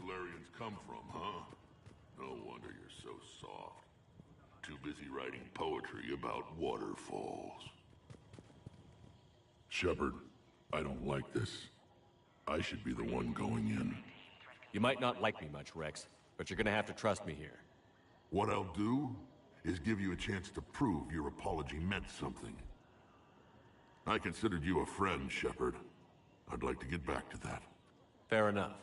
Salarians come from, huh? No wonder you're so soft. Too busy writing poetry about waterfalls. Shepard, I don't like this. I should be the one going in. You might not like me much, Rex, but you're gonna have to trust me here. What I'll do is give you a chance to prove your apology meant something. I considered you a friend, Shepard. I'd like to get back to that. Fair enough.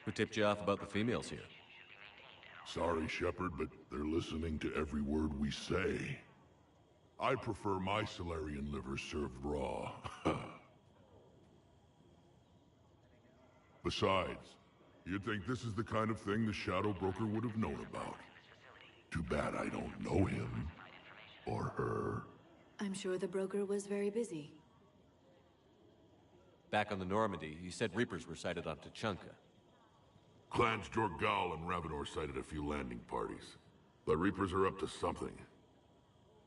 Who tipped you off about the females here? Sorry, Shepard, but they're listening to every word we say. I prefer my Salarian liver served raw. Besides, you'd think this is the kind of thing the Shadow Broker would have known about. Too bad I don't know him. Or her. I'm sure the broker was very busy. Back on the Normandy, you said Reapers were sighted on Tuchanka. Clans Jorgal and Ravenor sighted a few landing parties. The Reapers are up to something.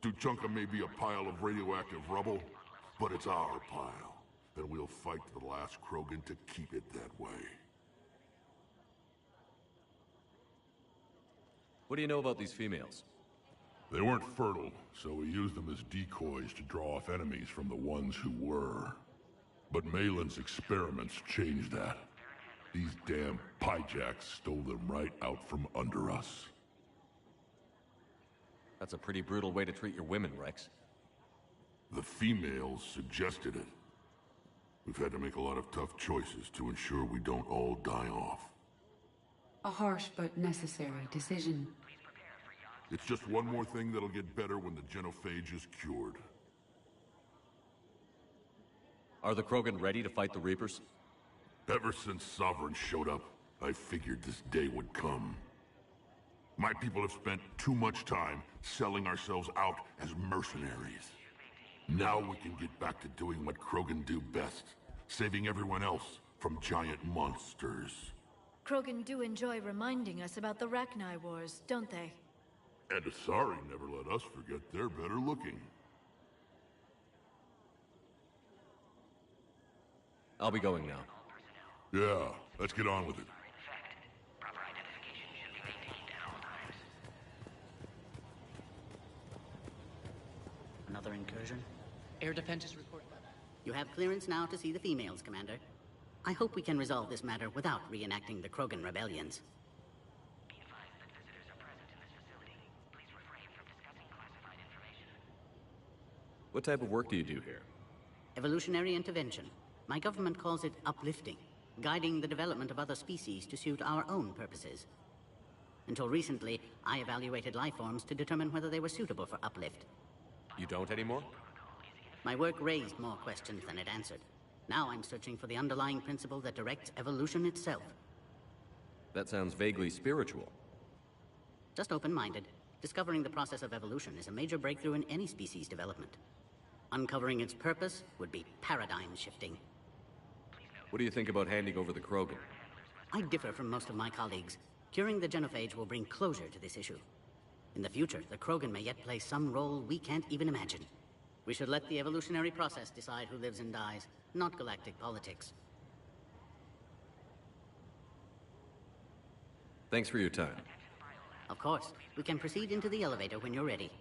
Tuchanka may be a pile of radioactive rubble, but it's our pile. And we'll fight to the last Krogan to keep it that way. What do you know about these females? They weren't fertile, so we used them as decoys to draw off enemies from the ones who were. But Malin's experiments changed that. These damn Pyjaks stole them right out from under us. That's a pretty brutal way to treat your women, Rex. The females suggested it. We've had to make a lot of tough choices to ensure we don't all die off. A harsh but necessary decision. It's just one more thing that'll get better when the genophage is cured. Are the Krogan ready to fight the Reapers? Ever since Sovereign showed up, I figured this day would come. My people have spent too much time selling ourselves out as mercenaries. Now we can get back to doing what Krogan do best, saving everyone else from giant monsters. Krogan do enjoy reminding us about the Rachni Wars, don't they? And Asari never let us forget they're better looking. I'll be going now. Yeah, let's get on with it. Another incursion? Air defenses report. You have clearance now to see the females, Commander. I hope we can resolve this matter without reenacting the Krogan rebellions. Be advised that visitors are present in this facility. Please refrain from discussing classified information. What type of work do you do here? Evolutionary intervention. My government calls it uplifting, guiding the development of other species to suit our own purposes. Until recently, I evaluated life forms to determine whether they were suitable for uplift. You don't anymore? My work raised more questions than it answered. Now I'm searching for the underlying principle that directs evolution itself. That sounds vaguely spiritual. Just open-minded. Discovering the process of evolution is a major breakthrough in any species development. Uncovering its purpose would be paradigm-shifting. What do you think about handing over the Krogan? I differ from most of my colleagues. Curing the genophage will bring closure to this issue. In the future, the Krogan may yet play some role we can't even imagine. We should let the evolutionary process decide who lives and dies, not galactic politics. Thanks for your time. Of course. We can proceed into the elevator when you're ready.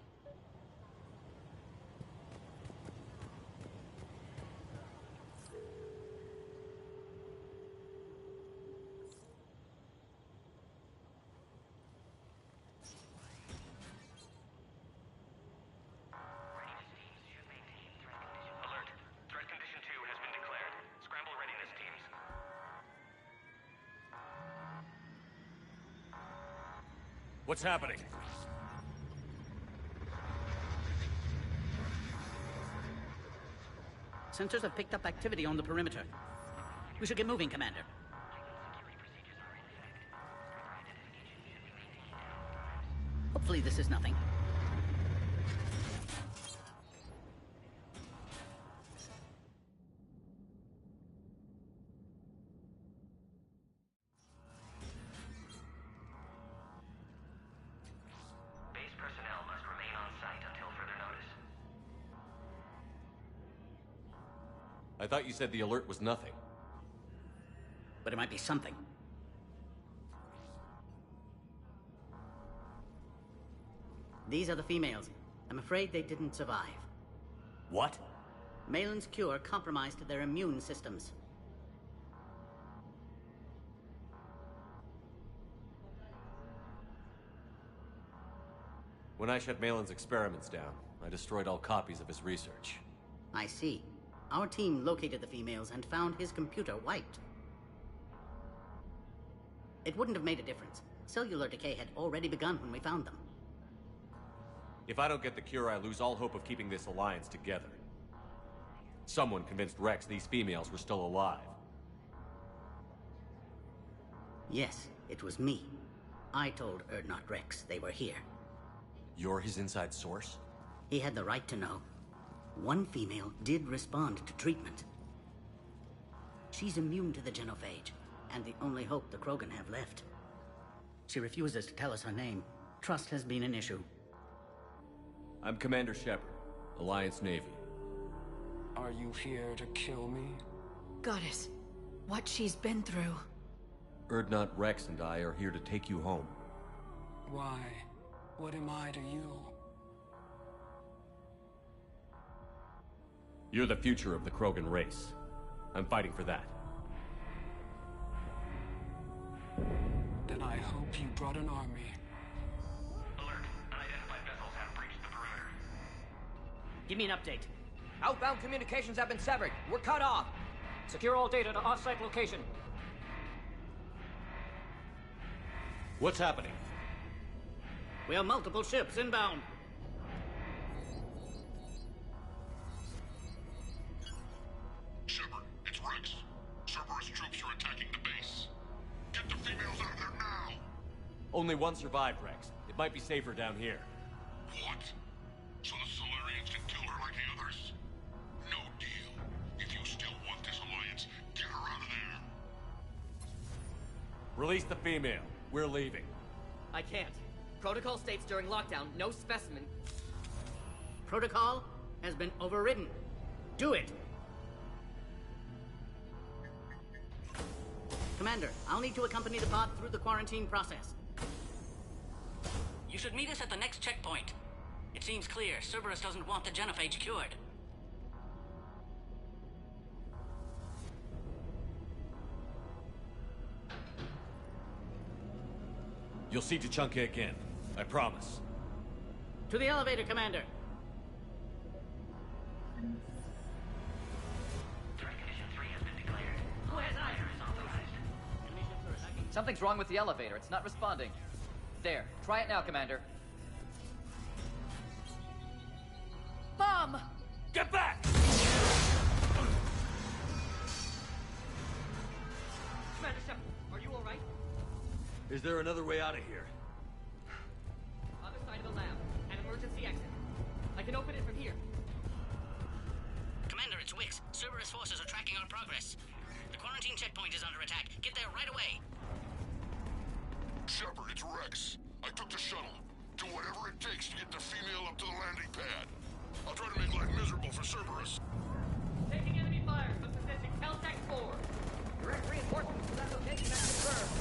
Alert. Threat condition 2 has been declared. Scramble readiness teams. What's happening? Sensors have picked up activity on the perimeter. We should get moving, Commander. Hopefully this is nothing. Base personnel must remain on site until further notice. I thought you said the alert was nothing. But it might be something. These are the females. I'm afraid they didn't survive. What? Malin's cure compromised their immune systems. When I shut Malin's experiments down, I destroyed all copies of his research. I see. Our team located the females and found his computer wiped. It wouldn't have made a difference. Cellular decay had already begun when we found them. If I don't get the cure, I lose all hope of keeping this alliance together. Someone convinced Rex these females were still alive. Yes, it was me. I told Erdnot Rex they were here. You're his inside source? He had the right to know. One female did respond to treatment. She's immune to the genophage, and the only hope the Krogan have left. She refuses to tell us her name. Trust has been an issue. I'm Commander Shepard, Alliance Navy. Are you here to kill me? Goddess, what she's been through. Erdnot Rex and I are here to take you home. Why? What am I to you? You're the future of the Krogan race. I'm fighting for that. Then I hope you brought an army. Alert. Unidentified vessels have breached the perimeter. Give me an update. Outbound communications have been severed. We're cut off. Secure all data to off-site location. What's happening? We have multiple ships inbound. Shepard, it's Rex. Cerberus troops are attacking the base. Get the females out of there now! Only one survived, Rex. It might be safer down here. What? So the Solarians can kill her like the others? No deal. If you still want this alliance, get her out of there. Release the female. We're leaving. I can't. Protocol states during lockdown, no specimen. Protocol has been overridden. Do it! Commander, I'll need to accompany the pod through the quarantine process. You should meet us at the next checkpoint. It seems clear Cerberus doesn't want the genophage cured. You'll see Tuchanka again. I promise. To the elevator, Commander. Threat condition 3 has been declared. Who has either is authorized. Something's wrong with the elevator. It's not responding. There. Try it now, Commander. Bomb! Get back! Commander Shepard, are you all right? Is there another way out of here? Other side of the lab. An emergency exit. I can open it from here. Commander, it's Wix. Cerberus forces are tracking our progress. The quarantine checkpoint is under attack. Get there right away. Shepard, it's Rex. I took the shuttle. Do whatever it takes to get the female up to the landing pad. I'll try to make life miserable for Cerberus. Taking enemy fire from position Caltech 4. Direct reinforcements to that location has confirmed.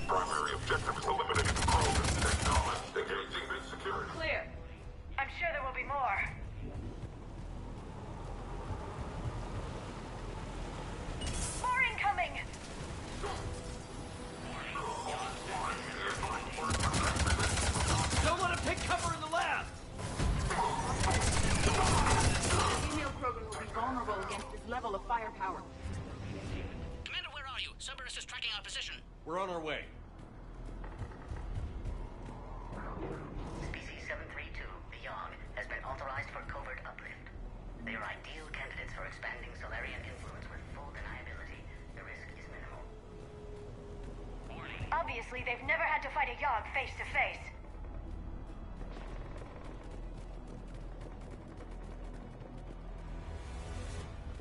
Primary objective is eliminating the Krogan. Acknowledge. Engaging mid security. Clear. I'm sure there will be more. More incoming! Don't let him take cover in the lab! Female Krogan will be vulnerable against this level of firepower. Commander, where are you? Cerberus is tracking our position. We're on our way. Species 732, the Yog, has been authorized for covert uplift. They are ideal candidates for expanding Solarian influence with full deniability. The risk is minimal. Warning. Obviously, they've never had to fight a Yogg face to face.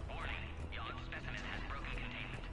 Warning. Yog specimen has broken containment.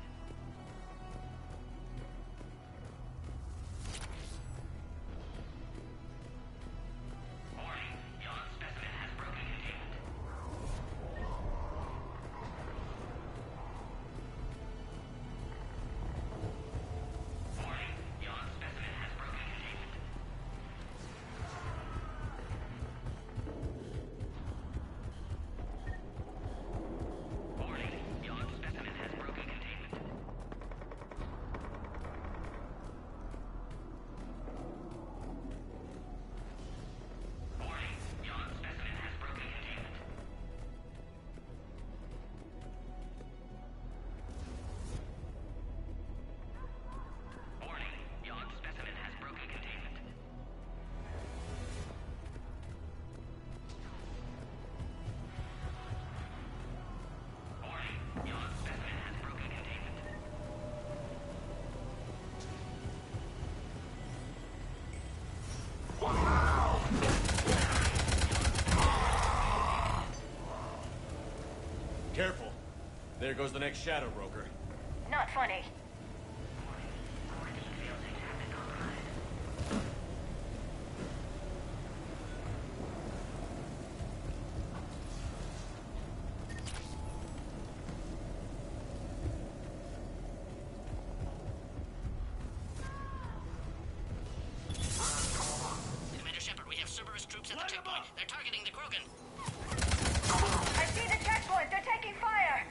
There goes the next shadow broker. Not funny. Commander Shepard, we have Cerberus troops at the checkpoint. They're targeting the Krogan. I see the checkpoint. They're taking fire.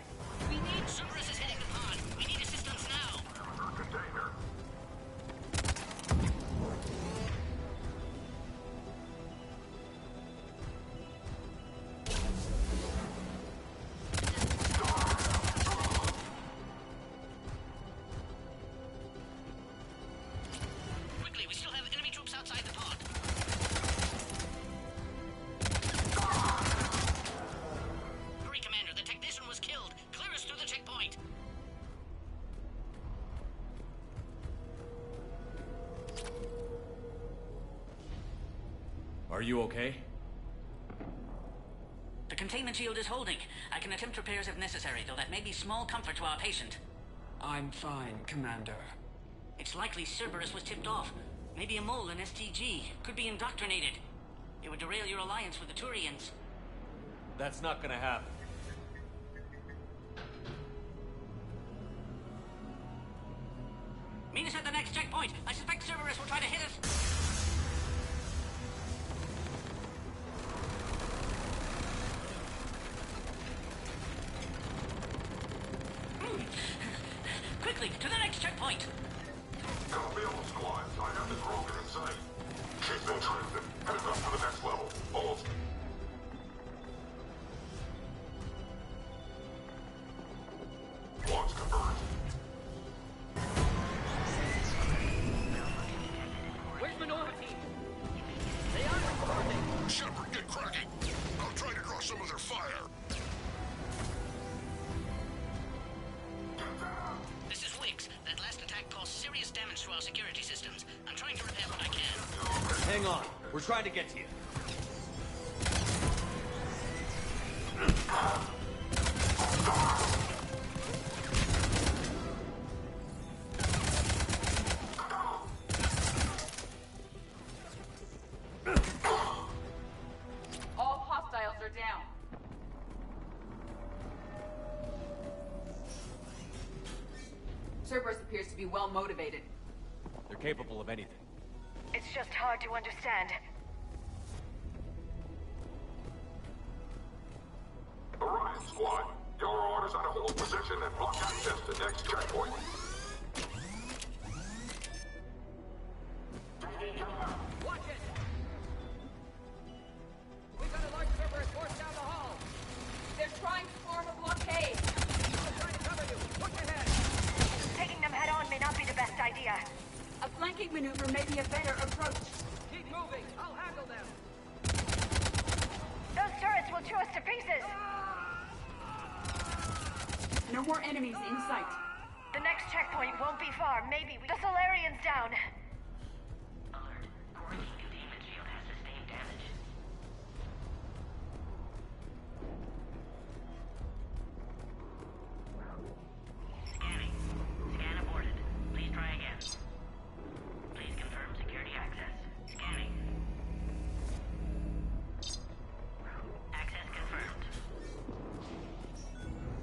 We need... Cerberus is hitting the pod. We need assistance now. Container. Quickly, we still have enemy troops outside the pod. Hurry, Commander. The technician was killed. Clear us through the checkpoint. Are you okay? The containment shield is holding. I can attempt repairs if necessary, though that may be small comfort to our patient. I'm fine, Commander. It's likely Cerberus was tipped off. Maybe a mole in STG. Could be indoctrinated. It would derail your alliance with the Turians. That's not gonna happen. Meet us at the next checkpoint. I suspect Cerberus will try to hit us. Quickly, to the next checkpoint. Copy all squads. I have the Krogan in sight. Keep them trimmed and head up to the next level. All squads converged. Where's Minorva team? They are converging. Shepard, get cracking. I'll try to draw some of their fire. This is Wicks. That last attack caused serious damage to our security systems. I'm trying to repair what I can. Hang on. We're trying to get to you. All hostiles are down. Cerberus appears to be well motivated. They're capable of anything. It's just hard to understand. Orion squad, your orders are to hold position and block access to next checkpoint. Watch it! We've got a large Cerberus force down the hall. They're trying to form a blockade. I'm trying to cover you. Push ahead. Taking them head on may not be the best idea. A flanking maneuver may be a better approach. Keep moving. I'll handle them. Those turrets will chew us to pieces. No more enemies in sight. The next checkpoint won't be far. Maybe the Solarian's down. Alert. Quarantine containment shield has sustained damage. Scanning. Scan aborted. Please try again. Please confirm security access. Scanning. Access confirmed.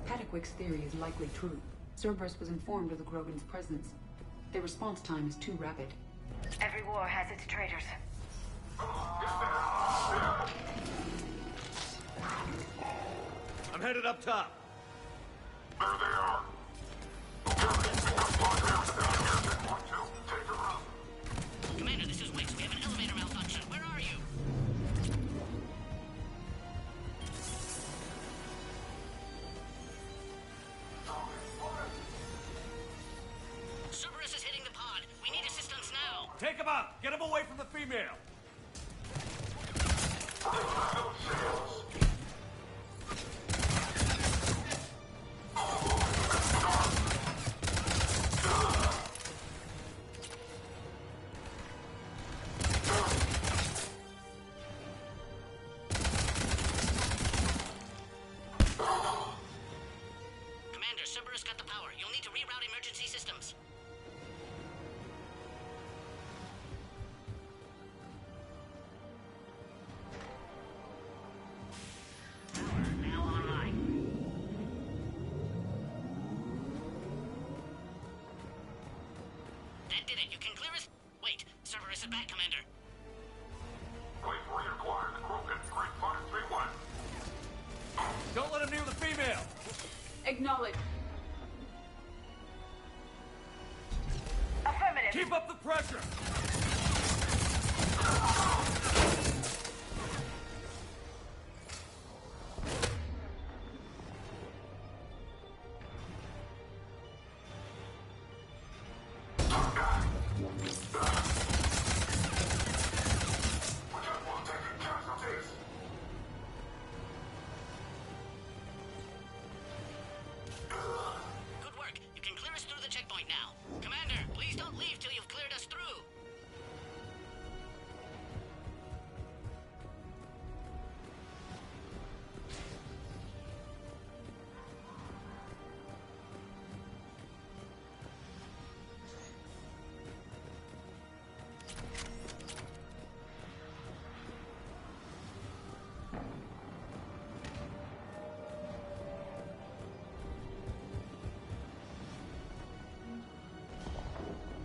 Paddockwick's theory is likely true. Cerberus was informed of the Krogan's presence. Their response time is too rapid. Every war has its traitors. I'm headed up top. There they are. Take her out. Commander, this is Wicks. We have an elevator malfunction. Where are you? Cerberus is hitting the pod. We need assistance now. Take him out! Get him away from the female! That did it. You can clear us. Wait, Cerberus is back, Commander. Wait for reacquired. Krogan 3531. Don't let him near the female! Acknowledge. Affirmative. Keep up the pressure! Good work. You can clear us through the checkpoint now. Commander, please don't leave till you've cleared us through.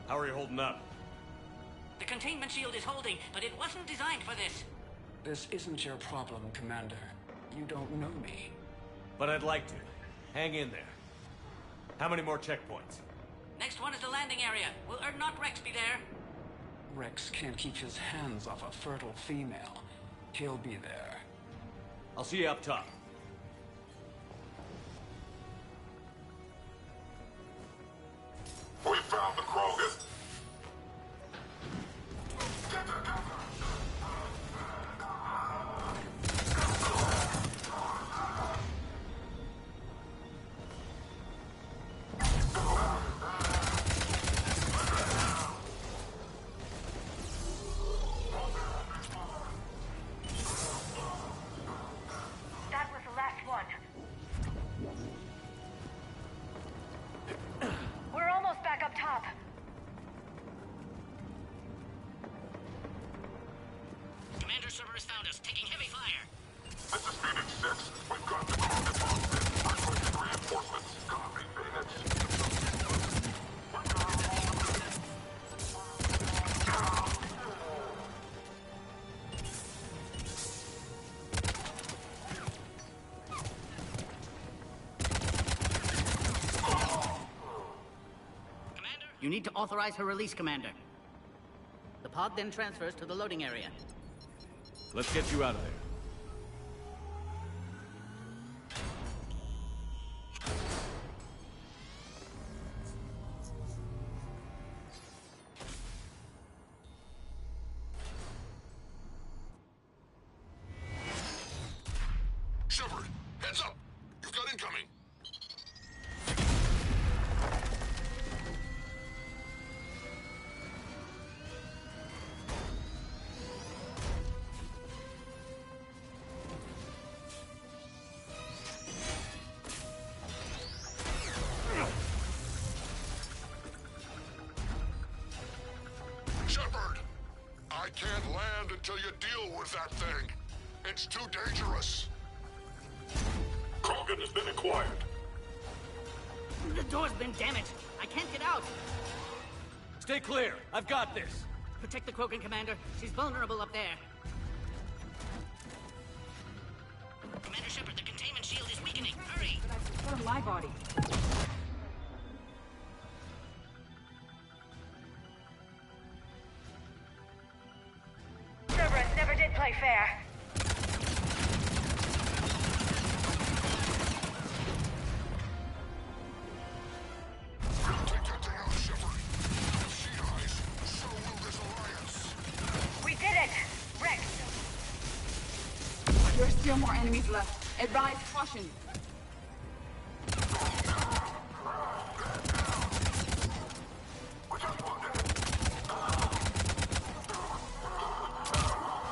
How are you holding up? The containment shield is holding, but it wasn't designed for this. This isn't your problem, Commander. You don't know me. But I'd like to. Hang in there. How many more checkpoints? Next one is the landing area. Will not Rex be there? Rex can't keep his hands off a fertile female. He'll be there. I'll see you up top. We found the Krogan. That was the last one. We're almost back up top. Commander Cerberus found us, taking heavy fire. This is Phoenix 6. We've got the Krogan boxes. Requesting reinforcements. Copy, Phoenix. Commander? You need to authorize her release, Commander. The pod then transfers to the loading area. Let's get you out of there. Shepard, heads up! You've got incoming! Shepard! I can't land until you deal with that thing. It's too dangerous. Krogan has been acquired. The door's been damaged. I can't get out. Stay clear. I've got this. Protect the Krogan, Commander. She's vulnerable up there. Commander Shepard, the containment shield is weakening. Hurry! But I prefer my body. Cerberus never did play fair. Take that thing out, Shepard. If she dies, so will this alliance. We did it! Rex! There are still more enemies left. Advise caution.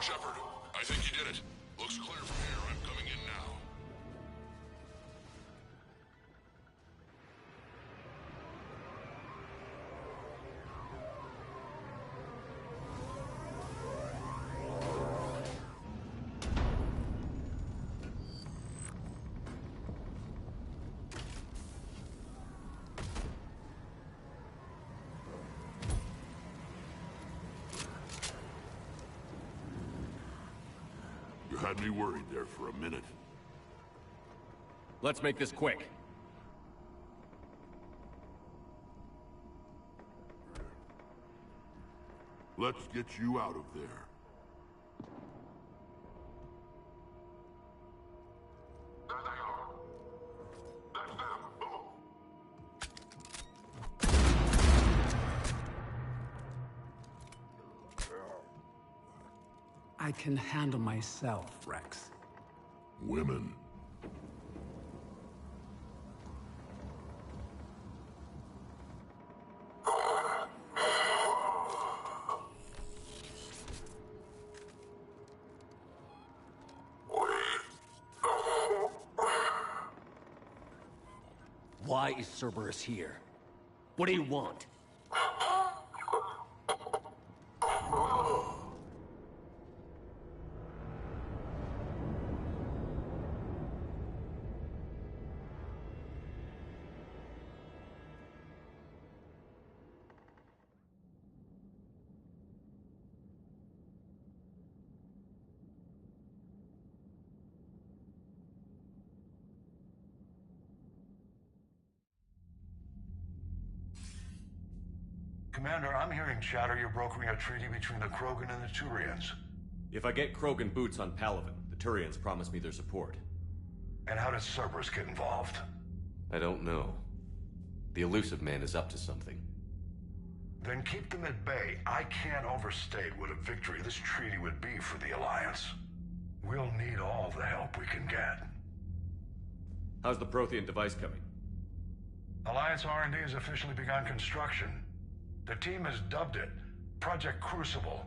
Shepard, I think you did it. Looks clear from here. I'm coming in now. You had me worried there for a minute. Let's make this quick. Let's get you out of there. I can handle myself, Rex. Women. Why is Cerberus here? What do you want? Commander, I'm hearing chatter you're brokering a treaty between the Krogan and the Turians. If I get Krogan boots on Palaven, the Turians promise me their support. And how does Cerberus get involved? I don't know. The Elusive Man is up to something. Then keep them at bay. I can't overstate what a victory this treaty would be for the Alliance. We'll need all the help we can get. How's the Prothean device coming? Alliance R&D has officially begun construction. The team has dubbed it Project Crucible.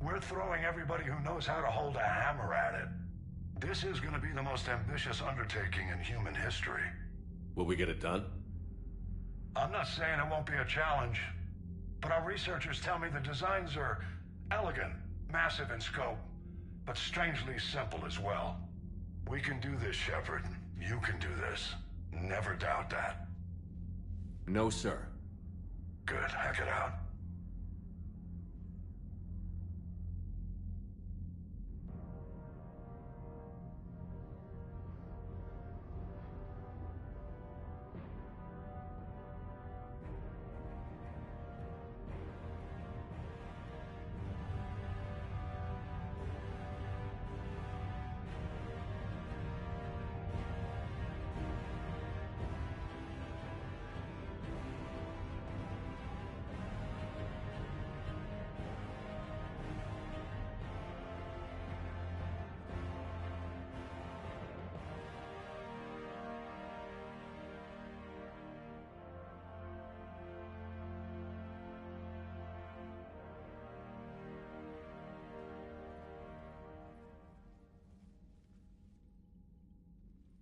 We're throwing everybody who knows how to hold a hammer at it. This is going to be the most ambitious undertaking in human history. Will we get it done? I'm not saying it won't be a challenge, but our researchers tell me the designs are elegant, massive in scope, but strangely simple as well. We can do this, Shepard. You can do this. Never doubt that. No, sir. Good. Hack it out.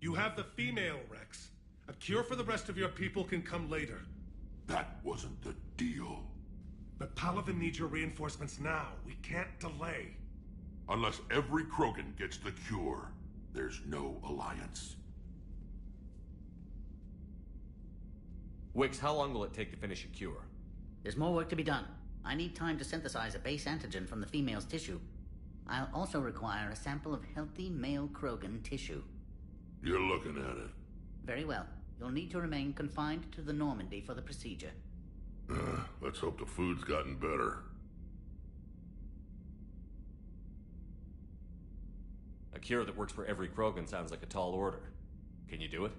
You have the female, Rex. A cure for the rest of your people can come later. That wasn't the deal. But Palaven needs your reinforcements now. We can't delay. Unless every Krogan gets the cure, there's no alliance. Wix, how long will it take to finish a cure? There's more work to be done. I need time to synthesize a base antigen from the female's tissue. I'll also require a sample of healthy male Krogan tissue. You're looking at it. Very well. You'll need to remain confined to the Normandy for the procedure. Let's hope the food's gotten better. A cure that works for every Krogan sounds like a tall order. Can you do it?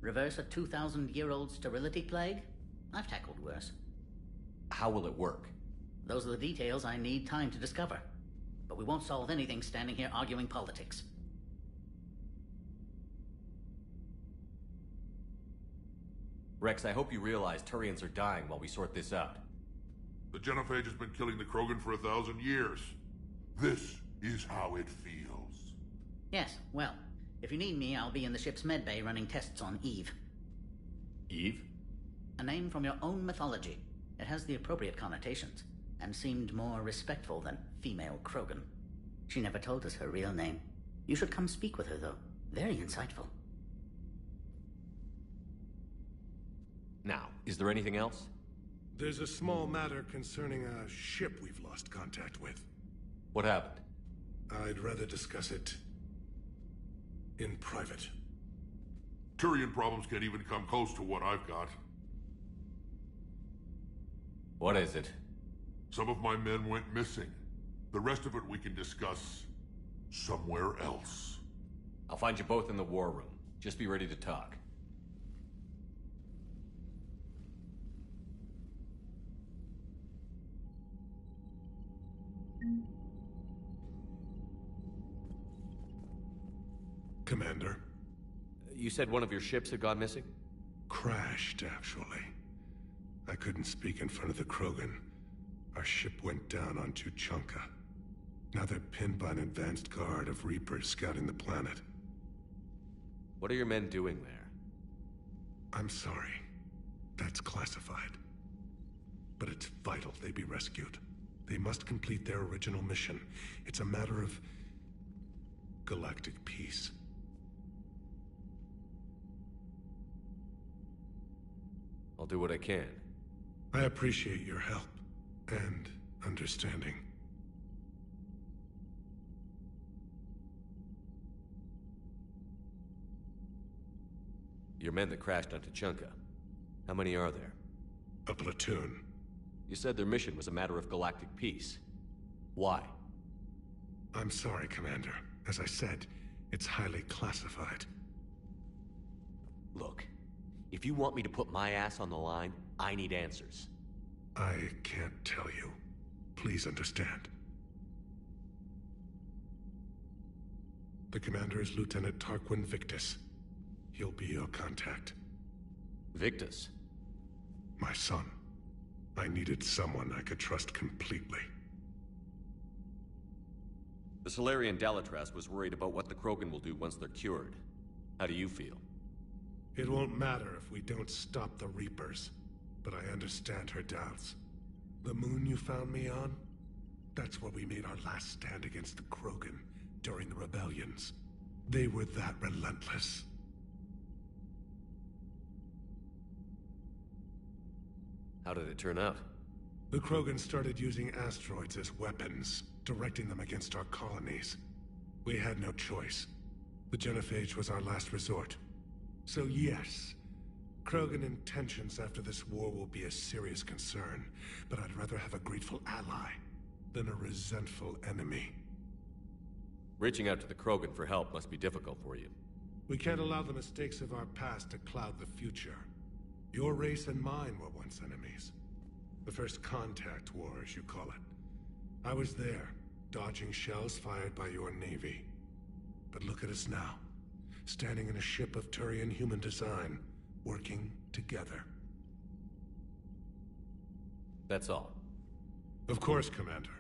Reverse a 2,000-year-old sterility plague? I've tackled worse. How will it work? Those are the details I need time to discover. But we won't solve anything standing here arguing politics. Rex, I hope you realize Turians are dying while we sort this out. The Genophage has been killing the Krogan for 1,000 years. This is how it feels. Yes, well, if you need me, I'll be in the ship's medbay running tests on Eve. Eve? A name from your own mythology. It has the appropriate connotations, and seemed more respectful than female Krogan. She never told us her real name. You should come speak with her, though. Very insightful. Now, is there anything else? There's a small matter concerning a ship we've lost contact with. What happened? I'd rather discuss it in private. Turian problems can't even come close to what I've got. What is it? Some of my men went missing. The rest of it we can discuss somewhere else. I'll find you both in the war room. Just be ready to talk. Commander. You said one of your ships had gone missing? Crashed, actually. I couldn't speak in front of the Krogan. Our ship went down on Tuchanka. Now they're pinned by an advanced guard of Reapers scouting the planet. What are your men doing there? I'm sorry. That's classified. But it's vital they be rescued. They must complete their original mission. It's a matter of galactic peace. I'll do what I can. I appreciate your help and understanding. Your men that crashed on Tuchanka. How many are there? A platoon. You said their mission was a matter of galactic peace. Why? I'm sorry, Commander. As I said, it's highly classified. Look, if you want me to put my ass on the line, I need answers. I can't tell you. Please understand. The commander is Lieutenant Tarquin Victus. He'll be your contact. Victus? My son. I needed someone I could trust completely. The Solarian Dalatras was worried about what the Krogan will do once they're cured. How do you feel? It won't matter if we don't stop the Reapers, but I understand her doubts. The moon you found me on? That's where we made our last stand against the Krogan during the rebellions. They were that relentless. How did it turn out? The Krogan started using asteroids as weapons, directing them against our colonies. We had no choice. The genophage was our last resort. So yes, Krogan intentions after this war will be a serious concern, but I'd rather have a grateful ally than a resentful enemy. Reaching out to the Krogan for help must be difficult for you. We can't allow the mistakes of our past to cloud the future. Your race and mine were once enemies. The first contact war, as you call it. I was there, dodging shells fired by your navy. But look at us now, standing in a ship of Turian human design, working together. That's all. Of course, Commander.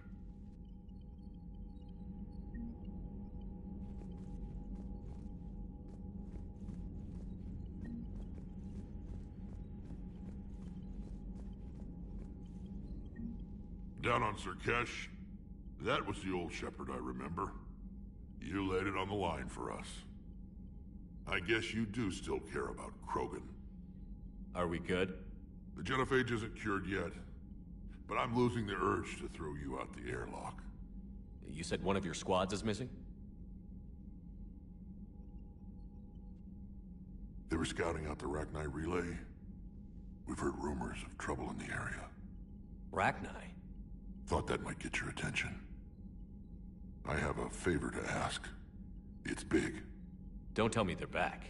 Down on Sirkesh, that was the old shepherd I remember. You laid it on the line for us. I guess you do still care about Krogan. Are we good? The genophage isn't cured yet, but I'm losing the urge to throw you out the airlock. You said one of your squads is missing? They were scouting out the Rachni relay. We've heard rumors of trouble in the area. Rachni? Thought that might get your attention. I have a favor to ask. It's big. Don't tell me they're back.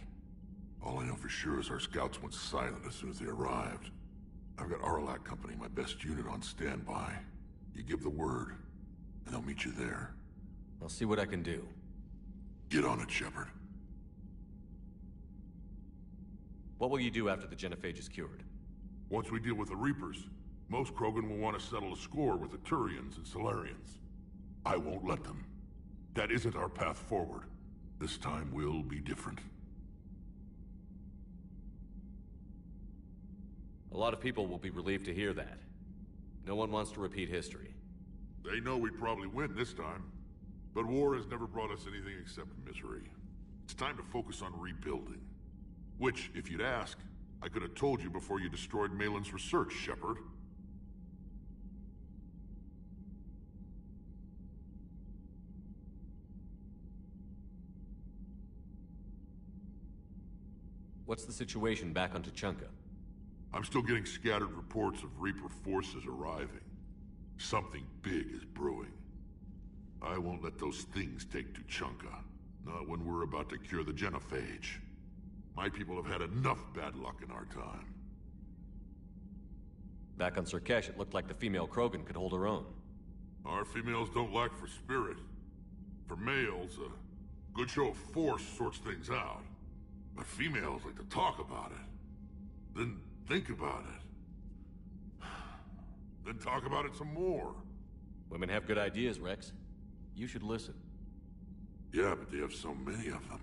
All I know for sure is our scouts went silent as soon as they arrived. I've got Aralac Company, my best unit, on standby. You give the word, and they'll meet you there. I'll see what I can do. Get on it, Shepard. What will you do after the genophage is cured? Once we deal with the Reapers, most Krogan will want to settle a score with the Turians and Solarians. I won't let them. That isn't our path forward. This time will be different. A lot of people will be relieved to hear that. No one wants to repeat history. They know we'd probably win this time. But war has never brought us anything except misery. It's time to focus on rebuilding. Which, if you'd asked, I could have told you before you destroyed Malin's research, Shepard. What's the situation back on Tuchanka? I'm still getting scattered reports of Reaper forces arriving. Something big is brewing. I won't let those things take Tuchanka. Not when we're about to cure the genophage. My people have had enough bad luck in our time. Back on Surkesh, it looked like the female Krogan could hold her own. Our females don't lack for spirit. For males, a good show of force sorts things out. But females like to talk about it. Then think about it. Then talk about it some more. Women have good ideas, Rex. You should listen. Yeah, but they have so many of them.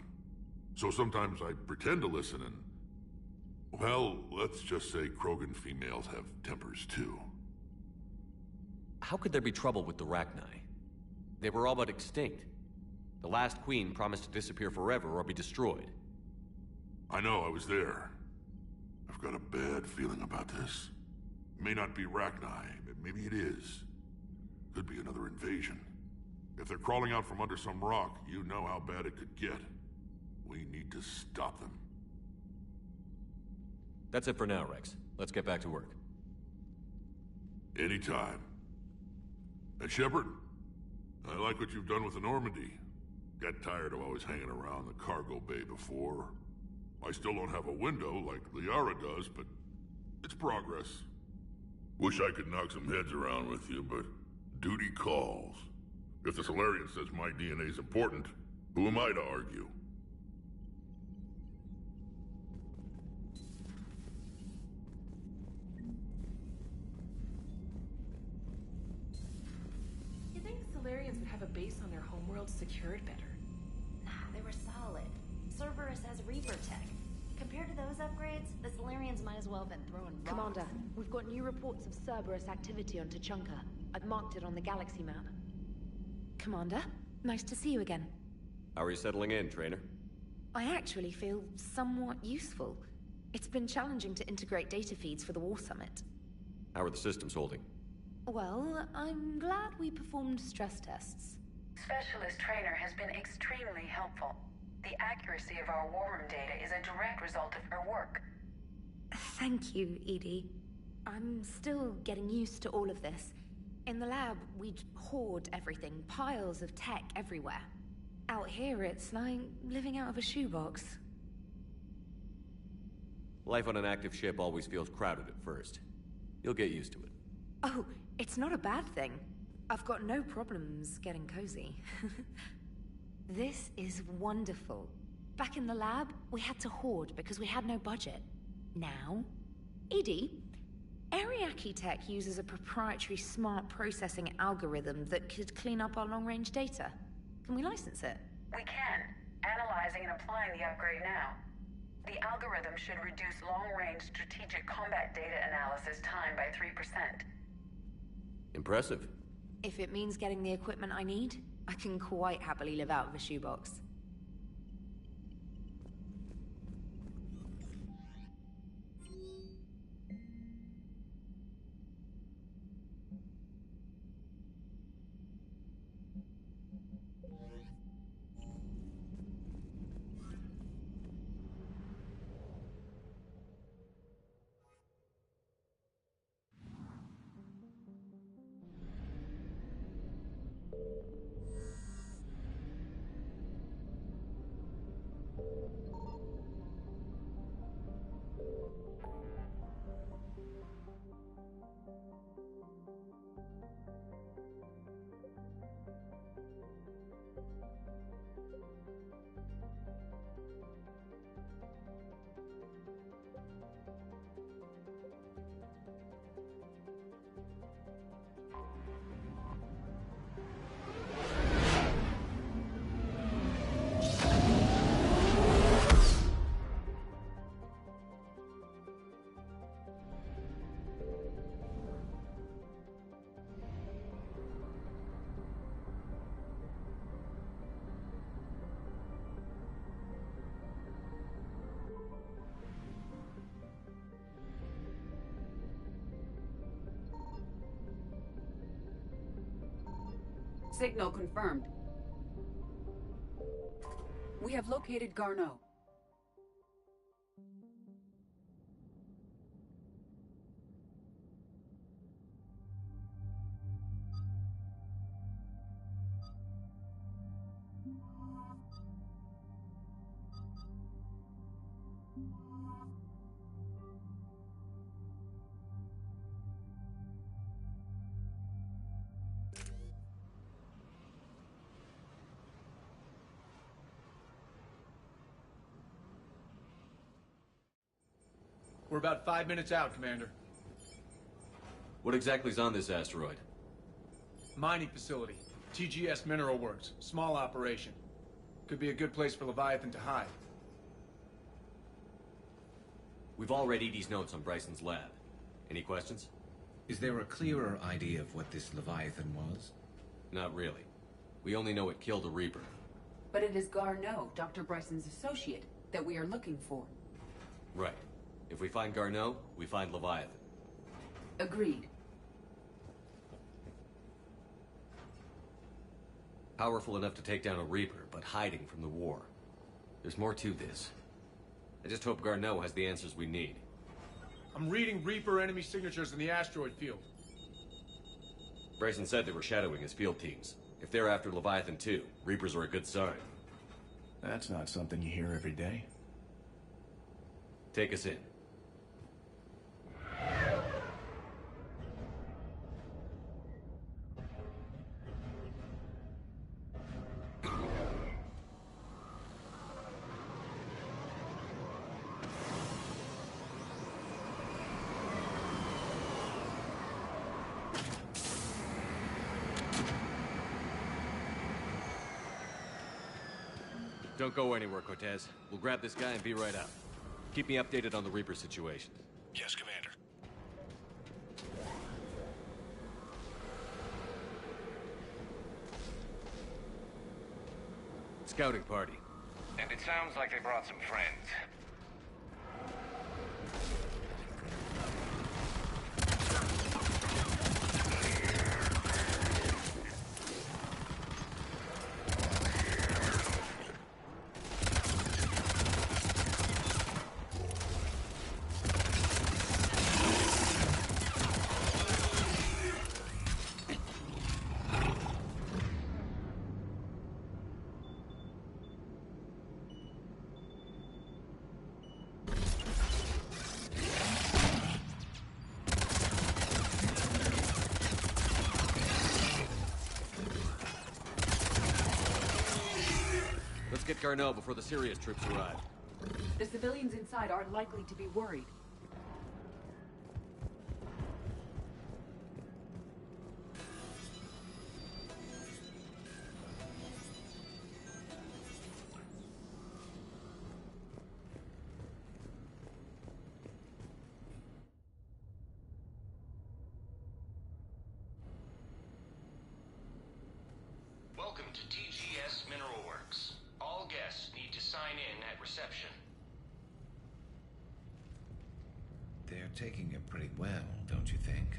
So sometimes I pretend to listen and... Well, let's just say Krogan females have tempers too. How could there be trouble with the Rachni? They were all but extinct. The last queen promised to disappear forever or be destroyed. I know, I was there. I've got a bad feeling about this. It may not be Rachni, but maybe it is. Could be another invasion. If they're crawling out from under some rock, you know how bad it could get. We need to stop them. That's it for now, Rex. Let's get back to work. Anytime. And Shepard, I like what you've done with the Normandy. Got tired of always hanging around the cargo bay before. I still don't have a window like Liara does, but it's progress. Wish I could knock some heads around with you, but duty calls. If the Solarian says my DNA's important, who am I to argue? You think Solarians would have a base on their homeworld secured better? Nah, they were solid. Cerberus has Reaper tech. Compared to those upgrades, the Solarians might as well have been throwing rocks. Commander, we've got new reports of Cerberus activity on Tuchanka. I've marked it on the galaxy map. Commander, nice to see you again. How are you settling in, Trainer? I actually feel somewhat useful. It's been challenging to integrate data feeds for the War Summit. How are the systems holding? Well, I'm glad we performed stress tests. Specialist Trainer has been extremely helpful. The accuracy of our war room data is a direct result of her work. Thank you, Edie. I'm still getting used to all of this. In the lab, we'd hoard everything, piles of tech everywhere. Out here, it's like living out of a shoebox. Life on an active ship always feels crowded at first. You'll get used to it. Oh, it's not a bad thing. I've got no problems getting cozy. This is wonderful. Back in the lab, we had to hoard because we had no budget. Now, Edie, Ariake Tech uses a proprietary smart processing algorithm that could clean up our long-range data. Can we license it? We can. Analyzing and applying the upgrade now. The algorithm should reduce long-range strategic combat data analysis time by 3%. Impressive. If it means getting the equipment I need, I can quite happily live out of a shoebox. Signal confirmed. We have located Garneau. We're about 5 minutes out, Commander. What exactly is on this asteroid? Mining facility. TGS Mineral Works. Small operation. Could be a good place for Leviathan to hide. We've all read Edie's notes on Bryson's lab. Any questions? Is there a clearer idea of what this Leviathan was? Not really. We only know it killed a Reaper. But it is Garneau, Dr. Bryson's associate, that we are looking for. Right. If we find Garneau, we find Leviathan. Agreed. Powerful enough to take down a Reaper, but hiding from the war. There's more to this. I just hope Garneau has the answers we need. I'm reading Reaper enemy signatures in the asteroid field. Bryson said they were shadowing his field teams. If they're after Leviathan too, Reapers are a good sign. That's not something you hear every day. Take us in. Don't go anywhere, Cortez. We'll grab this guy and be right out. Keep me updated on the Reaper situation. Yes, Commander. Scouting party. And it sounds like they brought some friends. Let's get Garneau before the serious troops arrive. The civilians inside are likely to be worried. Welcome to TGS Mineral Works. All guests need to sign in at reception. They're taking it pretty well, don't you think?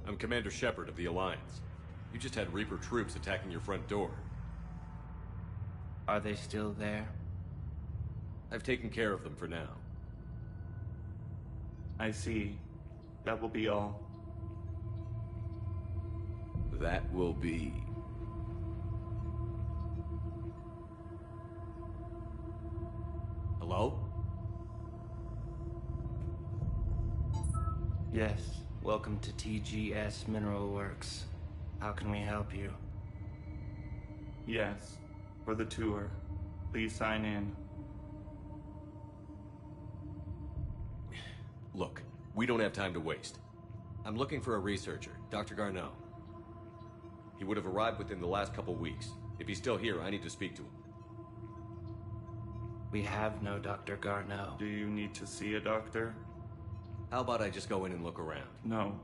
I'm Commander Shepard of the Alliance. You just had Reaper troops attacking your front door. Are they still there? I've taken care of them for now. I see. That will be all. That will be... Hello? Yes. Welcome to TGS Mineral Works. How can we help you? Yes. For the tour. Please sign in. Look, we don't have time to waste. I'm looking for a researcher, Dr. Garneau. He would have arrived within the last couple weeks. If he's still here, I need to speak to him. We have no Dr. Garneau. Do you need to see a doctor? How about I just go in and look around? No.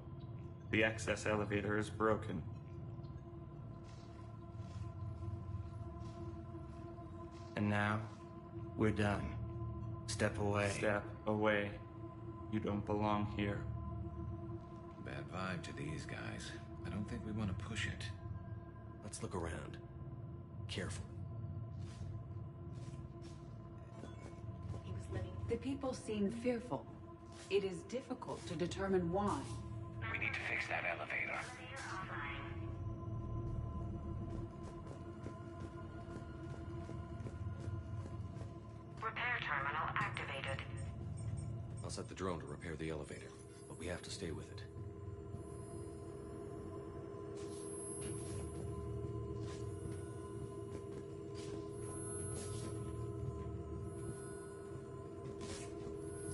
The access elevator is broken. And now, we're done. Step away. Step away. You don't belong here. Bad vibe to these guys. I don't think we want to push it. Let's look around. Careful. The people seem fearful. It is difficult to determine why. We need to fix that elevator. set the drone to repair the elevator, but we have to stay with it.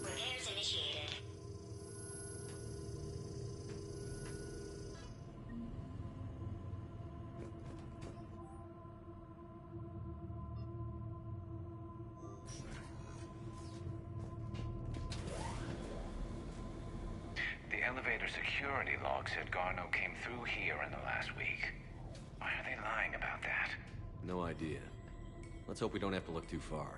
Repairs initiated. The elevator security log said Garno came through here in the last week. Why are they lying about that? No idea. Let's hope we don't have to look too far.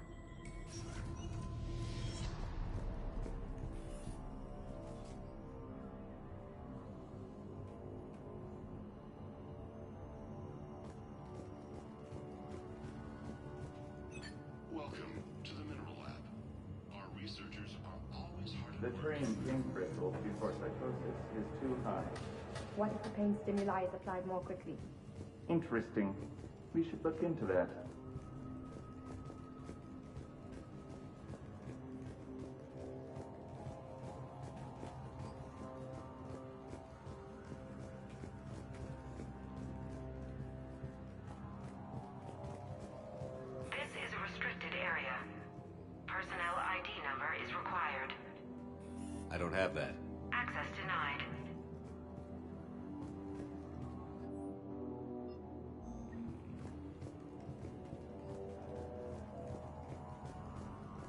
Welcome to the Mineral Lab. Our researchers are always hard The at work. trained zinc threshold before psychosis is too high. What if the pain stimuli is applied more quickly? Interesting. We should look into that. This is a restricted area. Personnel ID number is required. I don't have that. Access denied.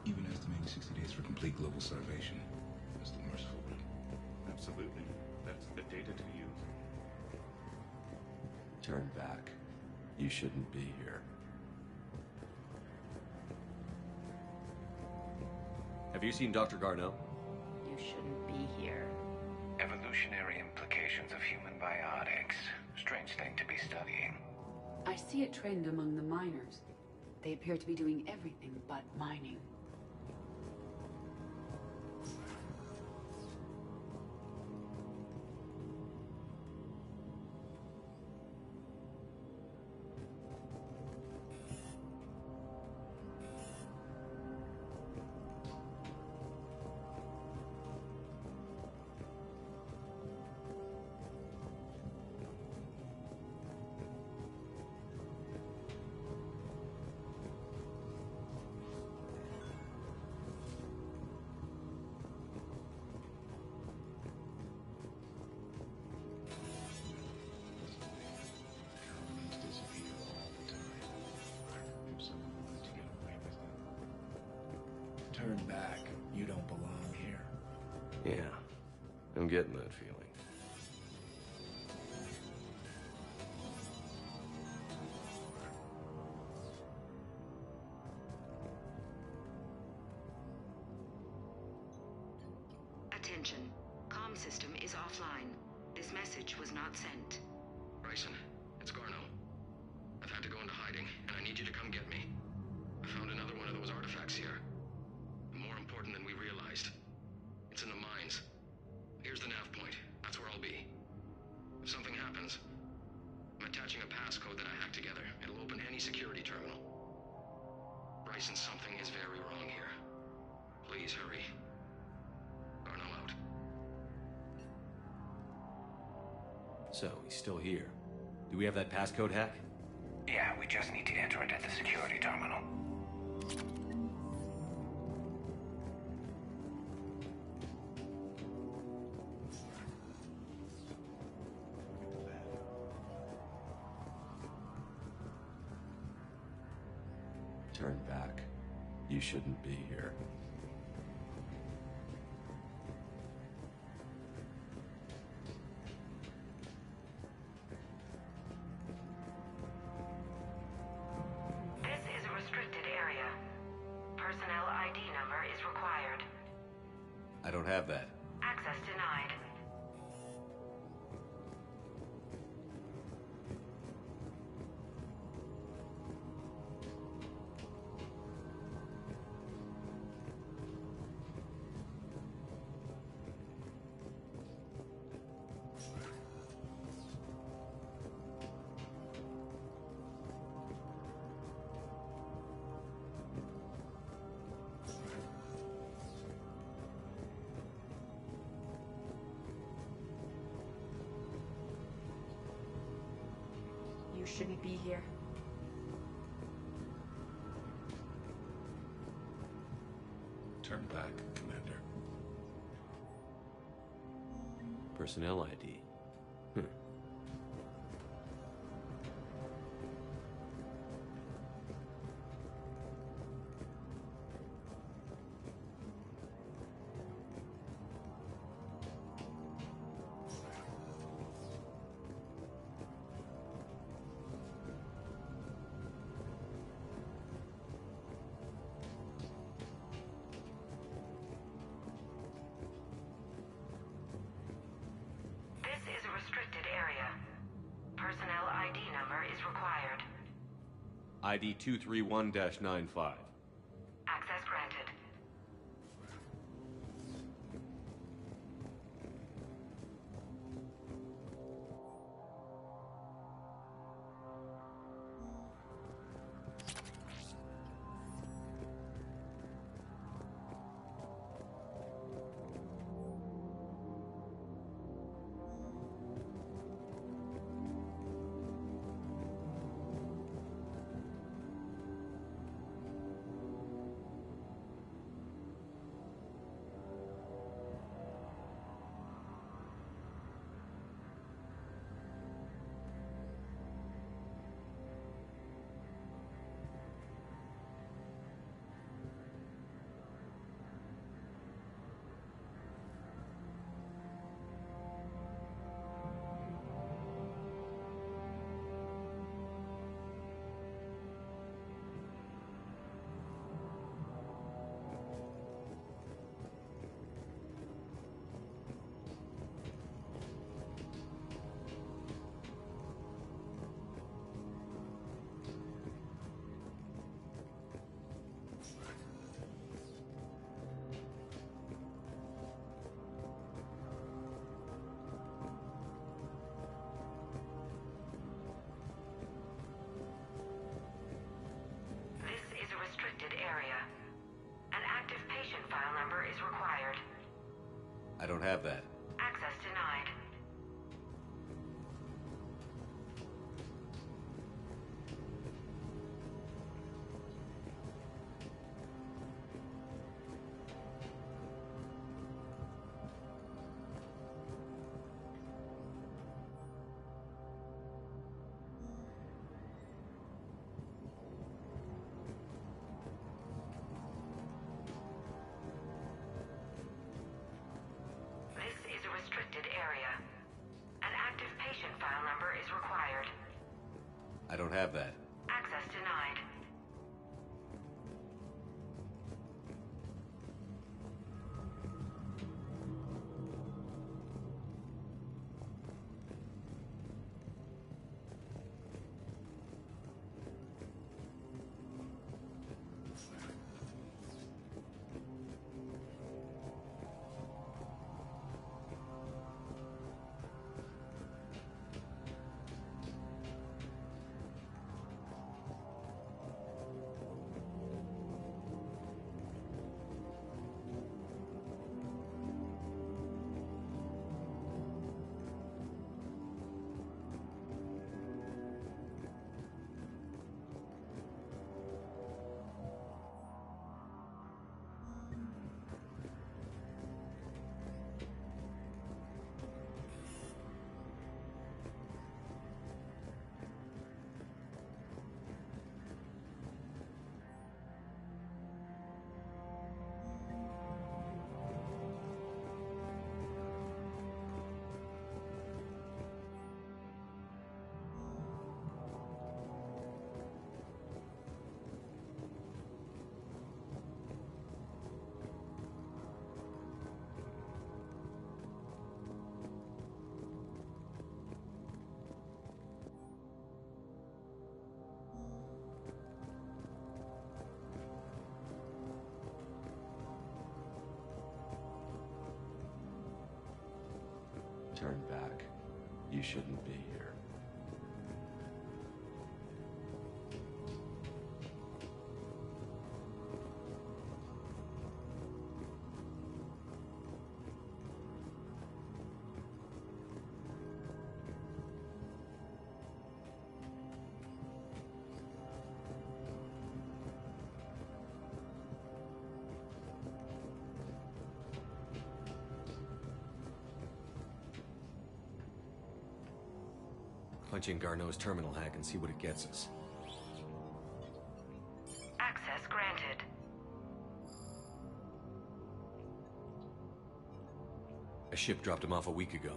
Even estimating 60 days for complete global starvation. That's the merciful route. Absolutely. That's the data to use. Turn back. You shouldn't be here. Have you seen Dr. Garneau? You shouldn't be here. Evolutionary implications of human biotics. Strange thing to be studying. I see a trend among the miners. They appear to be doing everything but mining. Turn back. You don't belong here. Yeah, I'm getting that feeling. Attention. Comm system is offline. This message was not sent. Bryson, it's Garno. I've had to go into hiding, and I need you to come get me. I found another one of those artifacts here. More important than we realized. It's in the mines. Here's the nav point. That's where I'll be. If something happens, I'm attaching a passcode that I hacked together. It'll open any security terminal. Bryson, something is very wrong here. Please hurry. Garno out. So, he's still here. Do we have that passcode hack? Yeah, we just need to enter it at the security terminal. Turn back. You shouldn't be here. This is a restricted area. Personnel ID number is required. I don't have that. Access denied. you shouldn't be here. Turn back, Commander. Personnel ID. This is a restricted area. Personnel ID number is required. ID 231-95. Access granted. Area. An active patient file number is required. I don't have that. Access denied. Area. An active patient file number is required. I don't have that. Access denied. Turn back. You shouldn't be here. Punch in Garneau's terminal hack and see what it gets us. Access granted. A ship dropped him off a week ago.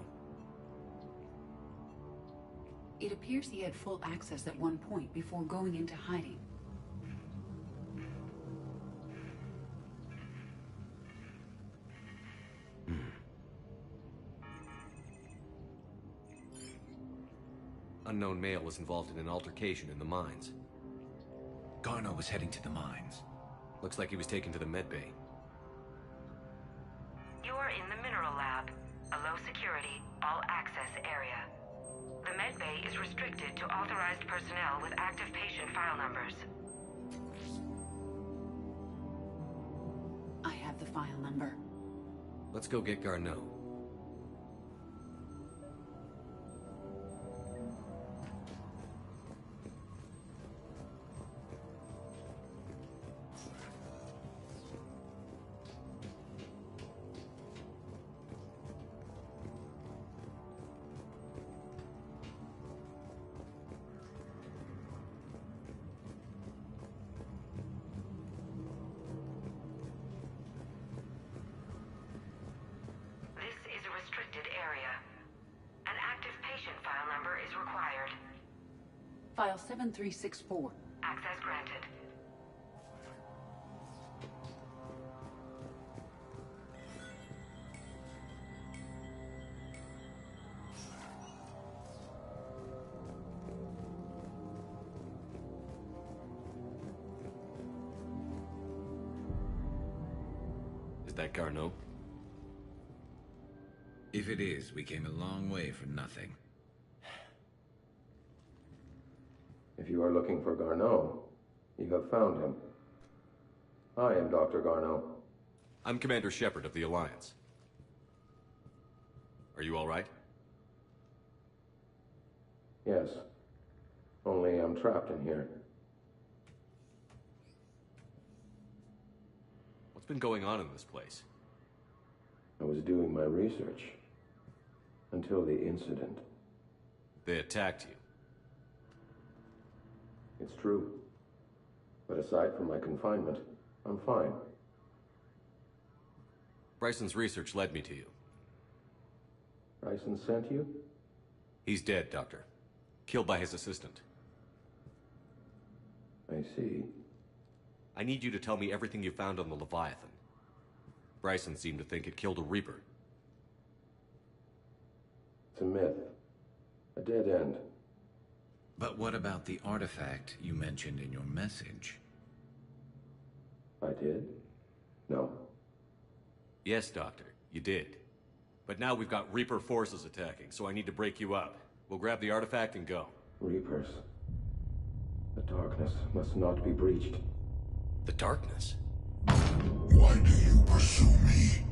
It appears he had full access at one point before going into hiding. Unknown male was involved in an altercation in the mines. Garneau was heading to the mines. Looks like he was taken to the medbay. You are in the mineral lab, a low security, all access area. The medbay is restricted to authorized personnel with active patient file numbers. I have the file number. Let's go get Garneau. File 7364. Access granted. Is that Garneau? If it is, we came a long way for nothing. If you are looking for Garneau, you have found him. I am Dr. Garneau. I'm Commander Shepard of the Alliance. Are you all right? Yes. Only I'm trapped in here. What's been going on in this place? I was doing my research. Until the incident. They attacked you. It's true. But aside from my confinement, I'm fine. Bryson's research led me to you. Bryson sent you? He's dead, Doctor. Killed by his assistant. I see. I need you to tell me everything you found on the Leviathan. Bryson seemed to think it killed a Reaper. It's a myth. A dead end. But what about the artifact you mentioned in your message? I did? No. Yes, Doctor, you did. But now we've got Reaper forces attacking, so I need to break you up. We'll grab the artifact and go. Reapers. The darkness must not be breached. The darkness? Why do you pursue me?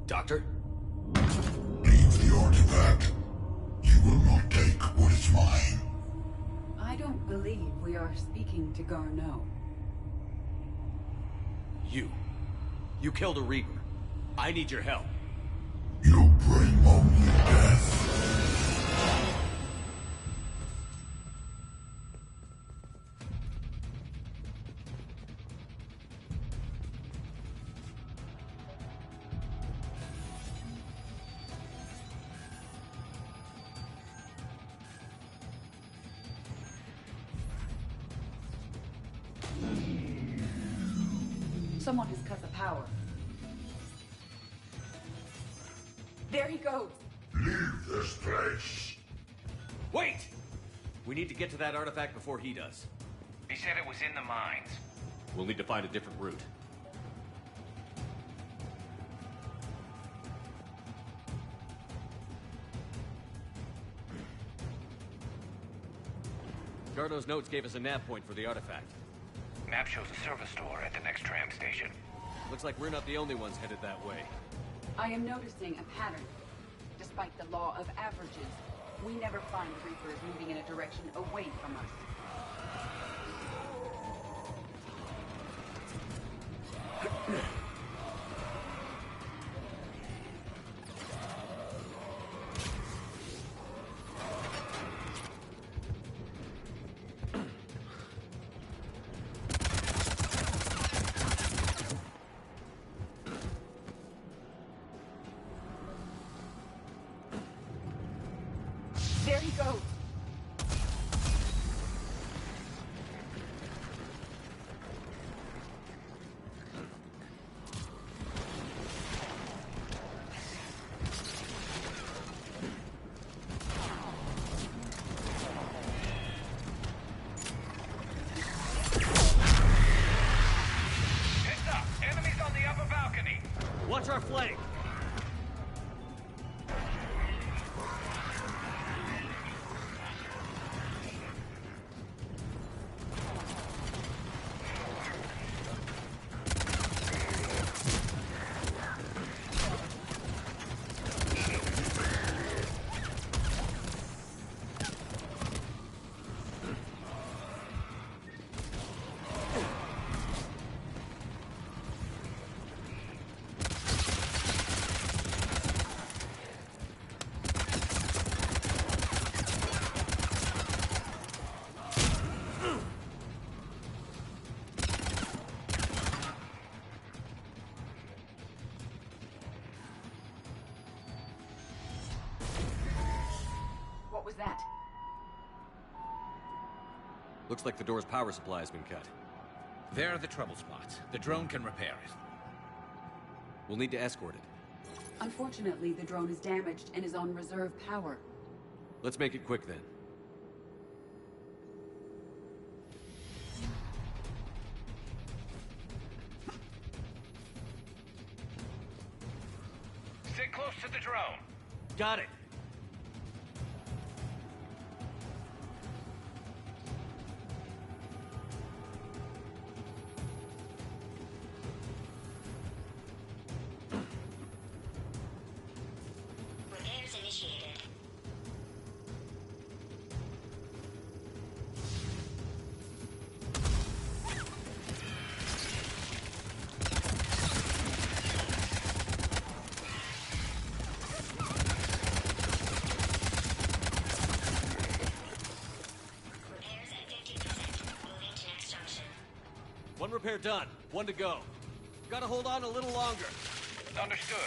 Doctor? Leave the artifact. You will not take what is mine. I don't believe we are speaking to Garneau. You killed a Reaper. I need your help. You bring only death. Someone has cut the power. There he goes. Leave this place. Wait! We need to get to that artifact before he does. He said it was in the mines. We'll need to find a different route. Garneau's notes gave us a nav point for the artifact. Map shows a service door at the next tram station. Looks like we're not the only ones headed that way. I am noticing a pattern. Despite the law of averages, we never find Reapers moving in a direction away from us. There he goes. Watch our flank! What was that? Looks like the door's power supply has been cut. There are the trouble spots. The drone can repair it. We'll need to escort it. Unfortunately, the drone is damaged and is on reserve power. Let's make it quick then. Stay close to the drone. Got it. Repairs initiated. Repairs at 50%. Moving to next junction. One repair done. One to go. Gotta hold on a little longer. Understood.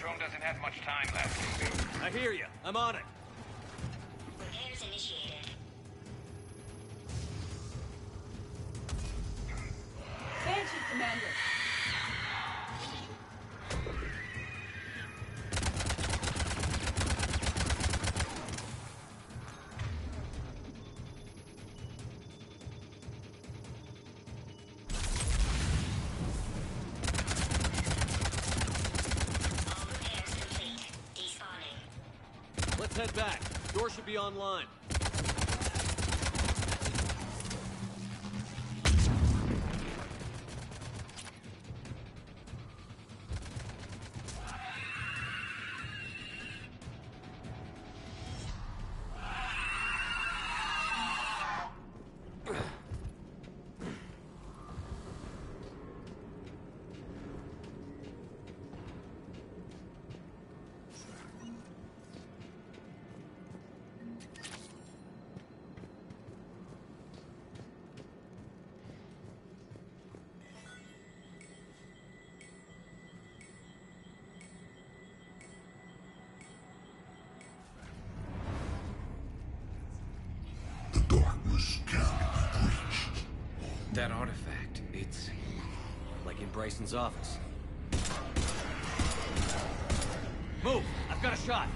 Drone doesn't have much time left. I hear you. I'm on it. Repairs initiated. Banshee, Commander! All repairs complete. Despawning. Let's head back. Door should be online. That artifact, it's... Like in Bryson's office. Move! I've got a shot!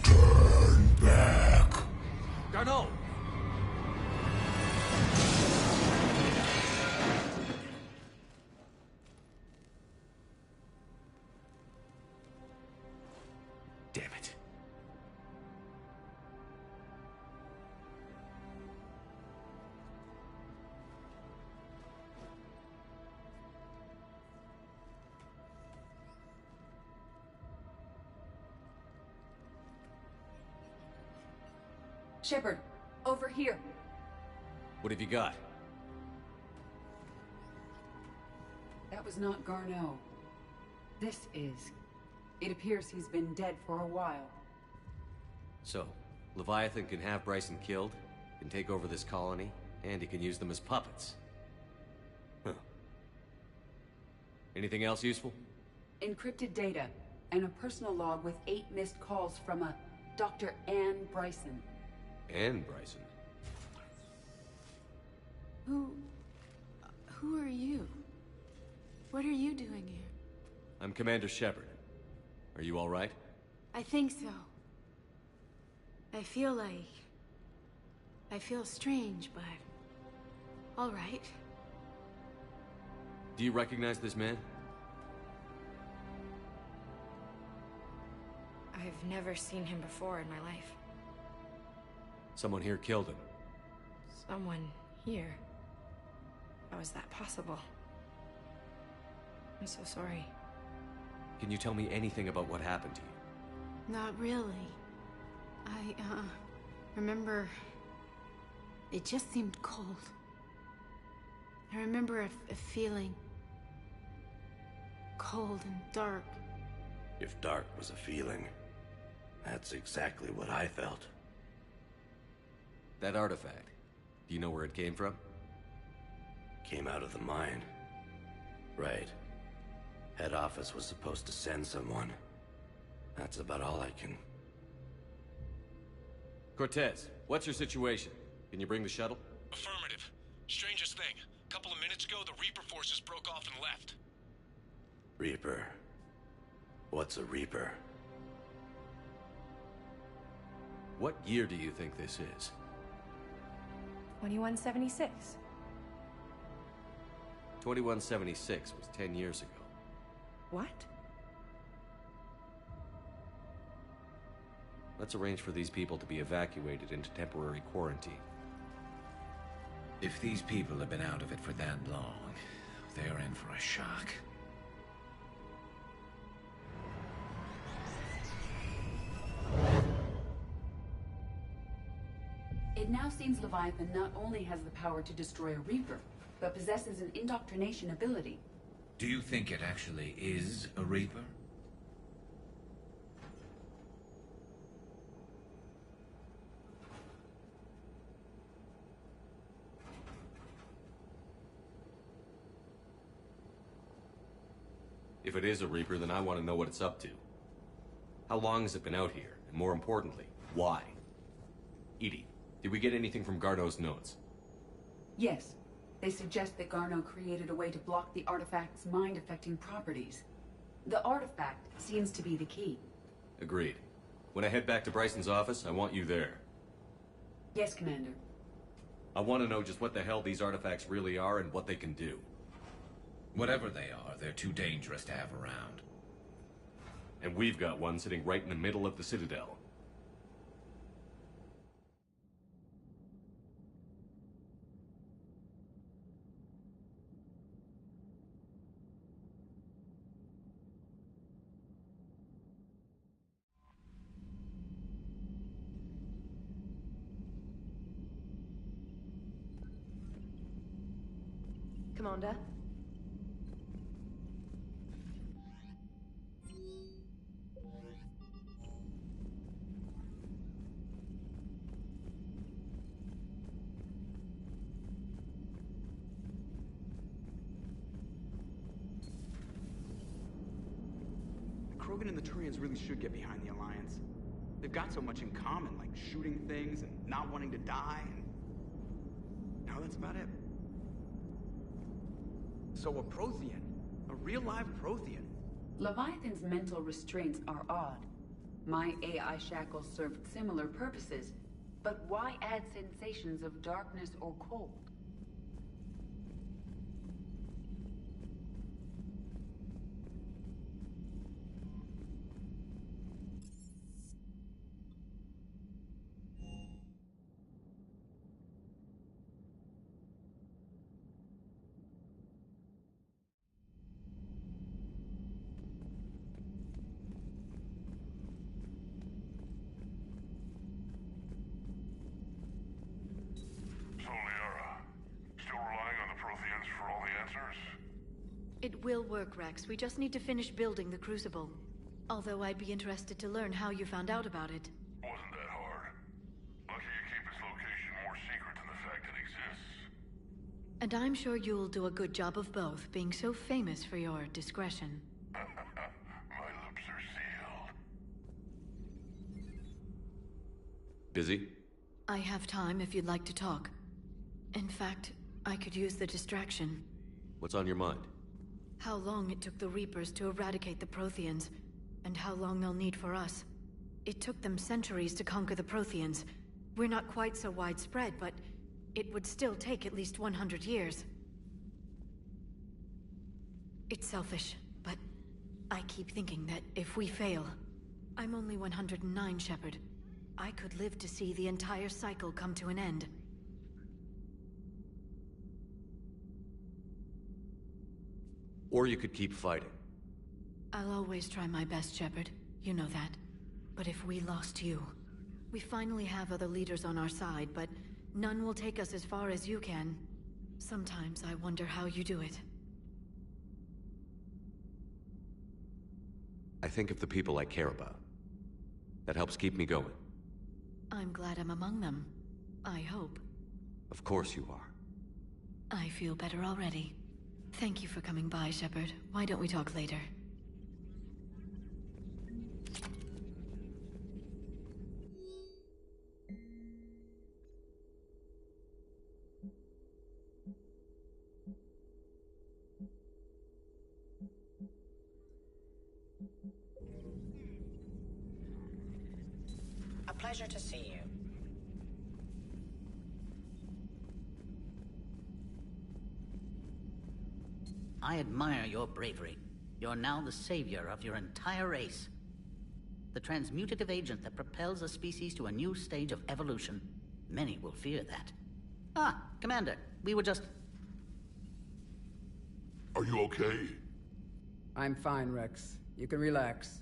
Turn back. Garneau! Damn it. Shepard, over here. What have you got? That was not Garneau. This is. It appears he's been dead for a while. So, Leviathan can have Bryson killed, can take over this colony, and he can use them as puppets. Huh. Anything else useful? Encrypted data, and a personal log with 8 missed calls from a Dr. Ann Bryson. Ann Bryson? Who are you? What are you doing here? I'm Commander Shepard. Are you all right? I think so. I feel strange, but... all right. Do you recognize this man? I've never seen him before in my life. Someone here killed him. Someone here? How is that possible? I'm so sorry. Can you tell me anything about what happened to you? Not really. I, remember... it just seemed cold. I remember a feeling... cold and dark. If dark was a feeling, that's exactly what I felt. That artifact, do you know where it came from? Came out of the mine. Right. Head office was supposed to send someone. That's about all I can... Cortez, what's your situation? Can you bring the shuttle? Affirmative. Strangest thing. A couple of minutes ago, the Reaper forces broke off and left. Reaper. What's a Reaper? What year do you think this is? 2176. 2176 was 10 years ago. What? Let's arrange for these people to be evacuated into temporary quarantine. If these people have been out of it for that long, they're in for a shock. It now seems Leviathan not only has the power to destroy a Reaper, but possesses an indoctrination ability. Do you think it actually is a Reaper? If it is a Reaper, then I want to know what it's up to. How long has it been out here? And more importantly, why? Edie, did we get anything from Garneau's notes? Yes. They suggest that Garneau created a way to block the artifact's mind-affecting properties. The artifact seems to be the key. Agreed. When I head back to Bryson's office, I want you there. Yes, Commander. I want to know just what the hell these artifacts really are and what they can do. Whatever they are, they're too dangerous to have around. And we've got one sitting right in the middle of the Citadel. Commander? Krogan and the Turians really should get behind the Alliance. They've got so much in common, like shooting things and not wanting to die, and... no, that's about it. So a Prothean. A real live Prothean. Leviathan's mental restraints are odd. My AI shackles served similar purposes, but why add sensations of darkness or cold? for all the answers? It will work, Rex. We just need to finish building the Crucible. Although I'd be interested to learn how you found out about it. Wasn't that hard. Lucky you keep its location more secret than the fact it exists. And I'm sure you'll do a good job of both, being so famous for your discretion. My lips are sealed. Busy? I have time if you'd like to talk. In fact, I could use the distraction. What's on your mind? How long it took the Reapers to eradicate the Protheans, and how long they'll need for us. It took them centuries to conquer the Protheans. We're not quite so widespread, but it would still take at least 100 years. It's selfish, but I keep thinking that if we fail... I'm only 109, Shepard. I could live to see the entire cycle come to an end. Or you could keep fighting. I'll always try my best, Shepard. You know that. But if we lost you... We finally have other leaders on our side, but none will take us as far as you can. Sometimes I wonder how you do it. I think of the people I care about. That helps keep me going. I'm glad I'm among them. I hope. Of course you are. I feel better already. Thank you for coming by, Shepard. Why don't we talk later? A pleasure to see you. I admire your bravery. You're now the savior of your entire race. The transmutative agent that propels a species to a new stage of evolution. Many will fear that. Ah, Commander, we were just... Are you okay? I'm fine, Rex. You can relax.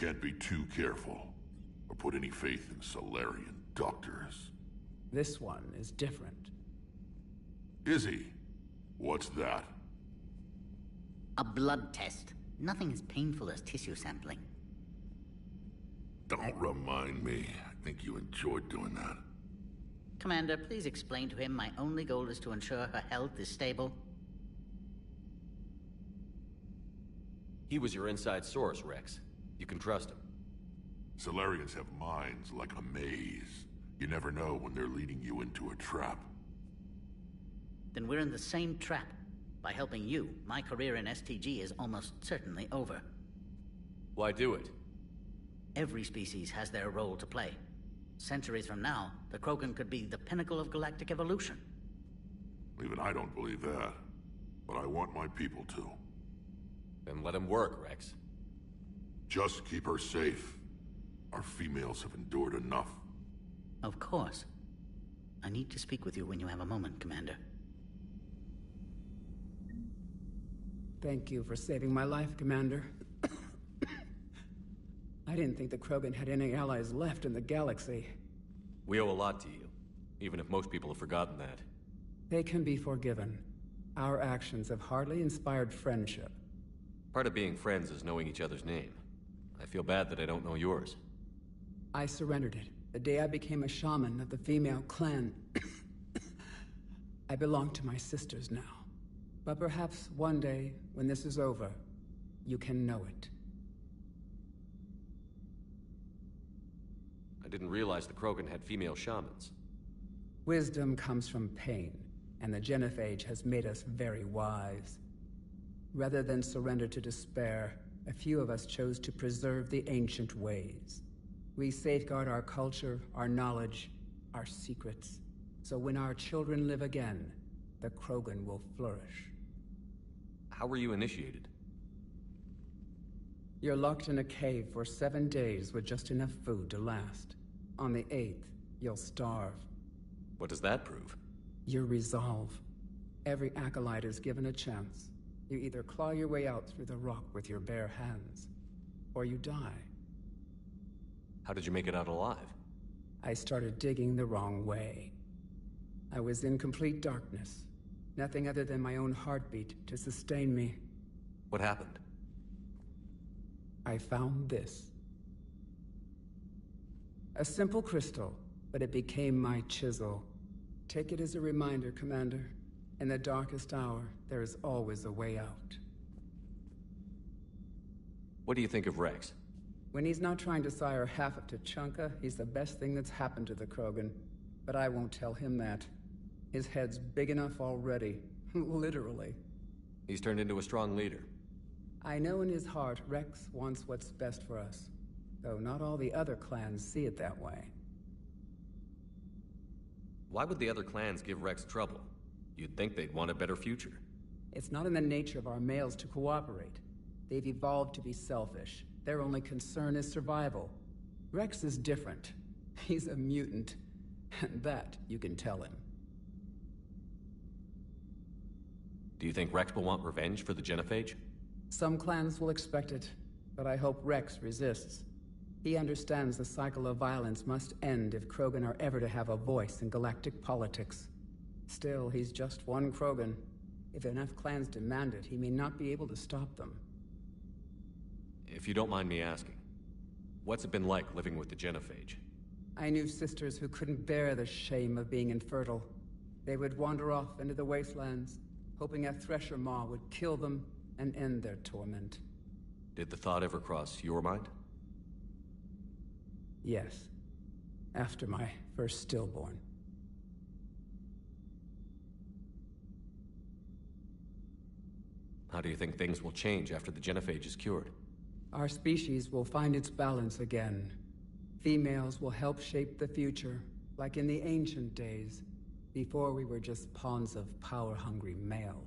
Can't be too careful, or put any faith in Solarian doctors. This one is different. Is he? What's that? A blood test. Nothing as painful as tissue sampling. Don't remind me. I think you enjoyed doing that. Commander, please explain to him my only goal is to ensure her health is stable. He was your inside source, Rex. You can trust him. Solarians have minds like a maze. You never know when they're leading you into a trap. Then we're in the same trap. By helping you, my career in STG is almost certainly over. Why do it? Every species has their role to play. Centuries from now, the Krogan could be the pinnacle of galactic evolution. Even I don't believe that. But I want my people to. Then let him work, Rex. Just keep her safe. Our females have endured enough. Of course. I need to speak with you when you have a moment, Commander. Thank you for saving my life, Commander. I didn't think the Krogan had any allies left in the galaxy. We owe a lot to you, even if most people have forgotten that. They can be forgiven. Our actions have hardly inspired friendship. Part of being friends is knowing each other's name. I feel bad that I don't know yours. I surrendered it the day I became a shaman of the female clan. I belong to my sisters now. But perhaps one day, when this is over, you can know it. I didn't realize the Krogan had female shamans. Wisdom comes from pain, and the genophage has made us very wise. Rather than surrender to despair, a few of us chose to preserve the ancient ways. We safeguard our culture, our knowledge, our secrets. So when our children live again, the Krogan will flourish. How were you initiated? You're locked in a cave for 7 days with just enough food to last. On the 8th, you'll starve. What does that prove? Your resolve. Every acolyte is given a chance. You either claw your way out through the rock with your bare hands, or you die. How did you make it out alive? I started digging the wrong way. I was in complete darkness. Nothing other than my own heartbeat to sustain me. What happened? I found this. A simple crystal, but it became my chisel. Take it as a reminder, Commander. In the darkest hour, there is always a way out. What do you think of Rex? When he's not trying to sire half of Tuchanka, he's the best thing that's happened to the Krogan. But I won't tell him that. His head's big enough already. Literally. He's turned into a strong leader. I know in his heart Rex wants what's best for us. Though not all the other clans see it that way. Why would the other clans give Rex trouble? You'd think they'd want a better future. It's not in the nature of our males to cooperate. They've evolved to be selfish. Their only concern is survival. Rex is different. He's a mutant. And that you can tell him. Do you think Rex will want revenge for the Genophage? Some clans will expect it, but I hope Rex resists. He understands the cycle of violence must end if Krogan are ever to have a voice in galactic politics. Still, he's just one Krogan. If enough clans demand it, he may not be able to stop them. If you don't mind me asking, what's it been like living with the Genophage? I knew sisters who couldn't bear the shame of being infertile. They would wander off into the wastelands, hoping a Thresher Maw would kill them and end their torment. Did the thought ever cross your mind? Yes. After my first stillborn. How do you think things will change after the Genophage is cured? Our species will find its balance again. Females will help shape the future, like in the ancient days, before we were just pawns of power-hungry males.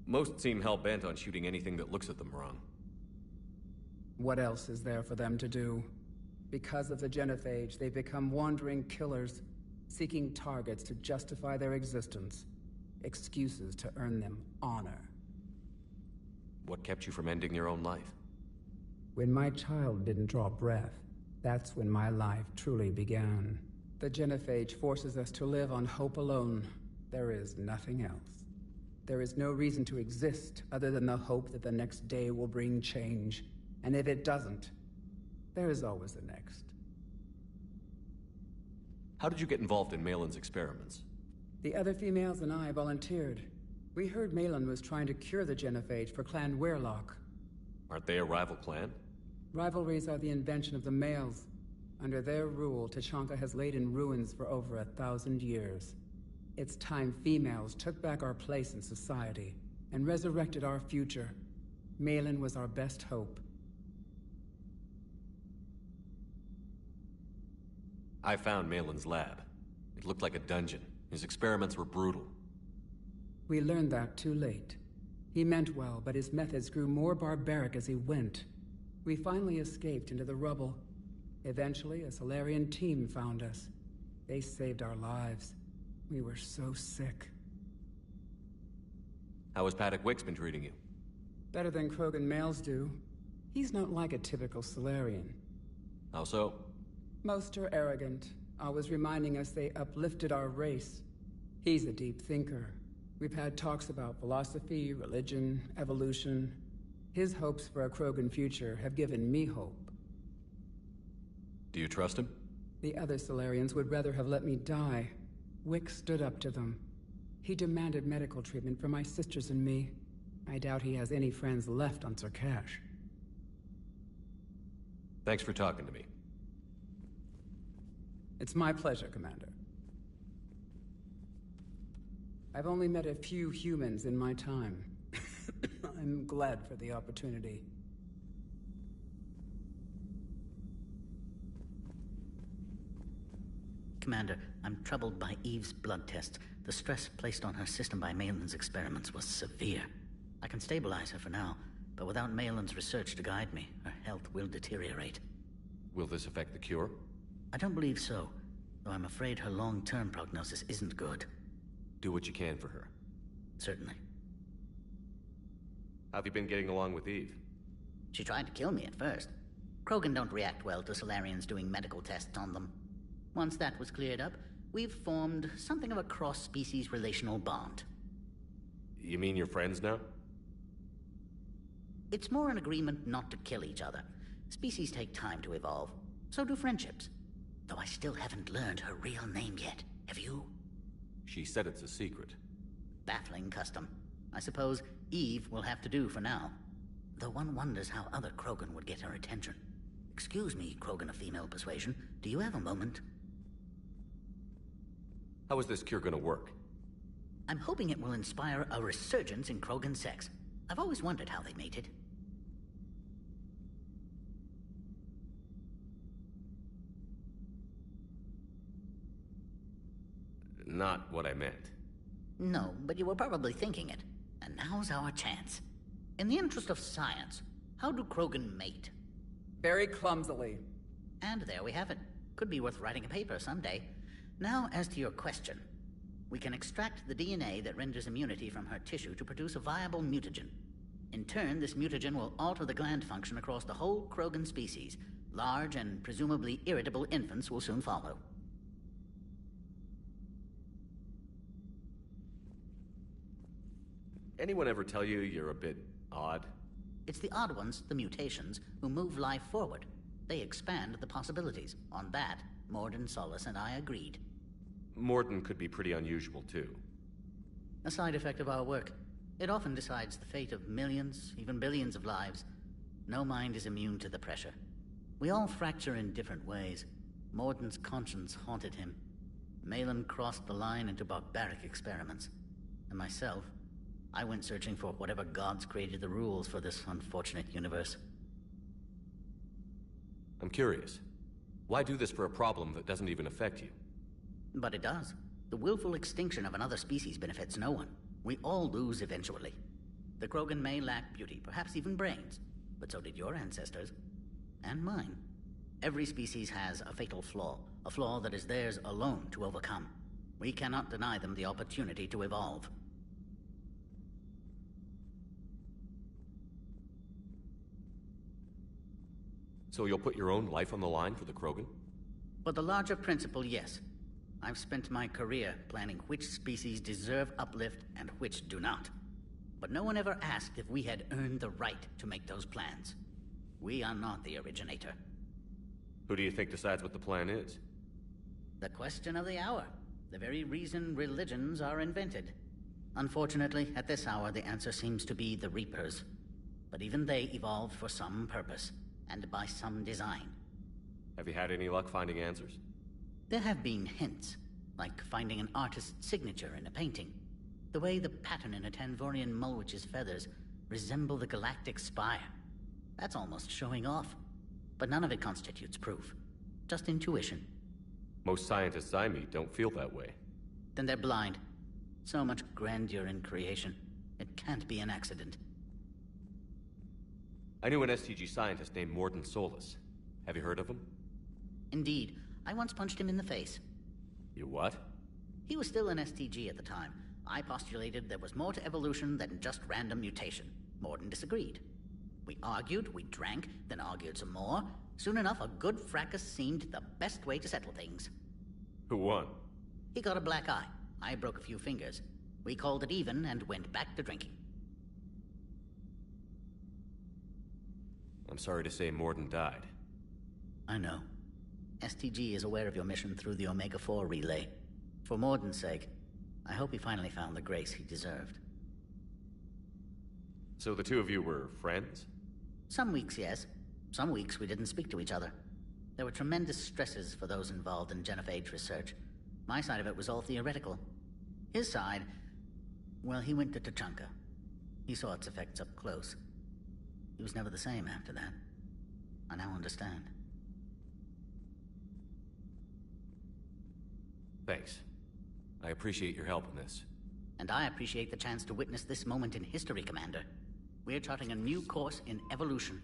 Most seem hell-bent on shooting anything that looks at them wrong. What else is there for them to do? Because of the Genophage, they've become wandering killers, seeking targets to justify their existence. Excuses to earn them honor. What kept you from ending your own life? When my child didn't draw breath, that's when my life truly began. The Genophage forces us to live on hope alone. There is nothing else. There is no reason to exist other than the hope that the next day will bring change. And if it doesn't, there is always the next. How did you get involved in Malin's experiments? The other females and I volunteered. We heard Malin was trying to cure the Genophage for Clan Weirlock. Aren't they a rival clan? Rivalries are the invention of the males. Under their rule, Tuchanka has laid in ruins for over 1,000 years. It's time females took back our place in society and resurrected our future. Malin was our best hope. I found Malin's lab. It looked like a dungeon. His experiments were brutal. We learned that too late. He meant well, but his methods grew more barbaric as he went. We finally escaped into the rubble. Eventually, a Solarian team found us. They saved our lives. We were so sick. How has Paddock Wicks been treating you? Better than Krogan males do. He's not like a typical Solarian. How so? Most are arrogant, always reminding us they uplifted our race. He's a deep thinker. We've had talks about philosophy, religion, evolution. His hopes for a Krogan future have given me hope. Do you trust him? The other Solarians would rather have let me die. Wick stood up to them. He demanded medical treatment for my sisters and me. I doubt he has any friends left on Sarkash. Thanks for talking to me. It's my pleasure, Commander. I've only met a few humans in my time. I'm glad for the opportunity. Commander, I'm troubled by Eve's blood test. The stress placed on her system by Malin's experiments was severe. I can stabilize her for now, but without Malin's research to guide me, her health will deteriorate. Will this affect the cure? I don't believe so, though I'm afraid her long-term prognosis isn't good. Do what you can for her. Certainly. How have you been getting along with Eve? She tried to kill me at first. Krogan don't react well to Solarians doing medical tests on them. Once that was cleared up, we've formed something of a cross-species relational bond. You mean you're friends now? It's more an agreement not to kill each other. Species take time to evolve. So do friendships. Though I still haven't learned her real name yet. Have you? She said it's a secret. Baffling custom. I suppose Eve will have to do for now. Though one wonders how other Krogan would get her attention. Excuse me, Krogan of female persuasion. Do you have a moment? How is this cure gonna work? I'm hoping it will inspire a resurgence in Krogan sex. I've always wondered how they mated. Not what I meant. No, but you were probably thinking it. And now's our chance. In the interest of science, how do Krogan mate? Very clumsily. And there we have it. Could be worth writing a paper someday. Now, as to your question. We can extract the DNA that renders immunity from her tissue to produce a viable mutagen. In turn, this mutagen will alter the gland function across the whole Krogan species. Large and presumably irritable infants will soon follow. Anyone ever tell you you're a bit odd? It's the odd ones, the mutations, who move life forward. They expand the possibilities. On that, Morden, Solace, and I agreed. Morden could be pretty unusual, too. A side effect of our work. It often decides the fate of millions, even billions of lives. No mind is immune to the pressure. We all fracture in different ways. Morden's conscience haunted him. Malin crossed the line into barbaric experiments. And myself, I went searching for whatever gods created the rules for this unfortunate universe. I'm curious. Why do this for a problem that doesn't even affect you? But it does. The willful extinction of another species benefits no one. We all lose eventually. The Krogan may lack beauty, perhaps even brains, but so did your ancestors. And mine. Every species has a fatal flaw, a flaw that is theirs alone to overcome. We cannot deny them the opportunity to evolve. So you'll put your own life on the line for the Krogan? For the larger principle, yes. I've spent my career planning which species deserve uplift and which do not. But no one ever asked if we had earned the right to make those plans. We are not the originator. Who do you think decides what the plan is? The question of the hour. The very reason religions are invented. Unfortunately, at this hour, the answer seems to be the Reapers. But even they evolved for some purpose, and by some design. Have you had any luck finding answers? There have been hints, like finding an artist's signature in a painting. The way the pattern in a Tanvorian mulwitch's feathers resemble the galactic spire. That's almost showing off. But none of it constitutes proof. Just intuition. Most scientists I meet don't feel that way. Then they're blind. So much grandeur in creation. It can't be an accident. I knew an STG scientist named Morden Solus. Have you heard of him? Indeed. I once punched him in the face. You what? He was still an STG at the time. I postulated there was more to evolution than just random mutation. Morden disagreed. We argued, we drank, then argued some more. Soon enough, a good fracas seemed the best way to settle things. Who won? He got a black eye. I broke a few fingers. We called it even and went back to drinking. I'm sorry to say Morden died. I know. STG is aware of your mission through the Omega-4 relay. For Morden's sake, I hope he finally found the grace he deserved. So the two of you were friends? Some weeks, yes. Some weeks we didn't speak to each other. There were tremendous stresses for those involved in genophage research. My side of it was all theoretical. His side, well, he went to Tachanka. He saw its effects up close. He was never the same after that. I now understand. Thanks. I appreciate your help in this. And I appreciate the chance to witness this moment in history, Commander. We're charting a new course in evolution.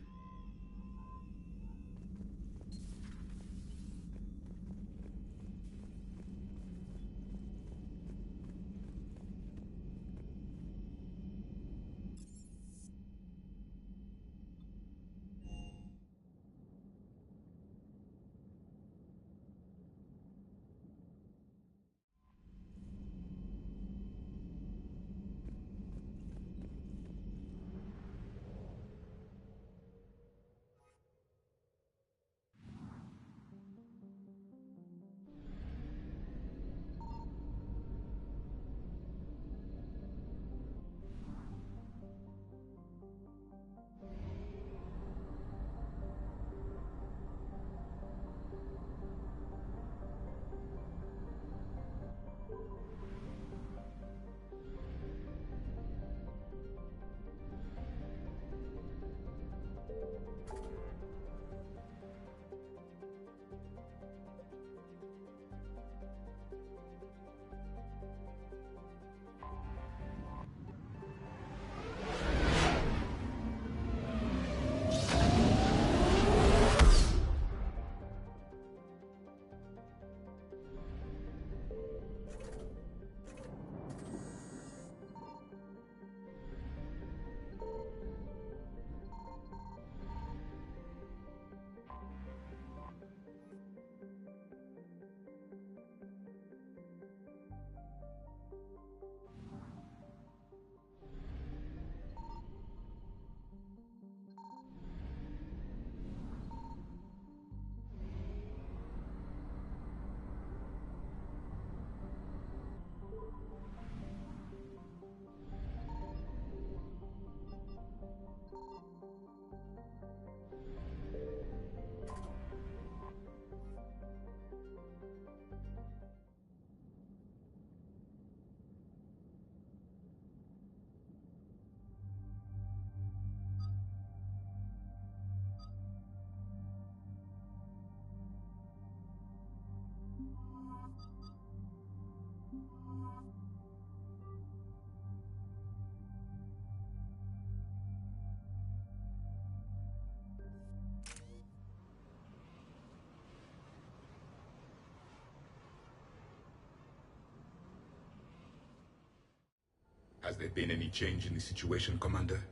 Has there been any change in the situation, Commander?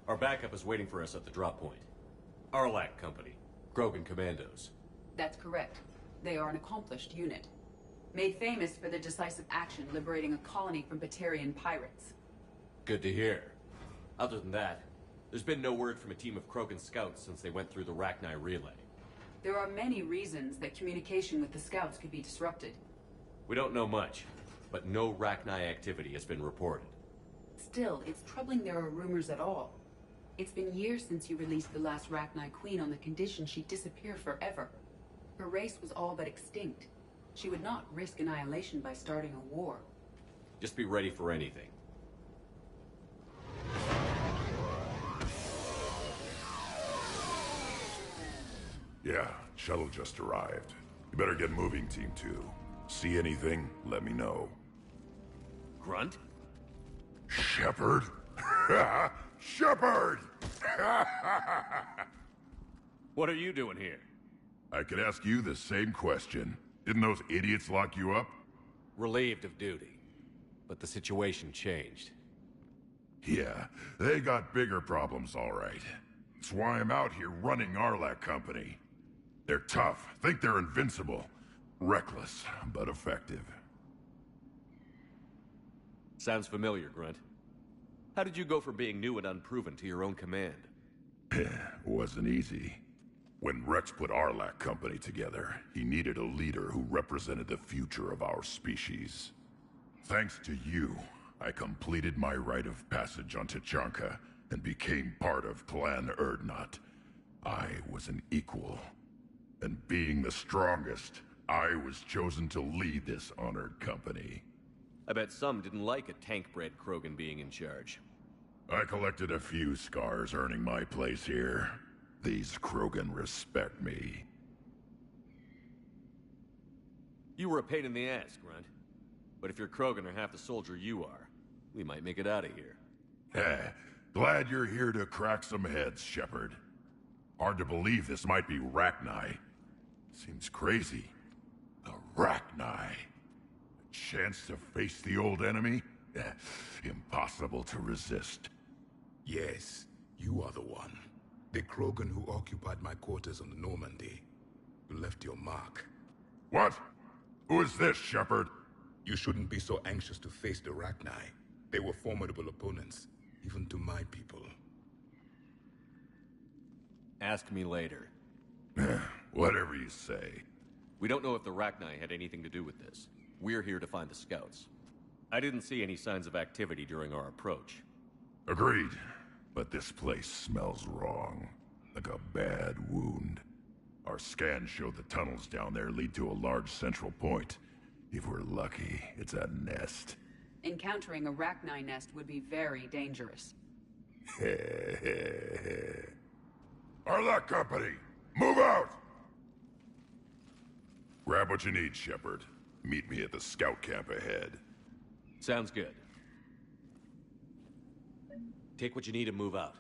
Our backup is waiting for us at the drop point. Arlac Company. Krogan Commandos. That's correct. They are an accomplished unit. Made famous for their decisive action liberating a colony from Batarian pirates. Good to hear. Other than that, there's been no word from a team of Krogan scouts since they went through the Rachni relay. There are many reasons that communication with the scouts could be disrupted. We don't know much, but no Rachni activity has been reported. Still, it's troubling there are rumors at all. It's been years since you released the last Rachni Queen on the condition she'd disappear forever. Her race was all but extinct. She would not risk annihilation by starting a war. Just be ready for anything. Yeah, shuttle just arrived. You better get moving, Team 2. See anything, let me know. Grunt? Shepard? Shepard! What are you doing here? I could ask you the same question. Didn't those idiots lock you up? Relieved of duty. But the situation changed. Yeah, they got bigger problems, all right. That's why I'm out here running Arlac Company. They're tough, think they're invincible. Reckless, but effective. Sounds familiar, Grunt. How did you go from being new and unproven to your own command? Wasn't easy. When Rex put Arlac Company together, he needed a leader who represented the future of our species. Thanks to you, I completed my rite of passage on Tachanka and became part of Clan Erdnot. I was an equal. And being the strongest, I was chosen to lead this honored company. I bet some didn't like a tank-bred Krogan being in charge. I collected a few scars earning my place here. These Krogan respect me. You were a pain in the ass, Grunt. But if you're Krogan or half the soldier you are, we might make it out of here. Glad you're here to crack some heads, Shepard. Hard to believe this might be Rachni. Seems crazy. The Rachni. A chance to face the old enemy? Impossible to resist. Yes, you are the one. The Krogan who occupied my quarters on the Normandy. You left your mark. What? Who is this, Shepard? You shouldn't be so anxious to face the Rachni. They were formidable opponents, even to my people. Ask me later. Whatever you say. We don't know if the Rachni had anything to do with this. We're here to find the scouts. I didn't see any signs of activity during our approach. Agreed. But this place smells wrong. Like a bad wound. Our scans show the tunnels down there lead to a large central point. If we're lucky, it's a nest. Encountering a Rachni nest would be very dangerous. Arlac Company, move out! Grab what you need, Shepard. Meet me at the scout camp ahead. Sounds good. Take what you need and move out.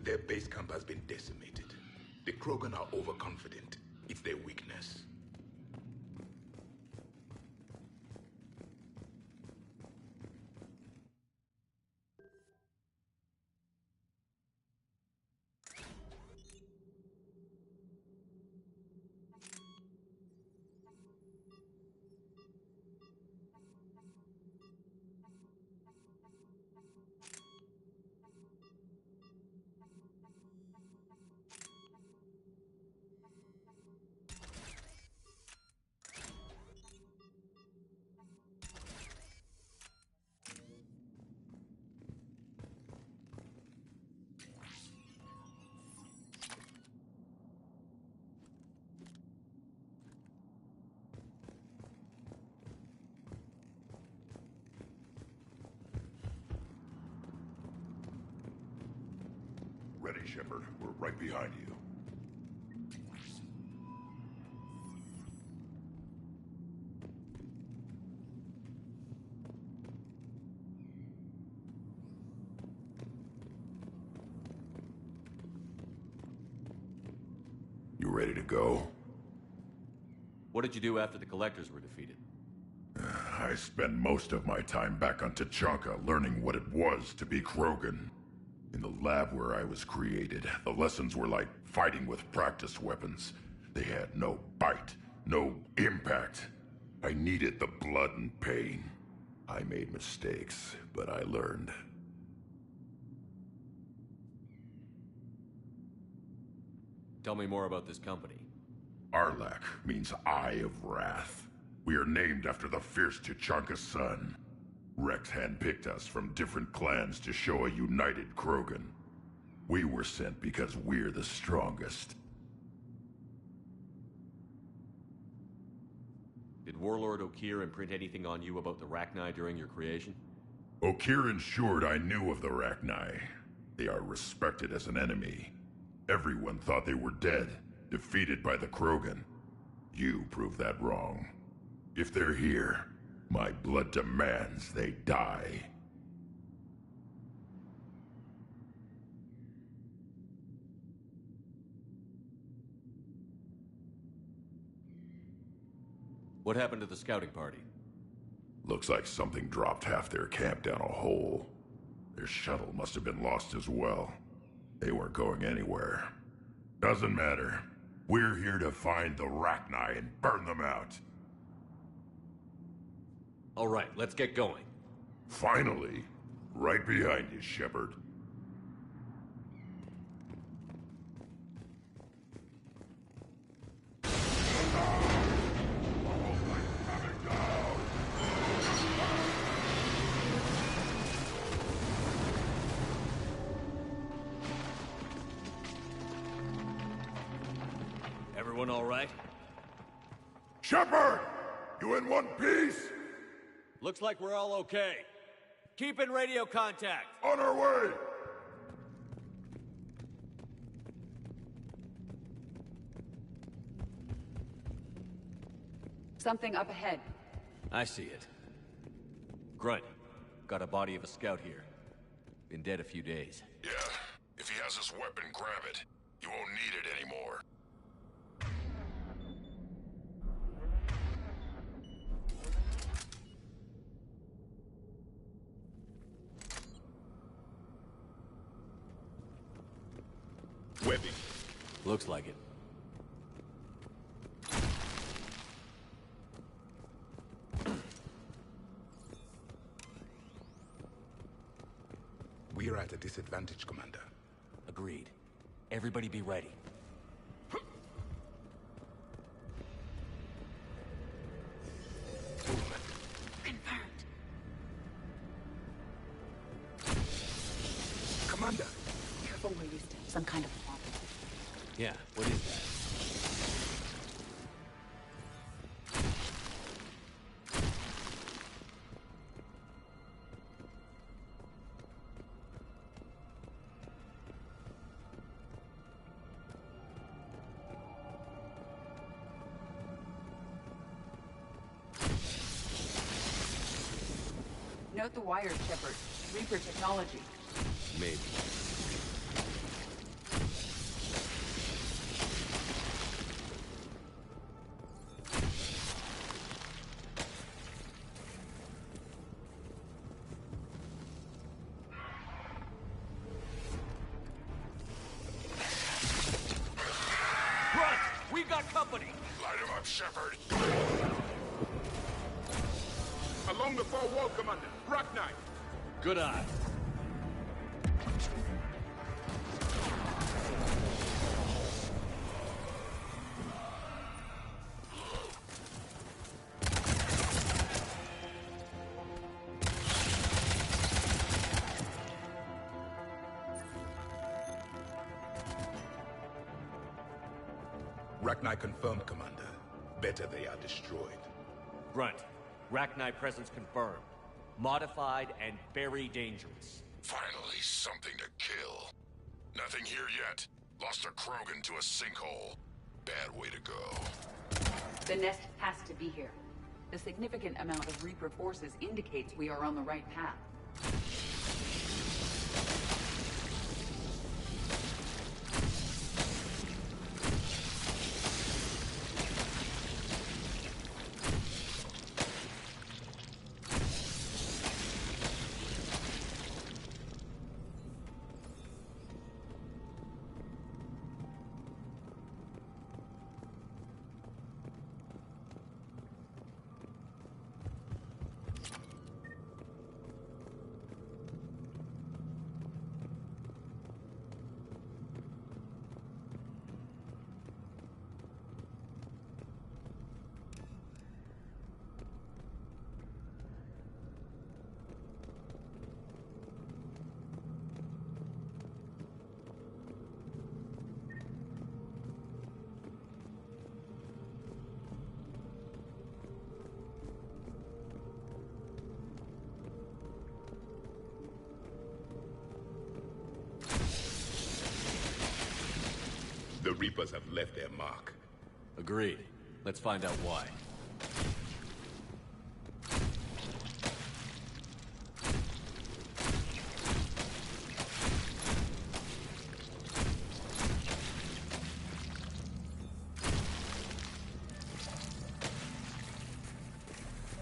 Their base camp has been decimated. The Krogan are overconfident. It's their weakness. Ready, Shepard. We're right behind you. You ready to go? What did you do after the Collectors were defeated? I spent most of my time back on Tachanka learning what it was to be Krogan. In the lab where I was created, the lessons were like fighting with practice weapons. They had no bite, no impact. I needed the blood and pain. I made mistakes, but I learned. Tell me more about this company. Arlak means Eye of Wrath. We are named after the fierce Tachanka sun. Rex handpicked us from different clans to show a united Krogan. We were sent because we're the strongest. Did Warlord Okir imprint anything on you about the Rachni during your creation? Okir ensured I knew of the Rachni. They are respected as an enemy. Everyone thought they were dead, defeated by the Krogan. You proved that wrong. If they're here, my blood demands they die. What happened to the scouting party? Looks like something dropped half their camp down a hole. Their shuttle must have been lost as well. They weren't going anywhere. Doesn't matter. We're here to find the Rachni and burn them out. All right, let's get going. Finally. Right behind you, Shepard. Everyone all right? Shepard! You in one piece? Looks like we're all okay. Keep in radio contact. On our way! Something up ahead. I see it. Grunt, got a body of a scout here. Been dead a few days. Yeah. If he has his weapon, grab it. You won't need it anymore. Webbing. Looks like it. We're at a disadvantage, Commander. Agreed. Everybody be ready. Confirmed. Commander! Careful where you step. Some kind of bomb. Yeah, what is that? Note the wires, Shepard. Reaper technology. Maybe. Grunt! We got company! Light him up, Shepard! Along the far wall, Commander. Rachni! Good eye. Rachni confirmed, Commander. Better they are destroyed. Grunt, Rachni presence confirmed. Modified and very dangerous. Finally, something to kill. Nothing here yet. Lost a Krogan to a sinkhole. Bad way to go. The nest has to be here. The significant amount of Reaper forces indicates we are on the right path. The Reapers have left their mark. Agreed. Let's find out why.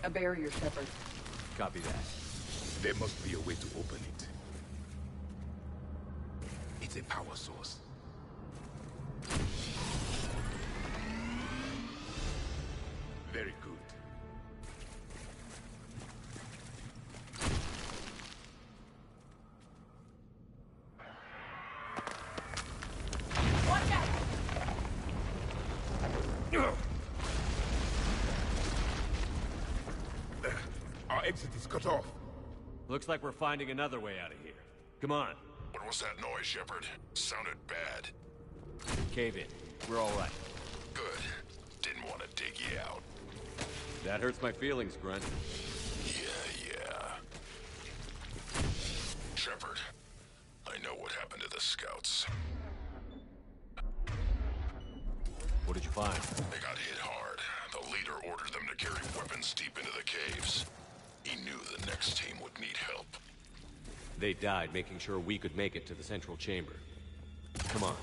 A barrier, Shepard. Copy that. There must be a way to open it. It's a power source. Very good. Watch out! Our exit is cut off. Looks like we're finding another way out of here. Come on. What was that noise, Shepard? Sounded bad. Cave in. We're all right. Good. Didn't want to dig you out. That hurts my feelings, Grunt. Yeah. Shepard, I know what happened to the scouts. What did you find? They got hit hard. The leader ordered them to carry weapons deep into the caves. He knew the next team would need help. They died making sure we could make it to the central chamber. Come on.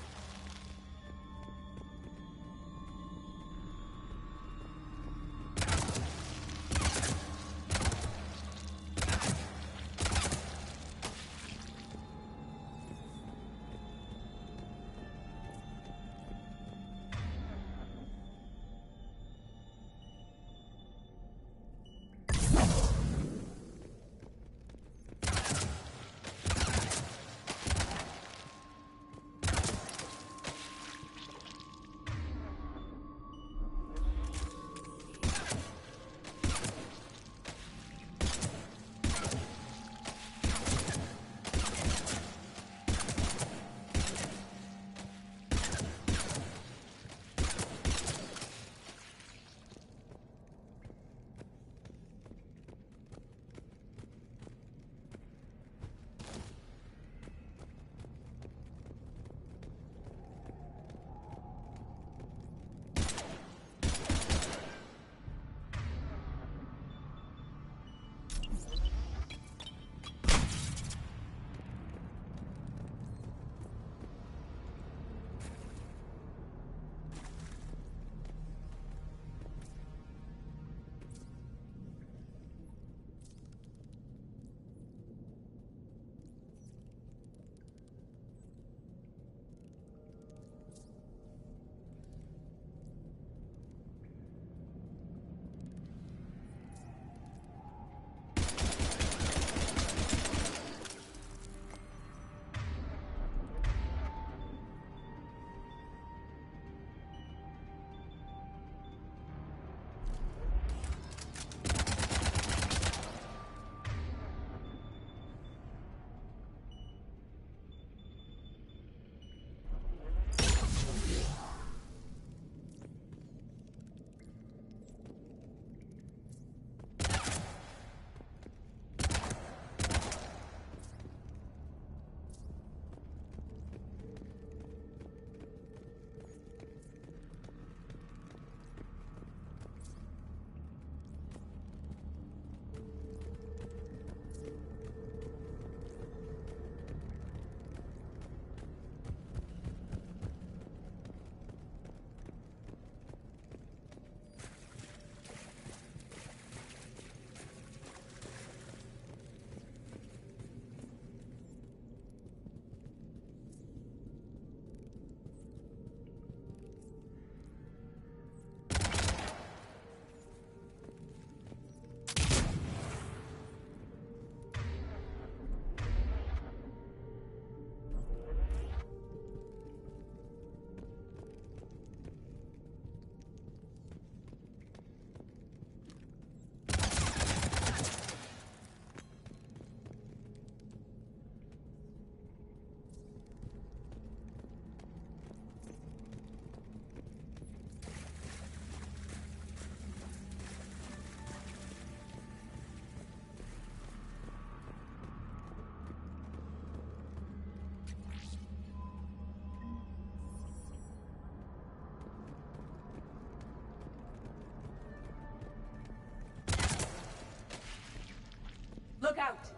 Look out!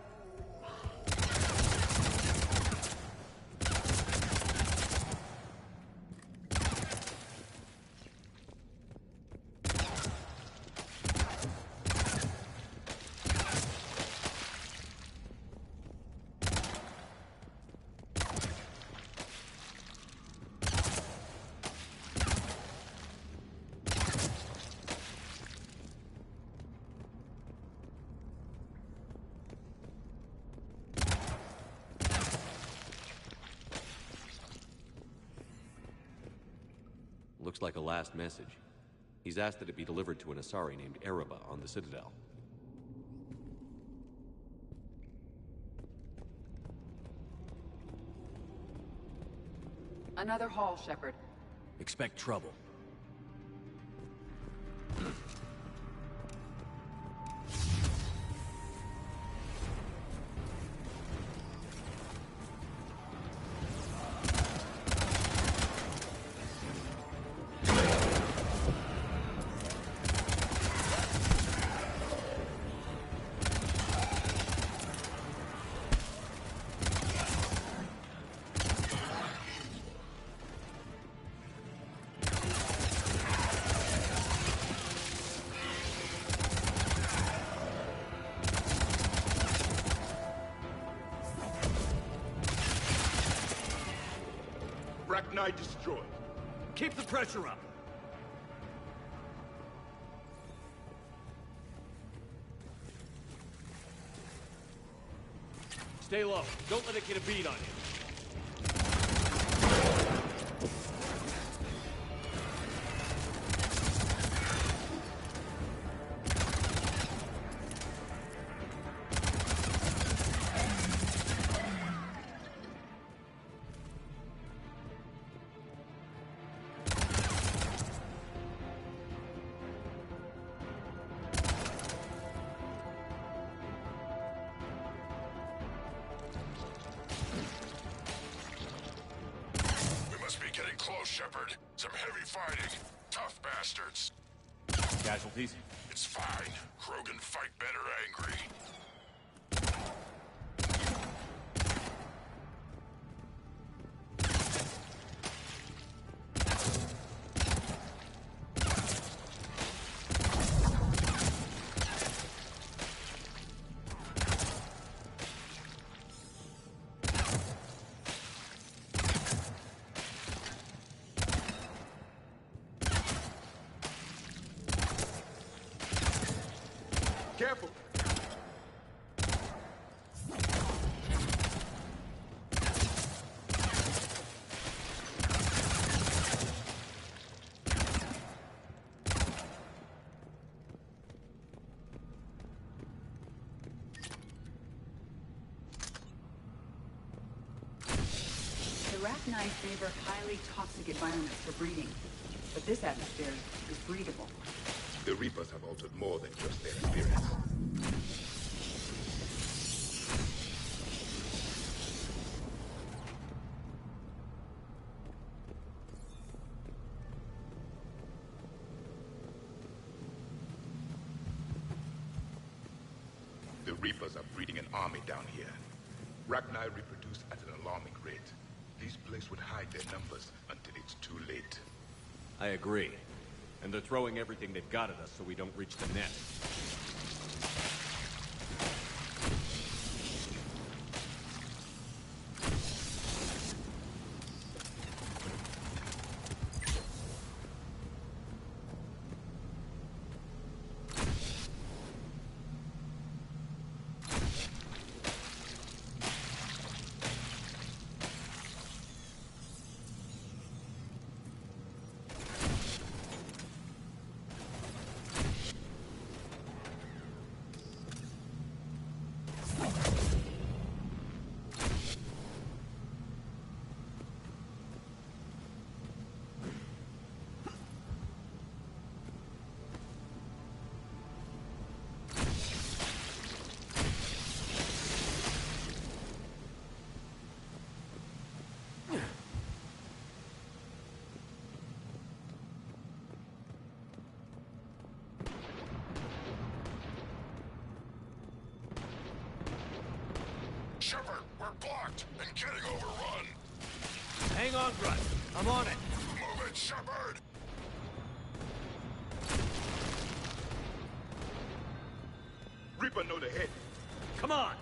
Looks like a last message. He's asked that it be delivered to an Asari named Ereba on the Citadel. Another haul, Shepard. Expect trouble. Arachnide destroyed. Keep the pressure up. Stay low. Don't let it get a bead on you. Shepard. Some heavy fighting. Tough bastards. Casualties? It's fine. Krogan fight better angry. Careful! The Arachnids favor highly toxic environments for breeding, but this atmosphere is breedable. The Reapers have altered more than just their appearance. The Reapers are breeding an army down here. Rachni reproduce at an alarming rate. These places would hide their numbers until it's too late. I agree. And they're throwing everything they've got at us so we don't reach the nest. blocked and getting overrun. Hang on, Grunt. I'm on it. Move it, Shepard! Reaper node ahead. Come on!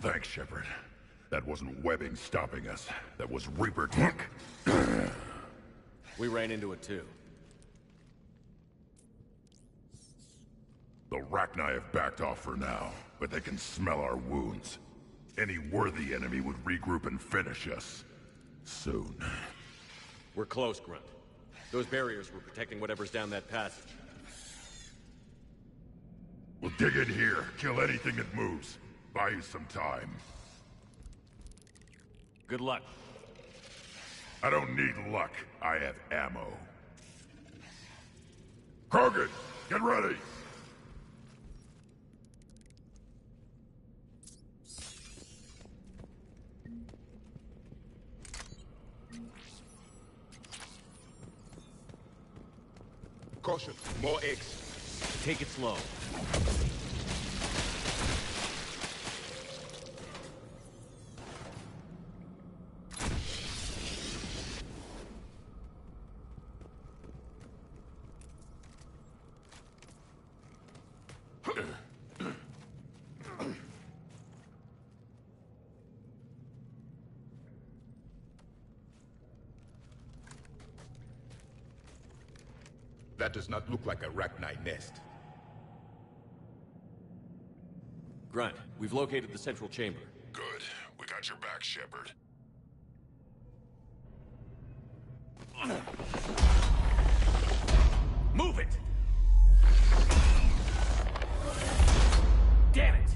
Thanks, Shepard. That wasn't webbing stopping us. That was Reaper tech. We ran into it too. The Rachni have backed off for now, but they can smell our wounds. Any worthy enemy would regroup and finish us. Soon. We're close, Grunt. Those barriers were protecting whatever's down that passage. We'll dig in here, kill anything that moves. Buy you some time. Good luck. I don't need luck. I have ammo. Krogan, get ready! Caution, more eggs. Take it slow. That does not look like a Rachni nest. Grunt, we've located the central chamber. Good. We got your back, Shepard. Move it! Damn it!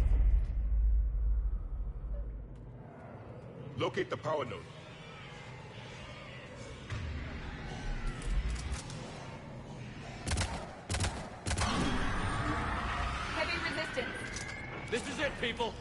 Locate the power node. Heavy resistance. This is it, people!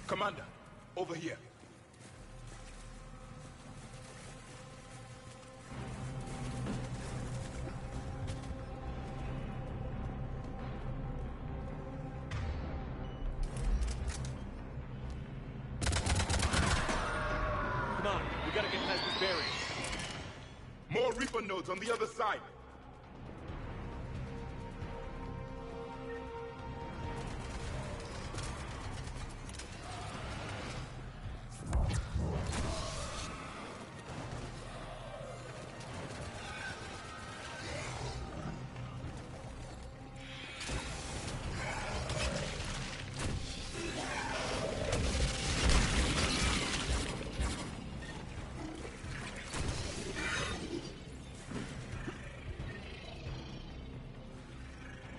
Commander, over here. Come on, we gotta get past this barrier. More Reaper nodes on the other side.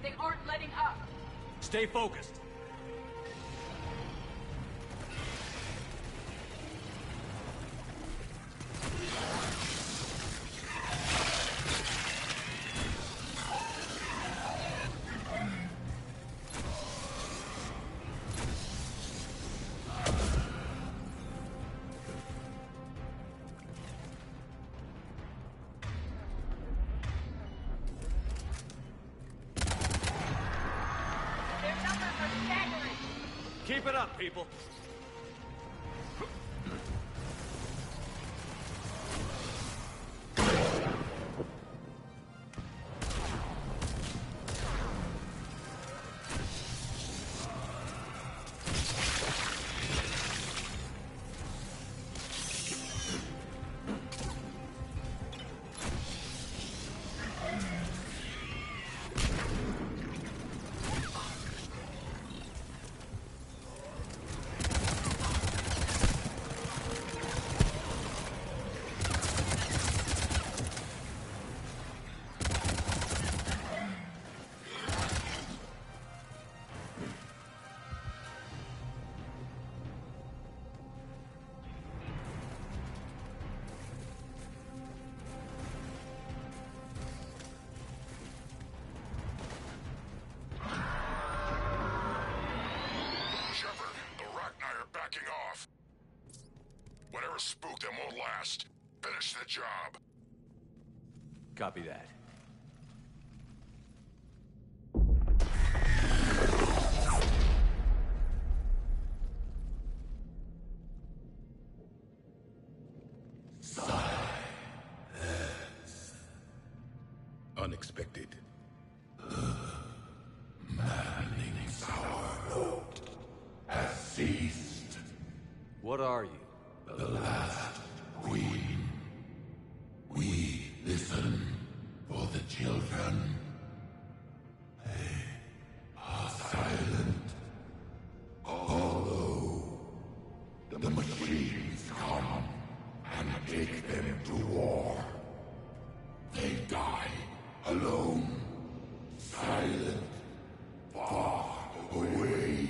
They aren't letting up. Stay focused. Their numbers are Keep it up, people. Whatever spooked them won't last. Finish the job. Copy that. Unexpected. Maddening's our note has ceased. What are you? The last queen. We listen for the children. They are silent. Although the machines come and take them to war, they die alone, silent, far away.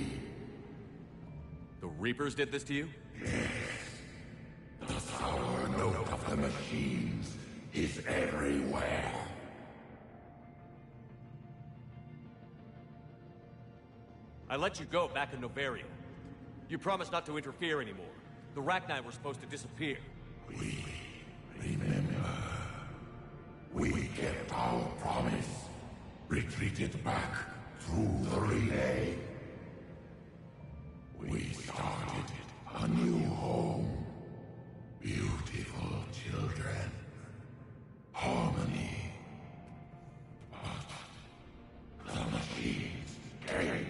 The Reapers did this to you? Yes. The sour note of the machines is everywhere. I let you go back in Novaria. You promised not to interfere anymore. The Rachni were supposed to disappear. We remember. We kept our promise. Retreated back through the relay. We started a new home. Beautiful children. Harmony. But the machines came.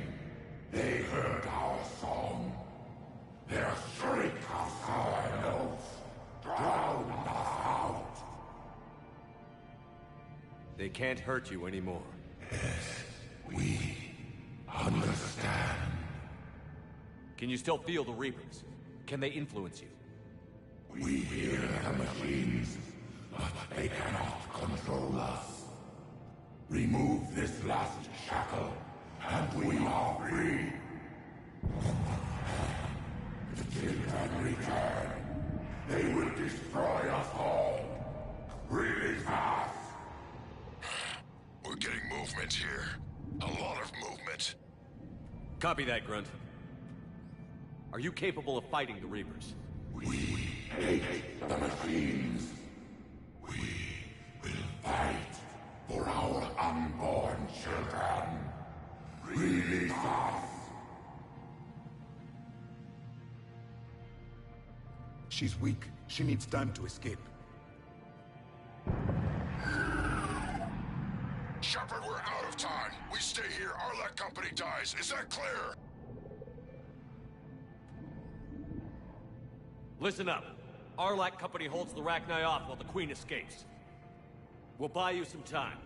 They heard our song. Their shriek of sour notes drowned us out. They can't hurt you anymore. Yes, we understand. Can you still feel the Reapers? Can they influence you? We hear the machines, but they cannot control us. Remove this last shackle, and we are free. The children return. They will destroy us all. Really fast. We're getting movement here. A lot of movement. Copy that, Grunt. Are you capable of fighting the Reapers? We hate the machines. We will fight for our unborn children. Release us. She's weak. She needs time to escape. Shepard, we're out of time. We stay here, Arlec Company dies. Is that clear? Listen up. Arlec Company holds the Rachni off while the Queen escapes. We'll buy you some time.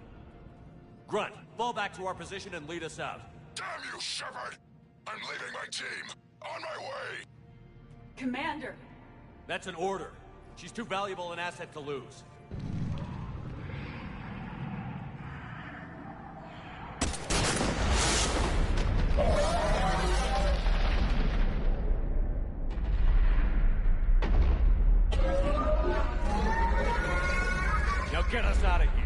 Grunt, fall back to our position and lead us out. Damn you, Shepard! I'm leaving my team. On my way! Commander! That's an order. She's too valuable an asset to lose. Now get us out of here.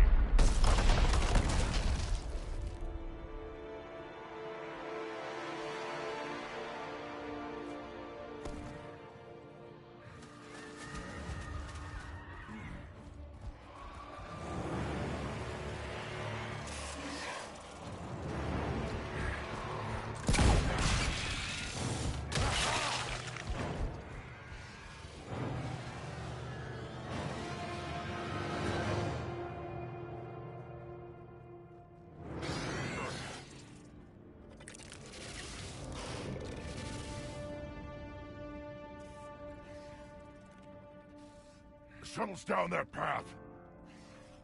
shuttles down that path.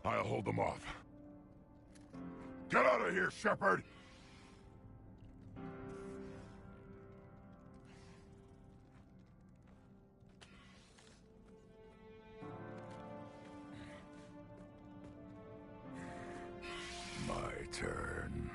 I'll hold them off. Get out of here, Shepard! My turn.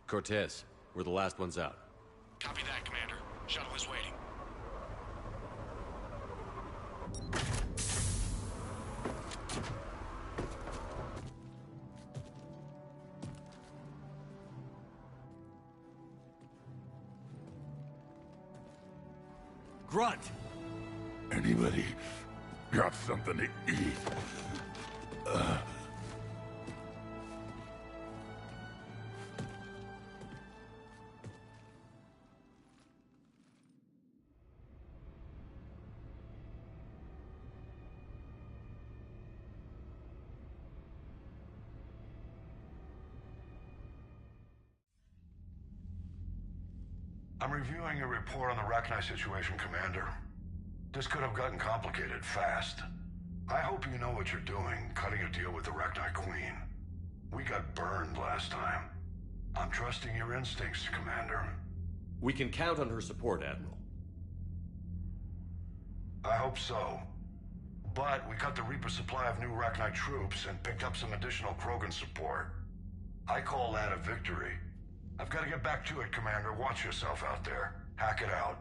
Cortez, we're the last ones out. Copy that, Commander. Shuttle is waiting. Grunt! Anybody got something to eat? I'm reviewing your report on the Rachni situation, Commander. This could have gotten complicated fast. I hope you know what you're doing, cutting a deal with the Rachni Queen. We got burned last time. I'm trusting your instincts, Commander. We can count on her support, Admiral. I hope so. But we cut the Reaper supply of new Rachni troops and picked up some additional Krogan support. I call that a victory. I've got to get back to it, Commander. Watch yourself out there. Hack it out.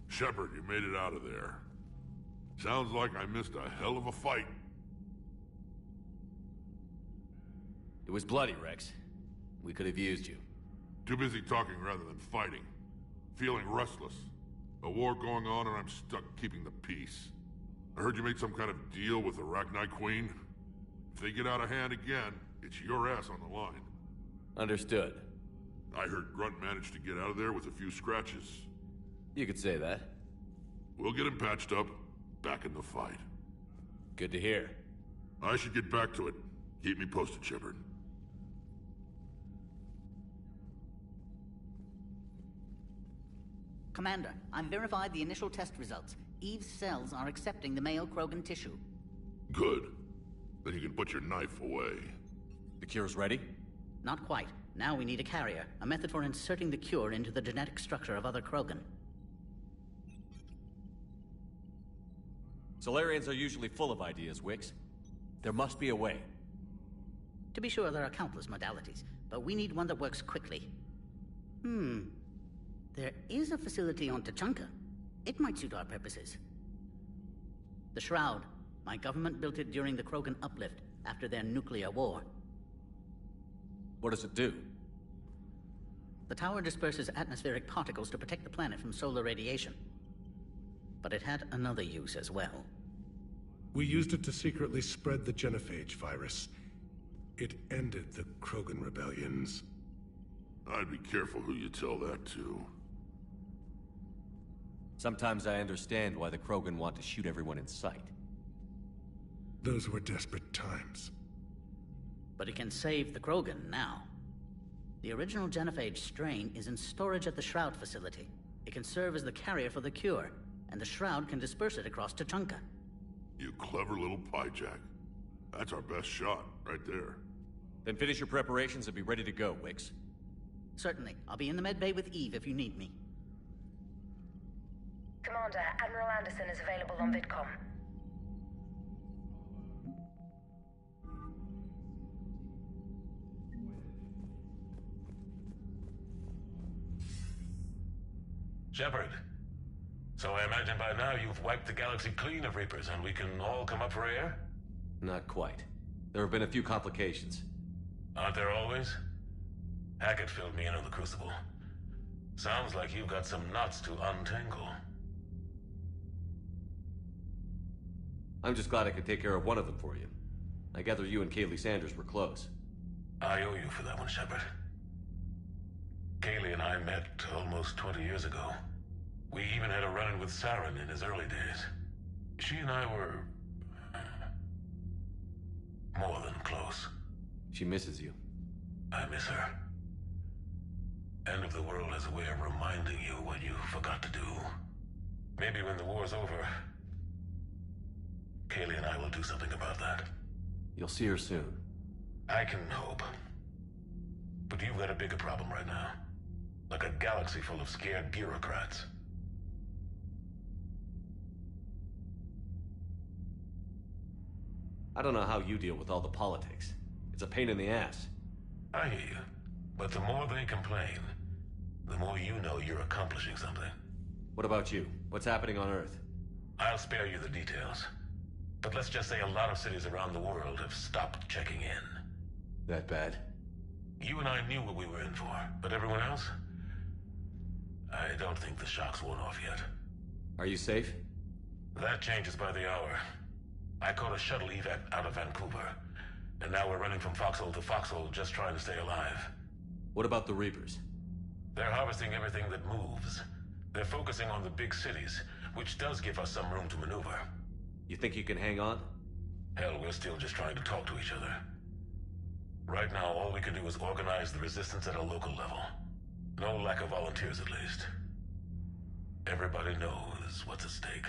Shepard, you made it out of there. Sounds like I missed a hell of a fight. It was bloody, Rex. We could have used you. Too busy talking rather than fighting. Feeling restless. A war going on and I'm stuck keeping the peace. I heard you made some kind of deal with the Rachni Queen. If they get out of hand again, it's your ass on the line. Understood. I heard Grunt managed to get out of there with a few scratches. You could say that. We'll get him patched up, back in the fight. Good to hear. I should get back to it. Keep me posted, Shepard. Commander, I've verified the initial test results. Eve's cells are accepting the male Krogan tissue. Good. Then you can put your knife away. The cure's ready? Not quite. Now we need a carrier, a method for inserting the cure into the genetic structure of other Krogan. Solarians are usually full of ideas, Wix. There must be a way. To be sure, there are countless modalities, but we need one that works quickly. There is a facility on Tachanka. It might suit our purposes. The Shroud. My government built it during the Krogan uplift, after their nuclear war. What does it do? The tower disperses atmospheric particles to protect the planet from solar radiation. But it had another use as well. We used it to secretly spread the genophage virus. It ended the Krogan rebellions. I'd be careful who you tell that to. Sometimes I understand why the Krogan want to shoot everyone in sight. Those were desperate times. But it can save the Krogan now. The original genophage strain is in storage at the Shroud facility. It can serve as the carrier for the cure, and the Shroud can disperse it across Tachanka. You clever little pyjack. That's our best shot, right there. Then finish your preparations and be ready to go, Wix. Certainly. I'll be in the med bay with Eve if you need me. Commander, Admiral Anderson is available on VidCom. Shepard. So I imagine by now you've wiped the galaxy clean of Reapers and we can all come up for air? Not quite. There have been a few complications. Aren't there always? Hackett filled me in on the Crucible. Sounds like you've got some knots to untangle. I'm just glad I could take care of one of them for you. I gather you and Kaylee Sanders were close. I owe you for that one, Shepard. Kaylee and I met almost 20 years ago. We even had a run-in with Saren in his early days. She and I were... more than close. She misses you. I miss her. End of the world has a way of reminding you what you forgot to do. Maybe when the war's over, Kaylee and I will do something about that. You'll see her soon. I can hope. But you've got a bigger problem right now. Like a galaxy full of scared bureaucrats. I don't know how you deal with all the politics. It's a pain in the ass. I hear you. But the more they complain, the more you know you're accomplishing something. What about you? What's happening on Earth? I'll spare you the details. But let's just say a lot of cities around the world have stopped checking in. That bad? You and I knew what we were in for, but everyone else? I don't think the shock's worn off yet. Are you safe? That changes by the hour. I caught a shuttle evac out of Vancouver, and now we're running from foxhole to foxhole just trying to stay alive. What about the Reapers? They're harvesting everything that moves. They're focusing on the big cities, which does give us some room to maneuver. You think you can hang on? Hell, we're still just trying to talk to each other. Right now, all we can do is organize the resistance at a local level. No lack of volunteers, at least. Everybody knows what's at stake.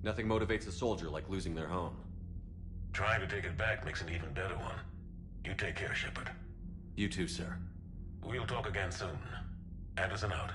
Nothing motivates a soldier like losing their home. Trying to take it back makes an even better one. You take care, Shepard. You too, sir. We'll talk again soon. Anderson out.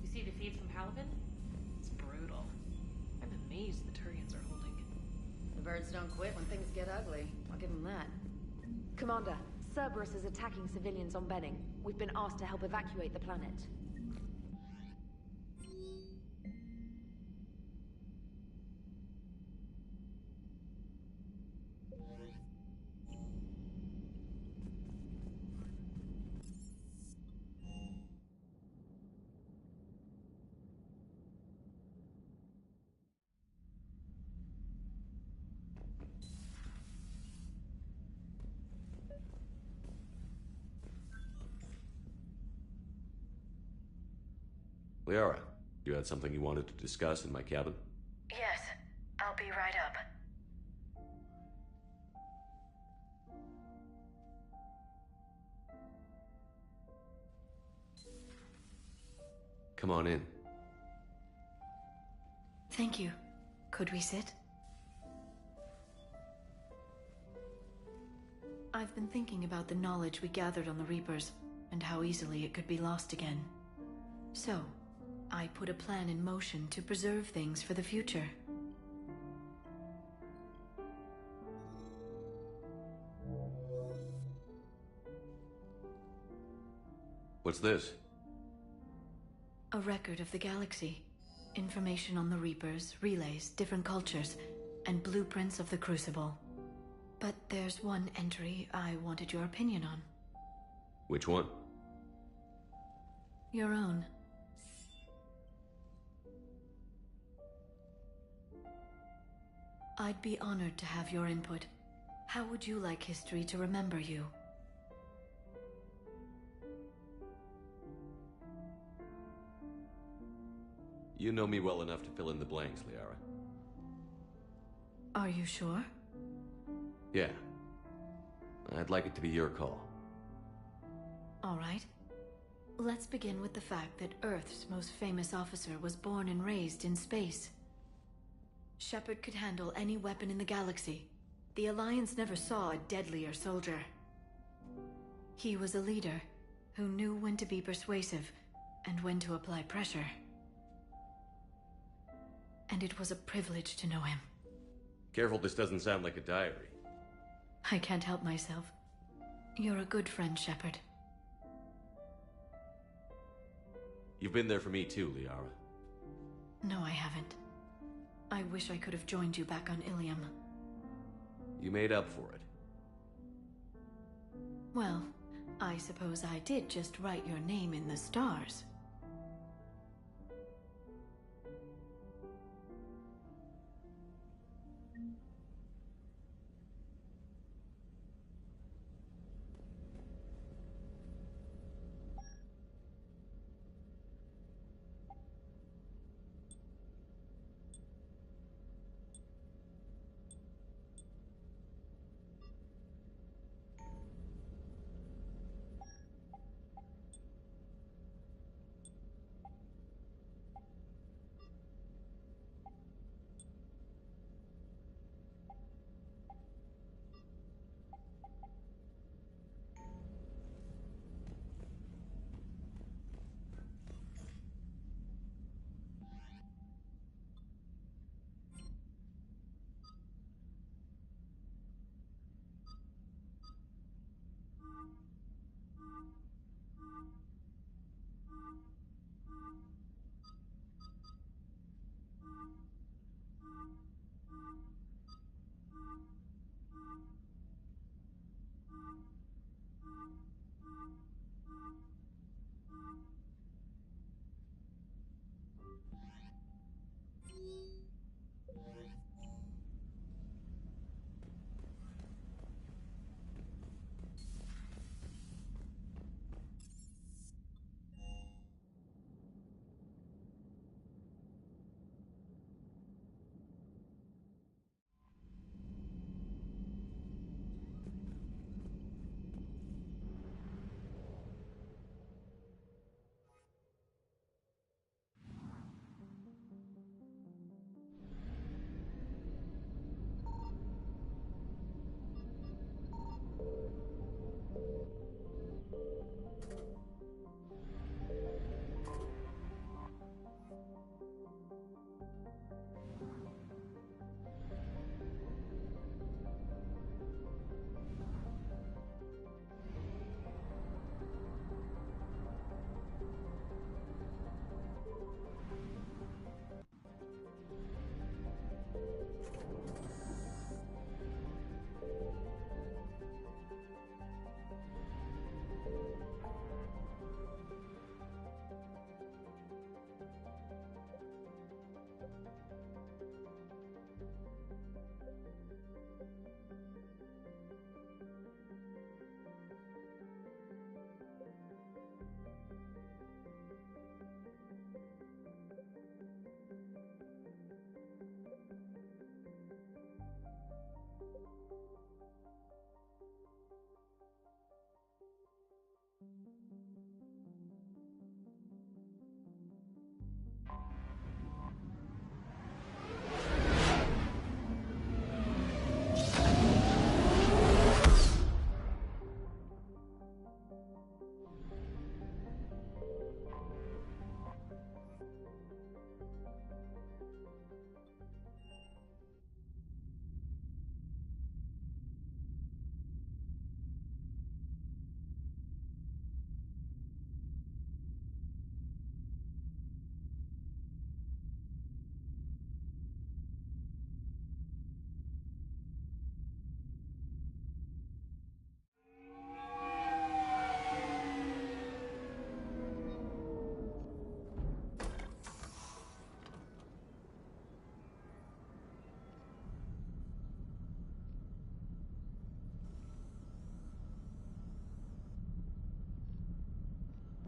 You see the feeds from Palavin? It's brutal. I'm amazed the Turians are holding. The birds don't quit when things get ugly. I'll give them that. Commander, Cerberus is attacking civilians on Benning. We've been asked to help evacuate the planet. Liara, you had something you wanted to discuss in my cabin? Yes, I'll be right up. Come on in. Thank you. Could we sit? I've been thinking about the knowledge we gathered on the Reapers, and how easily it could be lost again. So, I put a plan in motion to preserve things for the future. What's this? A record of the galaxy. Information on the Reapers, relays, different cultures, and blueprints of the Crucible. But there's one entry I wanted your opinion on. Which one? Your own. I'd be honored to have your input. How would you like history to remember you? You know me well enough to fill in the blanks, Liara. Are you sure? Yeah. I'd like it to be your call. All right. Let's begin with the fact that Earth's most famous officer was born and raised in space. Shepard could handle any weapon in the galaxy, The Alliance never saw a deadlier soldier. He was a leader who knew when to be persuasive and when to apply pressure. And it was a privilege to know him. Careful, this doesn't sound like a diary. I can't help myself. You're a good friend, Shepard. You've been there for me too, Liara. No, I haven't. I wish I could have joined you back on Ilium. You made up for it. Well, I suppose I did just write your name in the stars.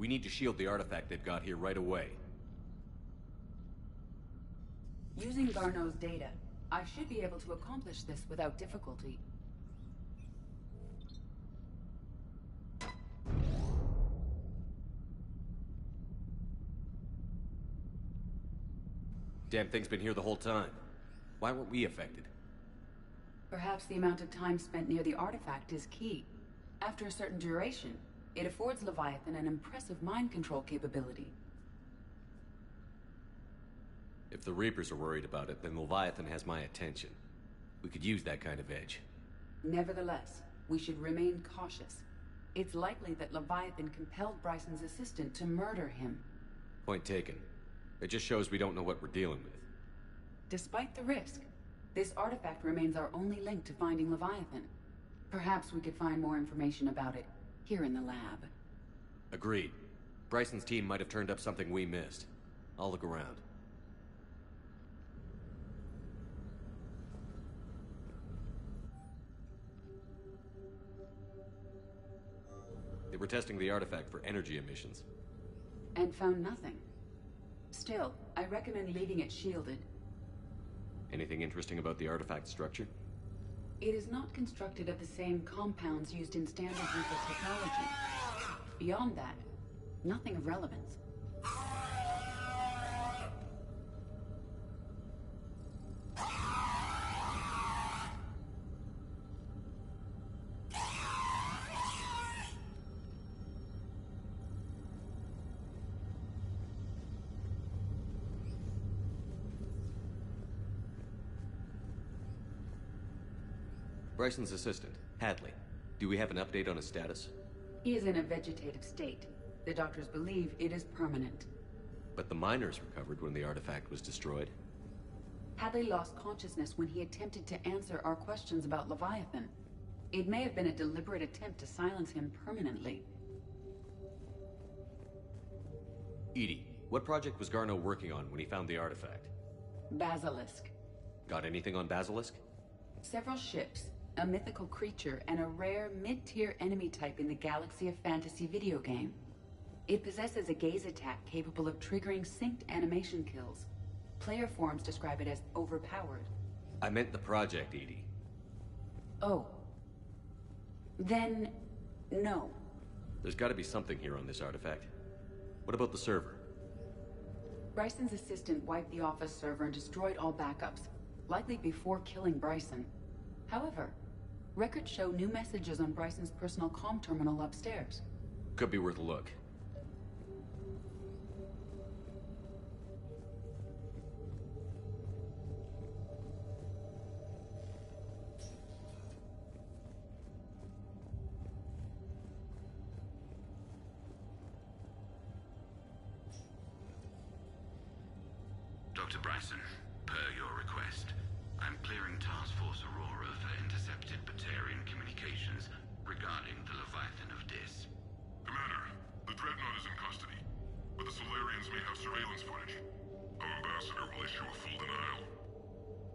We need to shield the artifact they've got here right away. Using Garneau's data, I should be able to accomplish this without difficulty. Damn thing's been here the whole time. Why weren't we affected? Perhaps the amount of time spent near the artifact is key. After a certain duration, it affords Leviathan an impressive mind control capability. If the Reapers are worried about it, then Leviathan has my attention. We could use that kind of edge. Nevertheless, we should remain cautious. It's likely that Leviathan compelled Bryson's assistant to murder him. Point taken. It just shows we don't know what we're dealing with. Despite the risk, this artifact remains our only link to finding Leviathan. Perhaps we could find more information about it here in the lab. Agreed. Bryson's team might have turned up something we missed. I'll look around. They were testing the artifact for energy emissions. And found nothing. Still, I recommend leaving it shielded. Anything interesting about the artifact structure? It is not constructed of the same compounds used in standard Reaper technology. Beyond that, nothing of relevance. Bryson's assistant, Hadley. Do we have an update on his status? He is in a vegetative state. The doctors believe it is permanent. But the miners recovered when the artifact was destroyed. Hadley lost consciousness when he attempted to answer our questions about Leviathan. It may have been a deliberate attempt to silence him permanently. EDI, what project was Garneau working on when he found the artifact? Basilisk. Got anything on Basilisk? Several ships, a mythical creature, and a rare mid-tier enemy type in the Galaxy of Fantasy video game. It possesses a gaze attack capable of triggering synced animation kills. Player forums describe it as overpowered. I meant the project, EDI. Oh. Then, no. There's gotta be something here on this artifact. What about the server? Bryson's assistant wiped the office server and destroyed all backups, likely before killing Bryson. However, records show new messages on Bryson's personal comm terminal upstairs. Could be worth a look. Dr. Bryson, per your request, I'm clearing Task Force Aurora for intercepted Batarian communications regarding the Leviathan of Dis. Commander, the Dreadnought is in custody, but the Solarians may have surveillance footage. Our ambassador will issue a full denial.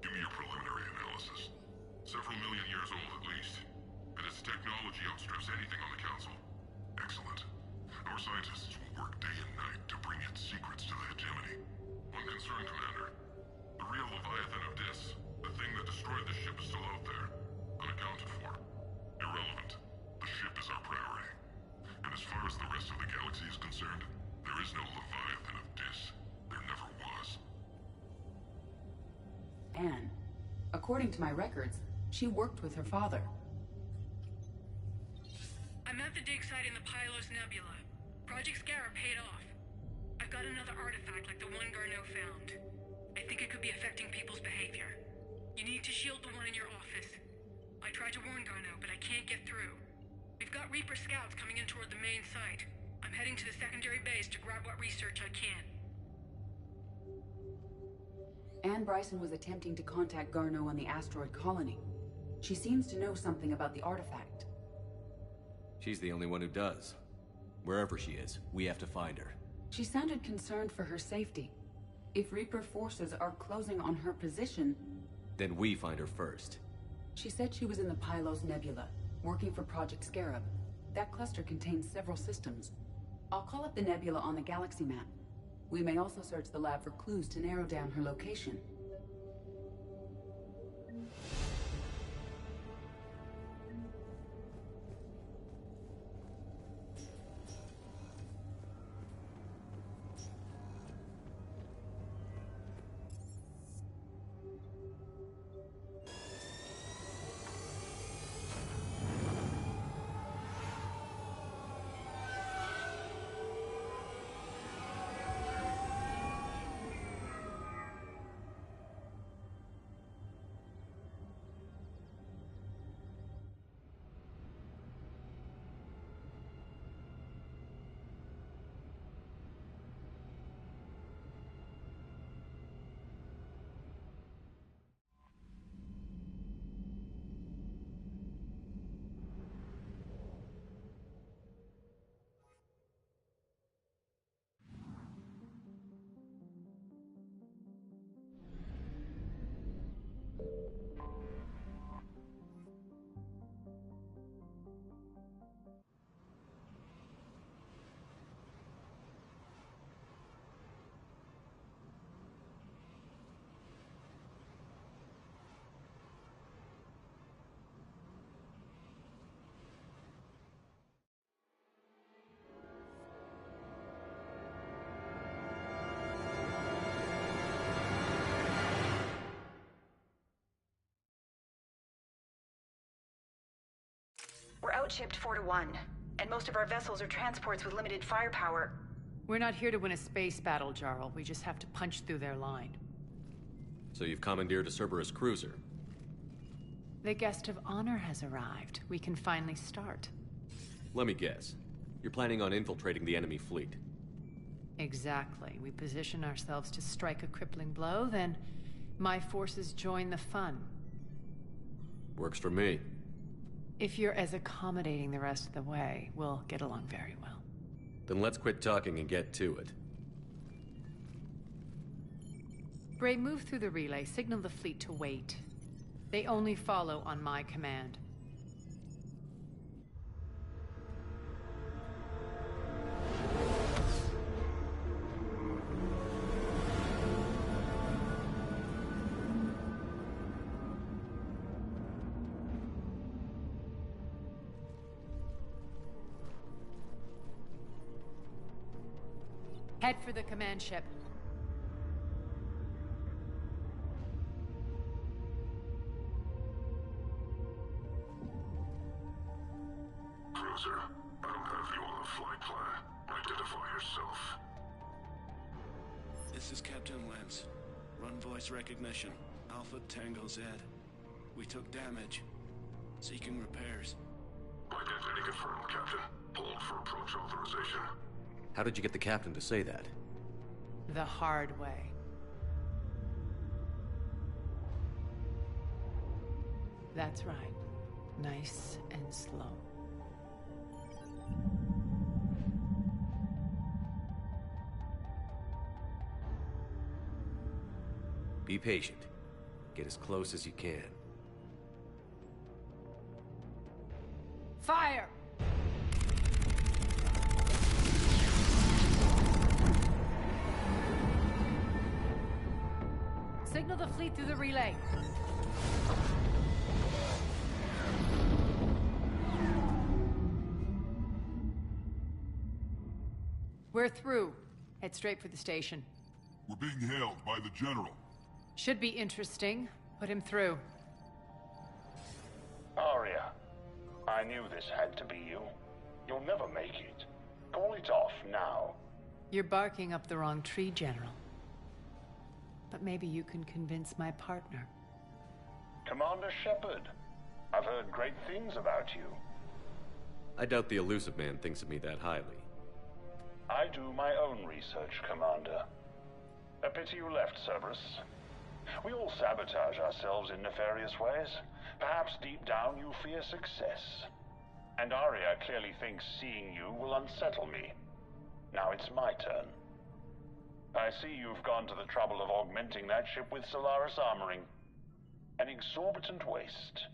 Give me your preliminary analysis. Several million years old at least, and its technology outstrips anything on the Council. Excellent. Our scientists will work day and night to bring its secrets to the hegemony. One concern, Commander. The real Leviathan of Dis, the thing that destroyed the ship, is still out there, unaccounted for. Irrelevant. The ship is our priority. And as far as the rest of the galaxy is concerned, there is no Leviathan of Dis. There never was. Anne, according to my records, she worked with her father. I'm at the dig site in the Pylos Nebula. Project Scarab paid off. I've got another artifact like the one Garneau found. I think it could be affecting people's behavior. You need to shield the one in your office. I tried to warn Garneau, but I can't get through. We've got Reaper scouts coming in toward the main site. I'm heading to the secondary base to grab what research I can. Anne Bryson was attempting to contact Garneau on the asteroid colony. She seems to know something about the artifact. She's the only one who does. Wherever she is, we have to find her. She sounded concerned for her safety. If Reaper forces are closing on her position... Then we find her first. She said she was in the Pylos Nebula, working for Project Scarab. That cluster contains several systems. I'll call up the nebula on the galaxy map. We may also search the lab for clues to narrow down her location. We're outshipped 4-1, and most of our vessels are transports with limited firepower. We're not here to win a space battle, Jarl. We just have to punch through their line. So you've commandeered a Cerberus cruiser. The guest of honor has arrived. We can finally start. Let me guess. You're planning on infiltrating the enemy fleet. Exactly. We position ourselves to strike a crippling blow, then my forces join the fun. Works for me. If you're as accommodating the rest of the way, we'll get along very well. Then let's quit talking and get to it. Bray, move through the relay. Signal the fleet to wait. They only follow on my command. Head for the command ship. Cruiser, I don't have you on the flight plan. Identify yourself. This is Captain Lance. Run voice recognition. Alpha Tango Z. We took damage. Seeking repairs. Identity confirmed, Captain. Hold for approach authorization. How did you get the captain to say that? The hard way. That's right. Nice and slow. Be patient. Get as close as you can. Fire! Signal the fleet through the relay. We're through. Head straight for the station. We're being hailed by the General. Should be interesting. Put him through. Arya, I knew this had to be you. You'll never make it. Call it off now. You're barking up the wrong tree, General. But maybe you can convince my partner. Commander Shepard, I've heard great things about you. I doubt the elusive man thinks of me that highly. I do my own research, Commander. A pity you left, Cerberus. We all sabotage ourselves in nefarious ways. Perhaps deep down you fear success. And Arya clearly thinks seeing you will unsettle me. Now it's my turn. I see you've gone to the trouble of augmenting that ship with Solaris armoring. An exorbitant waste.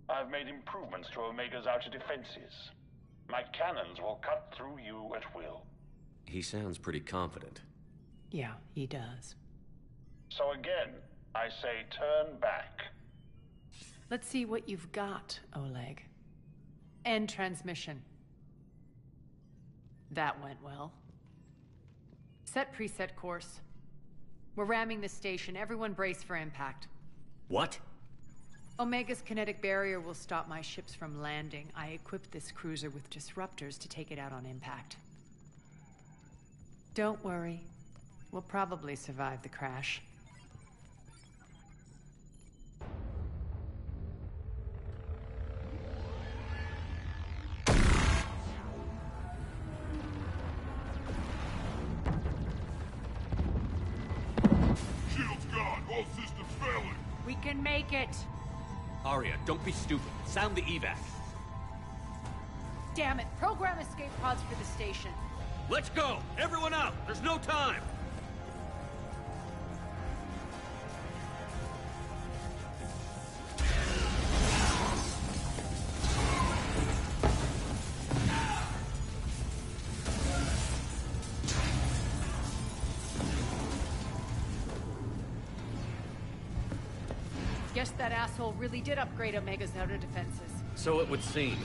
I've made improvements to Omega's outer defenses. My cannons will cut through you at will. He sounds pretty confident. Yeah, he does. So again, I say turn back. Let's see what you've got, Oleg. End transmission. That went well. Set preset course. We're ramming the station. Everyone brace for impact. What? Omega's kinetic barrier will stop my ships from landing. I equipped this cruiser with disruptors to take it out on impact. Don't worry. We'll probably survive the crash. Shield's gone. All systems failing. We can make it! Arya, don't be stupid. Sound the evac. Damn it! Program escape pods for the station. Let's go! Everyone out! There's no time! Guess that asshole really did upgrade Omega's outer defenses. So it would seem.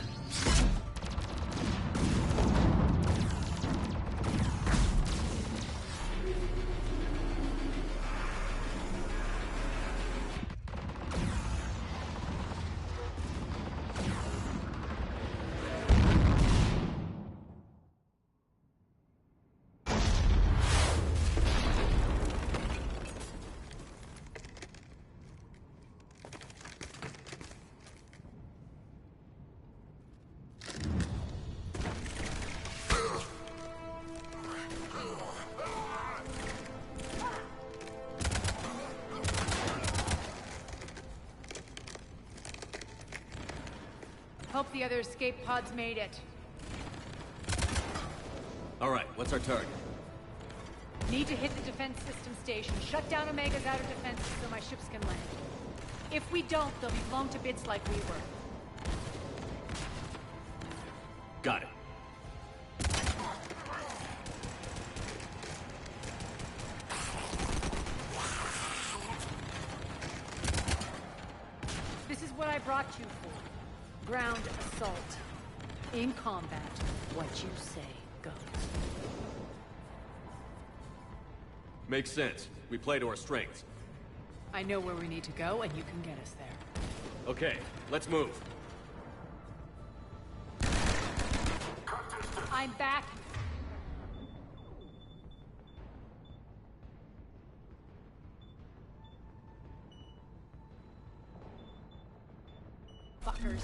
Hope the other escape pods made it. All right, what's our target? Need to hit the defense system station. Shut down Omega's outer defenses so my ships can land. If we don't, they'll be blown to bits like we were. Got it. This is what I brought you for. Ground assault. In combat, what you say goes. Makes sense. We play to our strengths. I know where we need to go, and you can get us there. Okay, let's move. I'm back. Fuckers.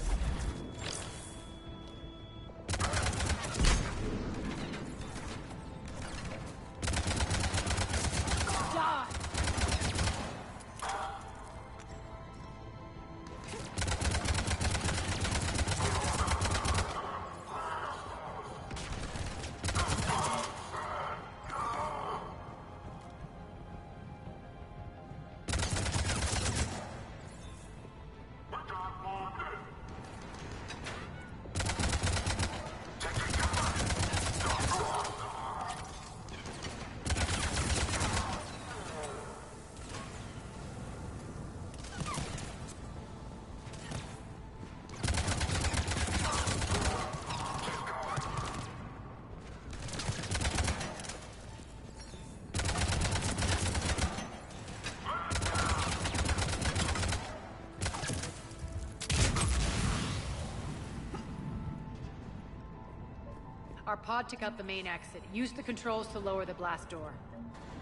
Our pod took out the main exit. Use the controls to lower the blast door.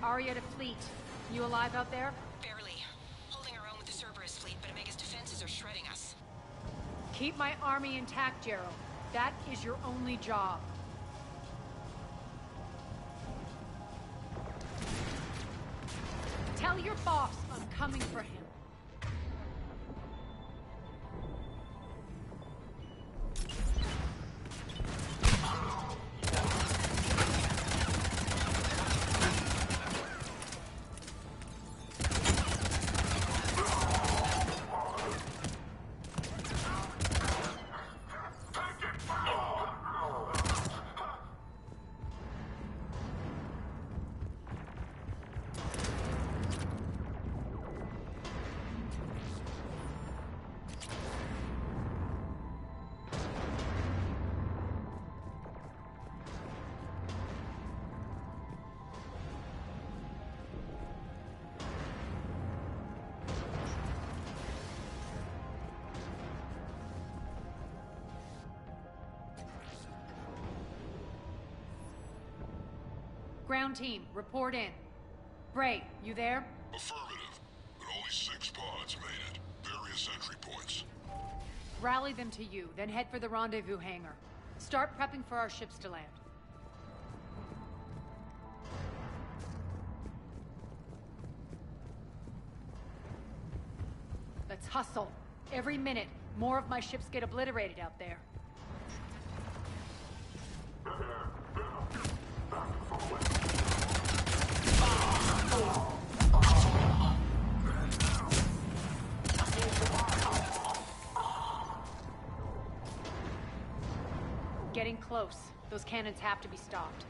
Arya to Fleet. You alive out there? Barely. Holding our own with the Cerberus fleet, but Omega's defenses are shredding us. Keep my army intact, Gerald. That is your only job. Tell your boss I'm coming for him. Ground team, report in. Bray, you there? Affirmative, but only 6 pods made it. Various entry points. Rally them to you, then head for the rendezvous hangar. Start prepping for our ships to land. Let's hustle. Every minute, more of my ships get obliterated out there. Getting close. Those cannons have to be stopped.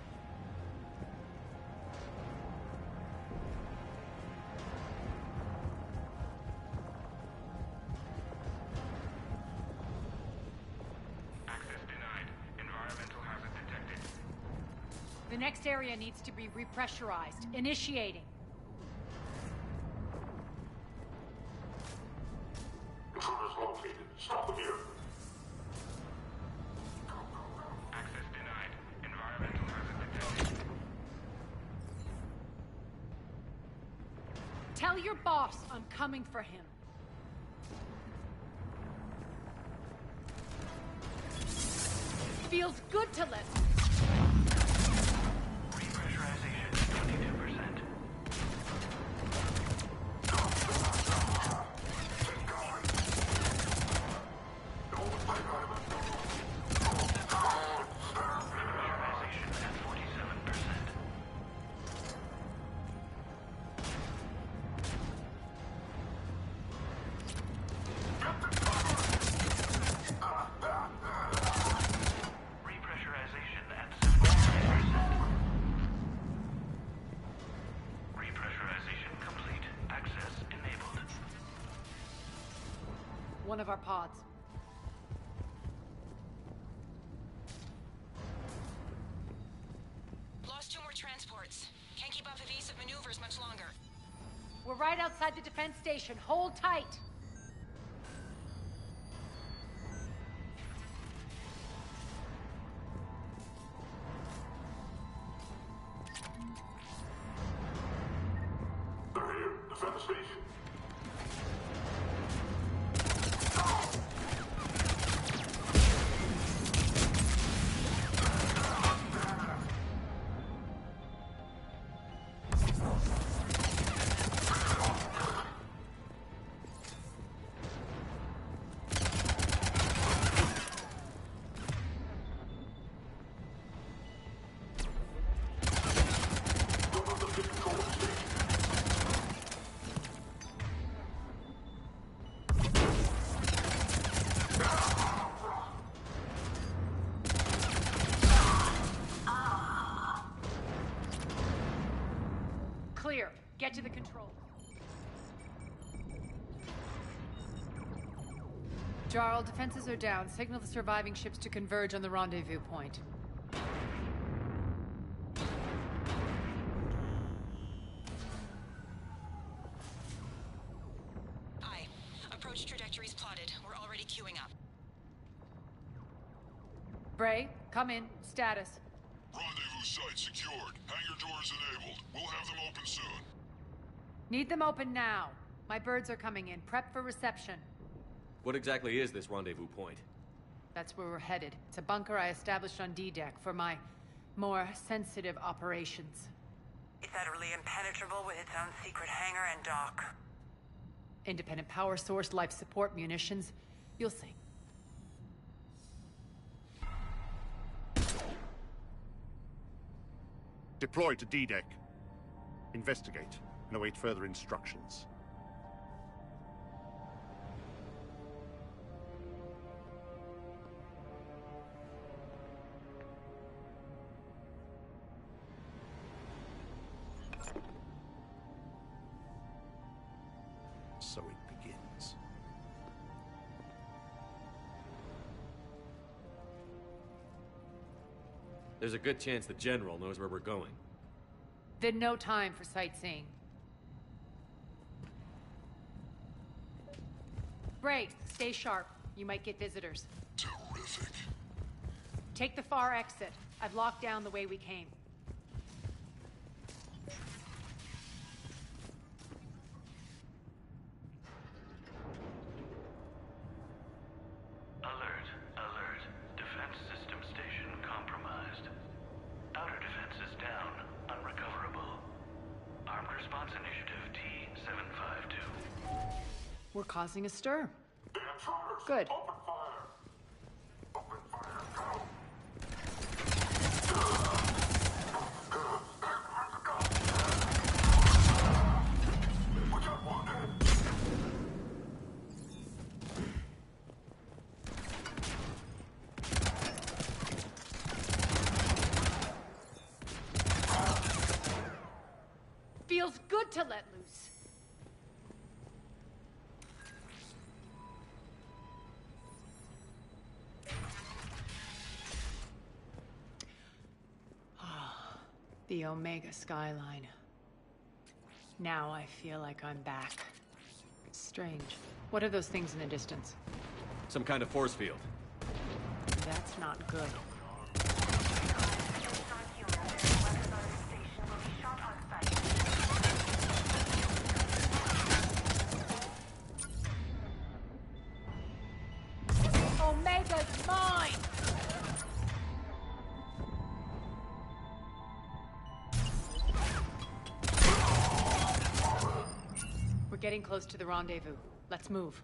Access denied. Environmental hazard detected. The next area needs to be repressurized. Initiating. Intruders located. Stop here. Access denied. Environmental hazard detected. Tell your boss I'm coming for him. Feels good to let. Repressurization 22%. of our pods. Lost 2 more transports. Can't keep up evasive maneuvers much longer. We're right outside the defense station. Hold tight! They're here. Defend the station. Clear. Get to the control. Jarl, defenses are down. Signal the surviving ships to converge on the rendezvous point. Aye. Approach trajectories plotted. We're already queuing up. Bray, come in. Status. Rendezvous site secured. Hangar doors enabled. We'll have them open soon. Need them open now. My birds are coming in. Prep for reception. What exactly is this rendezvous point? That's where we're headed. It's a bunker I established on D-Deck for my more sensitive operations. It's utterly impenetrable with its own secret hangar and dock. Independent power source, life support, munitions. You'll see. Deploy to D-Deck. Investigate and await further instructions. So it begins. There's a good chance the General knows where we're going. Then no time for sightseeing. Bray, stay sharp. You might get visitors. Terrific. Take the far exit. I've locked down the way we came. Alert, alert. Defense system station compromised. Outer defenses down, unrecoverable. Armed Response Initiative T-752. We're causing a stir. Good. Open fire. Open fire. Go. We got one. Feels good to let loose. The Omega skyline. Now I feel like I'm back. It's strange. What are those things in the distance? Some kind of force field. That's not good. Omega's mine! We're getting close to the rendezvous. Let's move.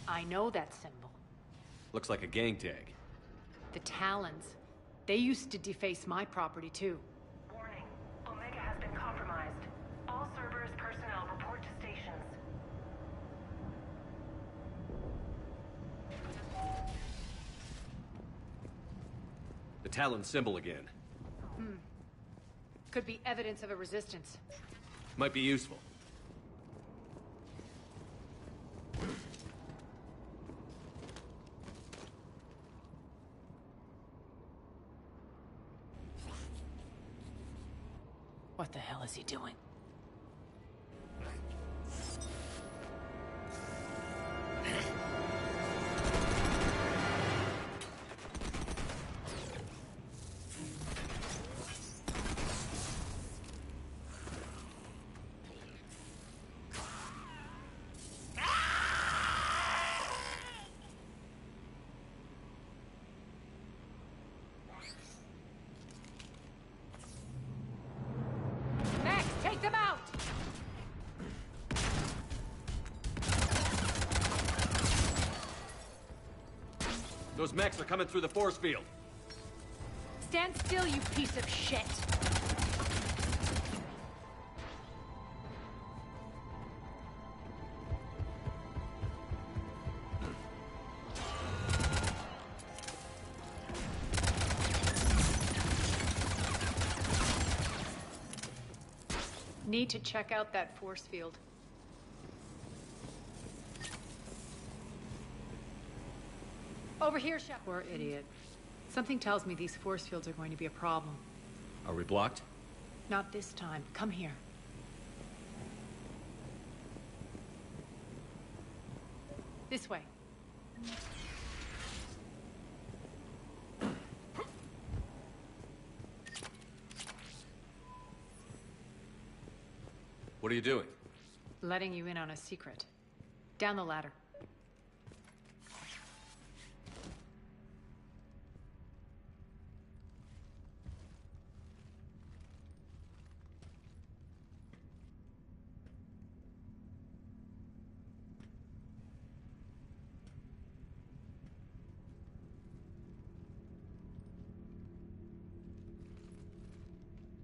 I know that symbol. Looks like a gang tag. The Talons. They used to deface my property too. Warning. Omega has been compromised. All Cerberus personnel report to stations. Talon symbol again. Could be evidence of a resistance. Might be useful. What the hell is he doing? Max, take them out! Those mechs are coming through the force field. Stand still, you piece of shit! Need to check out that force field. Over here, Shep. Poor idiot. Something tells me these force fields are going to be a problem. Are we blocked? Not this time. Come here. This way. What are you doing? Letting you in on a secret. Down the ladder.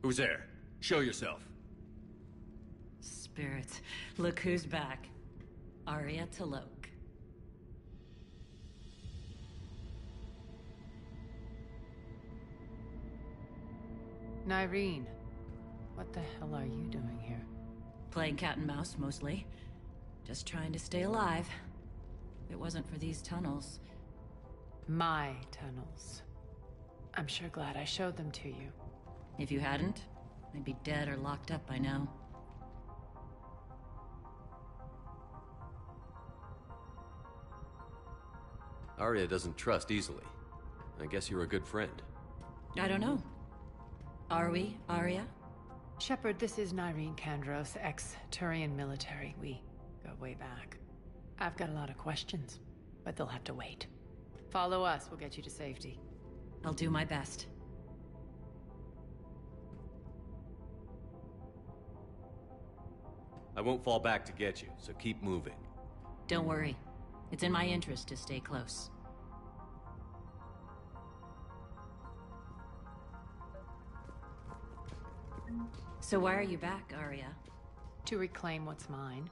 Who's there? Show yourself. Spirits, look who's back. Arya Talok. Nyreen, what the hell are you doing here? Playing cat and mouse, mostly. Just trying to stay alive. If it wasn't for these tunnels. My tunnels. I'm sure glad I showed them to you. If you hadn't, I'd be dead or locked up by now. Arya doesn't trust easily. I guess you're a good friend. I don't know. Are we, Arya? Shepard, this is Nyreen Kandros, ex-Turian military. We go way back. I've got a lot of questions, but they'll have to wait. Follow us, we'll get you to safety. I'll do my best. I won't fall back to get you, so keep moving. Don't worry. It's in my interest to stay close. So why are you back, Arya? To reclaim what's mine.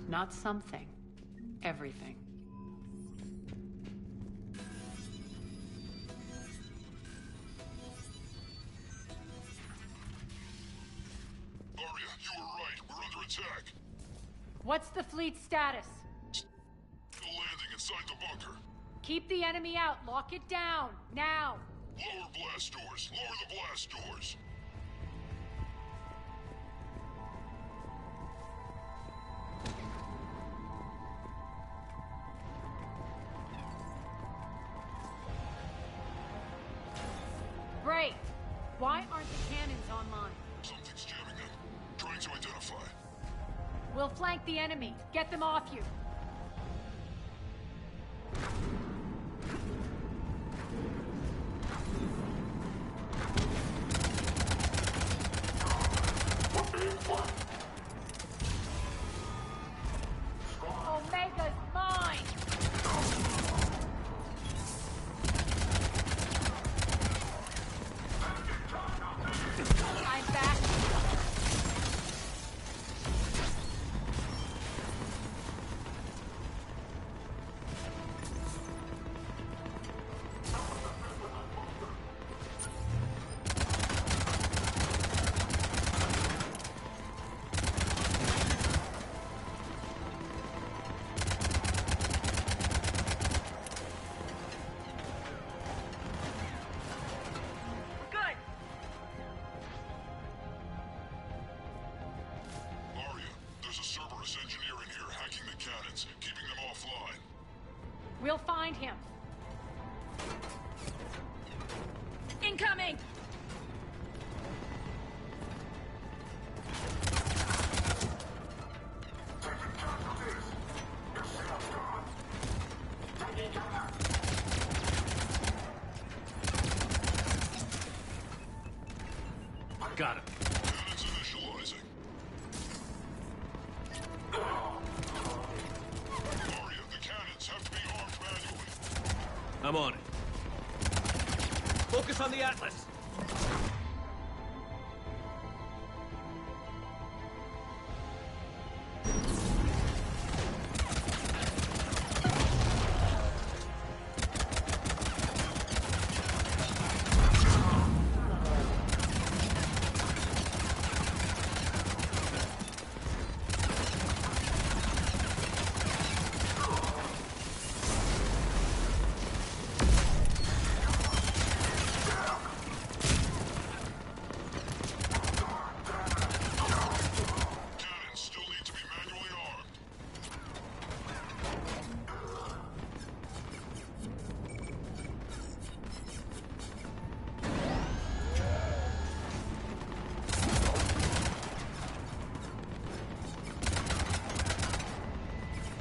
Not something. Everything. Arya, you were right. We're under attack. What's the fleet status? Still landing inside the bunker. Keep the enemy out. Lock it down. Now. Lower blast doors. Lower the blast doors. Why aren't the cannons online? Something's jamming them. Trying to identify. We'll flank the enemy. Get them off you. Omega's mine! I'm back. Engineer in here, hacking the cannons, keeping them offline. We'll find him. Incoming! Got him. Cannons initializing. Aria, the cannons have to be armed manually. I'm on it. Focus on the Atlas.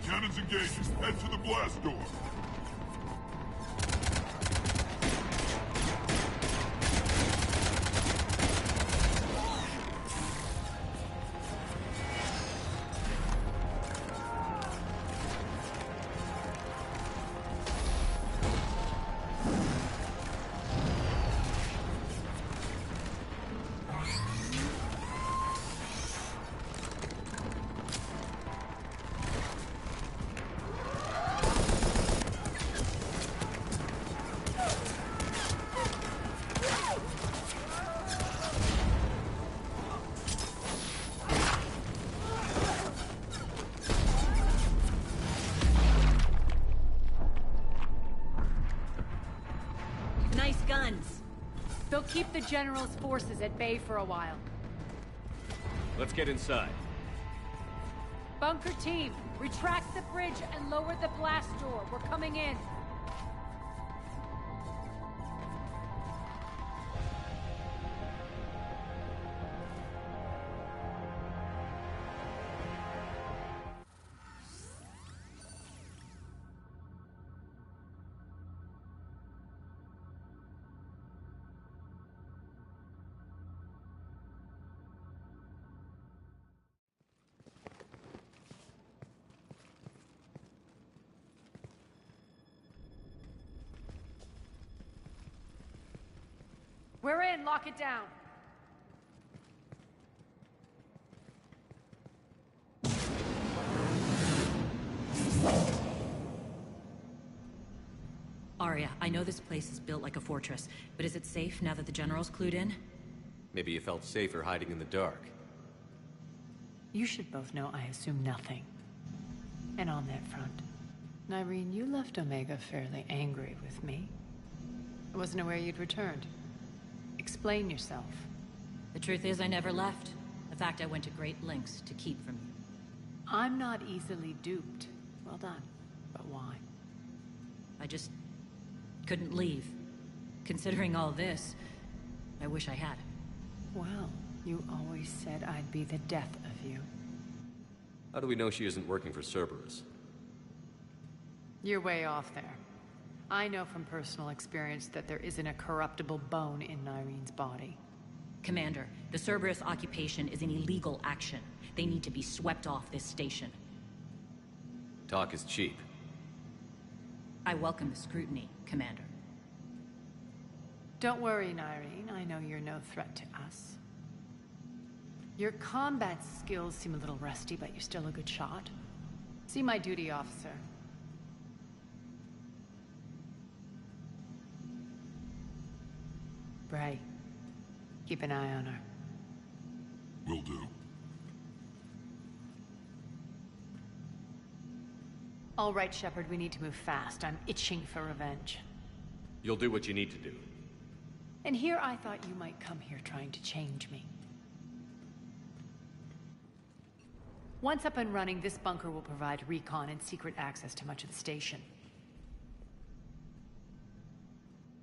Cannons engaging. Head to the blast door. Nice guns. They'll keep the General's forces at bay for a while. Let's get inside. Bunker team, retract the bridge and lower the blast door. We're coming in. We're in. Lock it down. Arya, I know this place is built like a fortress, but is it safe now that the General's clued in? Maybe you felt safer hiding in the dark. You should both know I assume nothing. And on that front, Nyreen, you left Omega fairly angry with me. I wasn't aware you'd returned. Explain yourself. The truth is, I never left. In fact, I went to great lengths to keep from you. I'm not easily duped. Well done. But why? I just couldn't leave. Considering all this, I I wish I had. Well, you always said I'd be the death of you. How do we know she isn't working for Cerberus? You're way off there. I know from personal experience that there isn't a corruptible bone in Nyrene's body. Commander, the Cerberus occupation is an illegal action. They need to be swept off this station. Talk is cheap. I welcome the scrutiny, Commander. Don't worry, Nyrene. I know you're no threat to us. Your combat skills seem a little rusty, but you're still a good shot. See my duty officer. Bray, keep an eye on her. Will do. All right, Shepard, we need to move fast. I'm itching for revenge. You'll do what you need to do. And here I thought you might come here trying to change me. Once up and running, this bunker will provide recon and secret access to much of the station.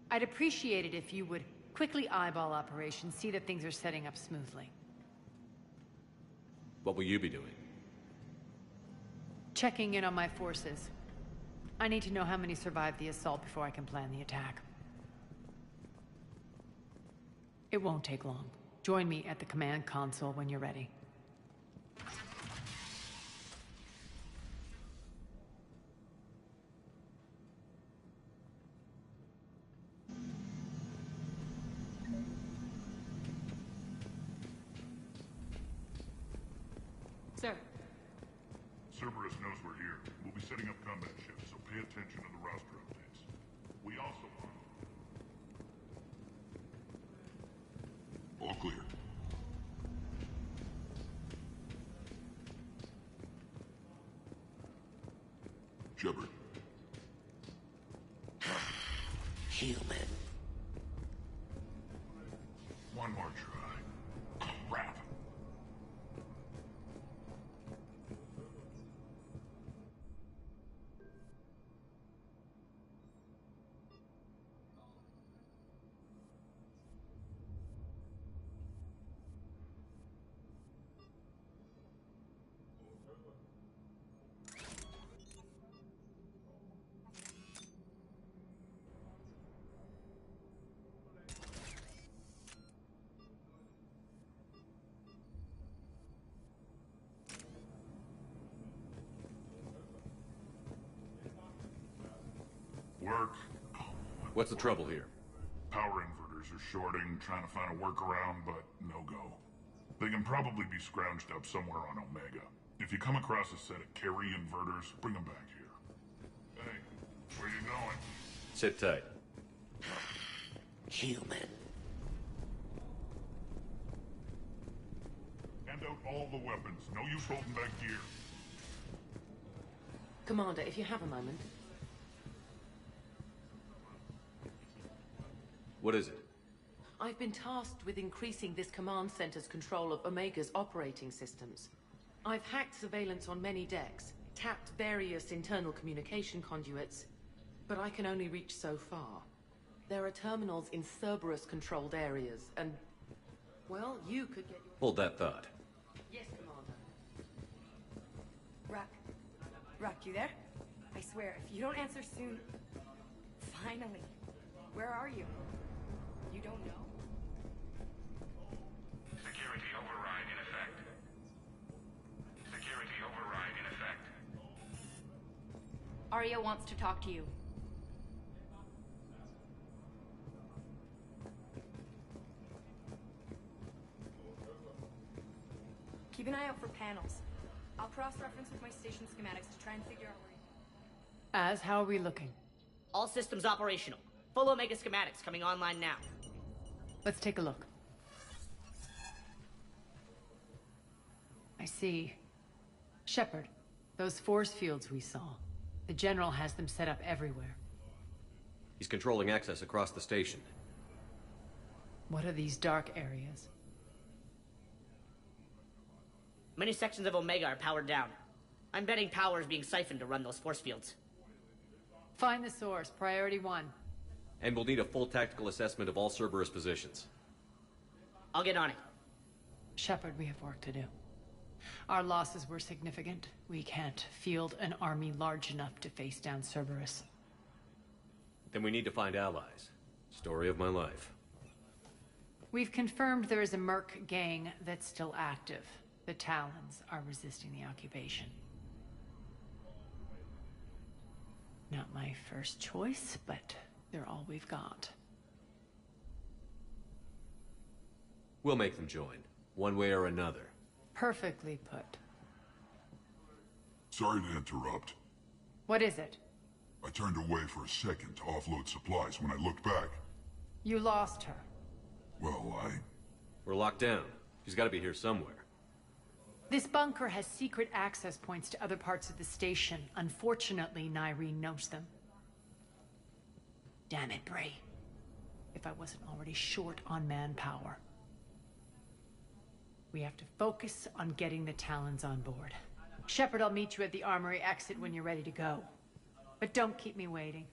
I'd appreciate it if you would quickly eyeball operations, see that things are setting up smoothly. What will you be doing? Checking in on my forces. I need to know how many survived the assault before I can plan the attack. It won't take long. Join me at the command console when you're ready. Sir. Cerberus knows we're here. We'll be setting up combat shifts, so pay attention to the roster updates. We also want... All clear. Shepard. Human. One more try. Crap. Work. What's the trouble here? Power inverters are shorting, trying to find a workaround, but no go. They can probably be scrounged up somewhere on Omega. If you come across a set of carry inverters, bring them back here. Hey, where you going? Sit tight. Human. Hand out all the weapons. No use holding back gear. Commander, if you have a moment. What is it? I've been tasked with increasing this command center's control of Omega's operating systems. I've hacked surveillance on many decks, tapped various internal communication conduits, but I can only reach so far. There are terminals in Cerberus-controlled areas, and... well, you could get your... Hold that thought. Yes, Commander. Rock, you there? I swear, if you don't answer soon... Finally. Where are you? You don't know? Security override in effect. Security override in effect. Arya wants to talk to you. Keep an eye out for panels. I'll cross-reference with my station schematics to try and figure out where... Az, how are we looking? All systems operational. Full Omega schematics coming online now. Let's take a look. I see. Shepard, those force fields we saw. The General has them set up everywhere. He's controlling access across the station. What are these dark areas? Many sections of Omega are powered down. I'm betting power is being siphoned to run those force fields. Find the source, priority 1. And we'll need a full tactical assessment of all Cerberus positions. I'll get on it. Shepard, we have work to do. Our losses were significant. We can't field an army large enough to face down Cerberus. Then we need to find allies. Story of my life. We've confirmed there is a merc gang that's still active. The Talons are resisting the occupation. Not my first choice, but they're all we've got. We'll make them join, one way or another. Perfectly put. Sorry to interrupt. What is it? I turned away for a second to offload supplies. When I looked back, You lost her. well, We're locked down. She's got to be here somewhere. This bunker has secret access points to other parts of the station. Unfortunately, Nyreen knows them. Damn it, Bray. If I wasn't already short on manpower. We have to focus on getting the Talons on board. Shepard, I'll meet you at the armory exit when you're ready to go. But don't keep me waiting.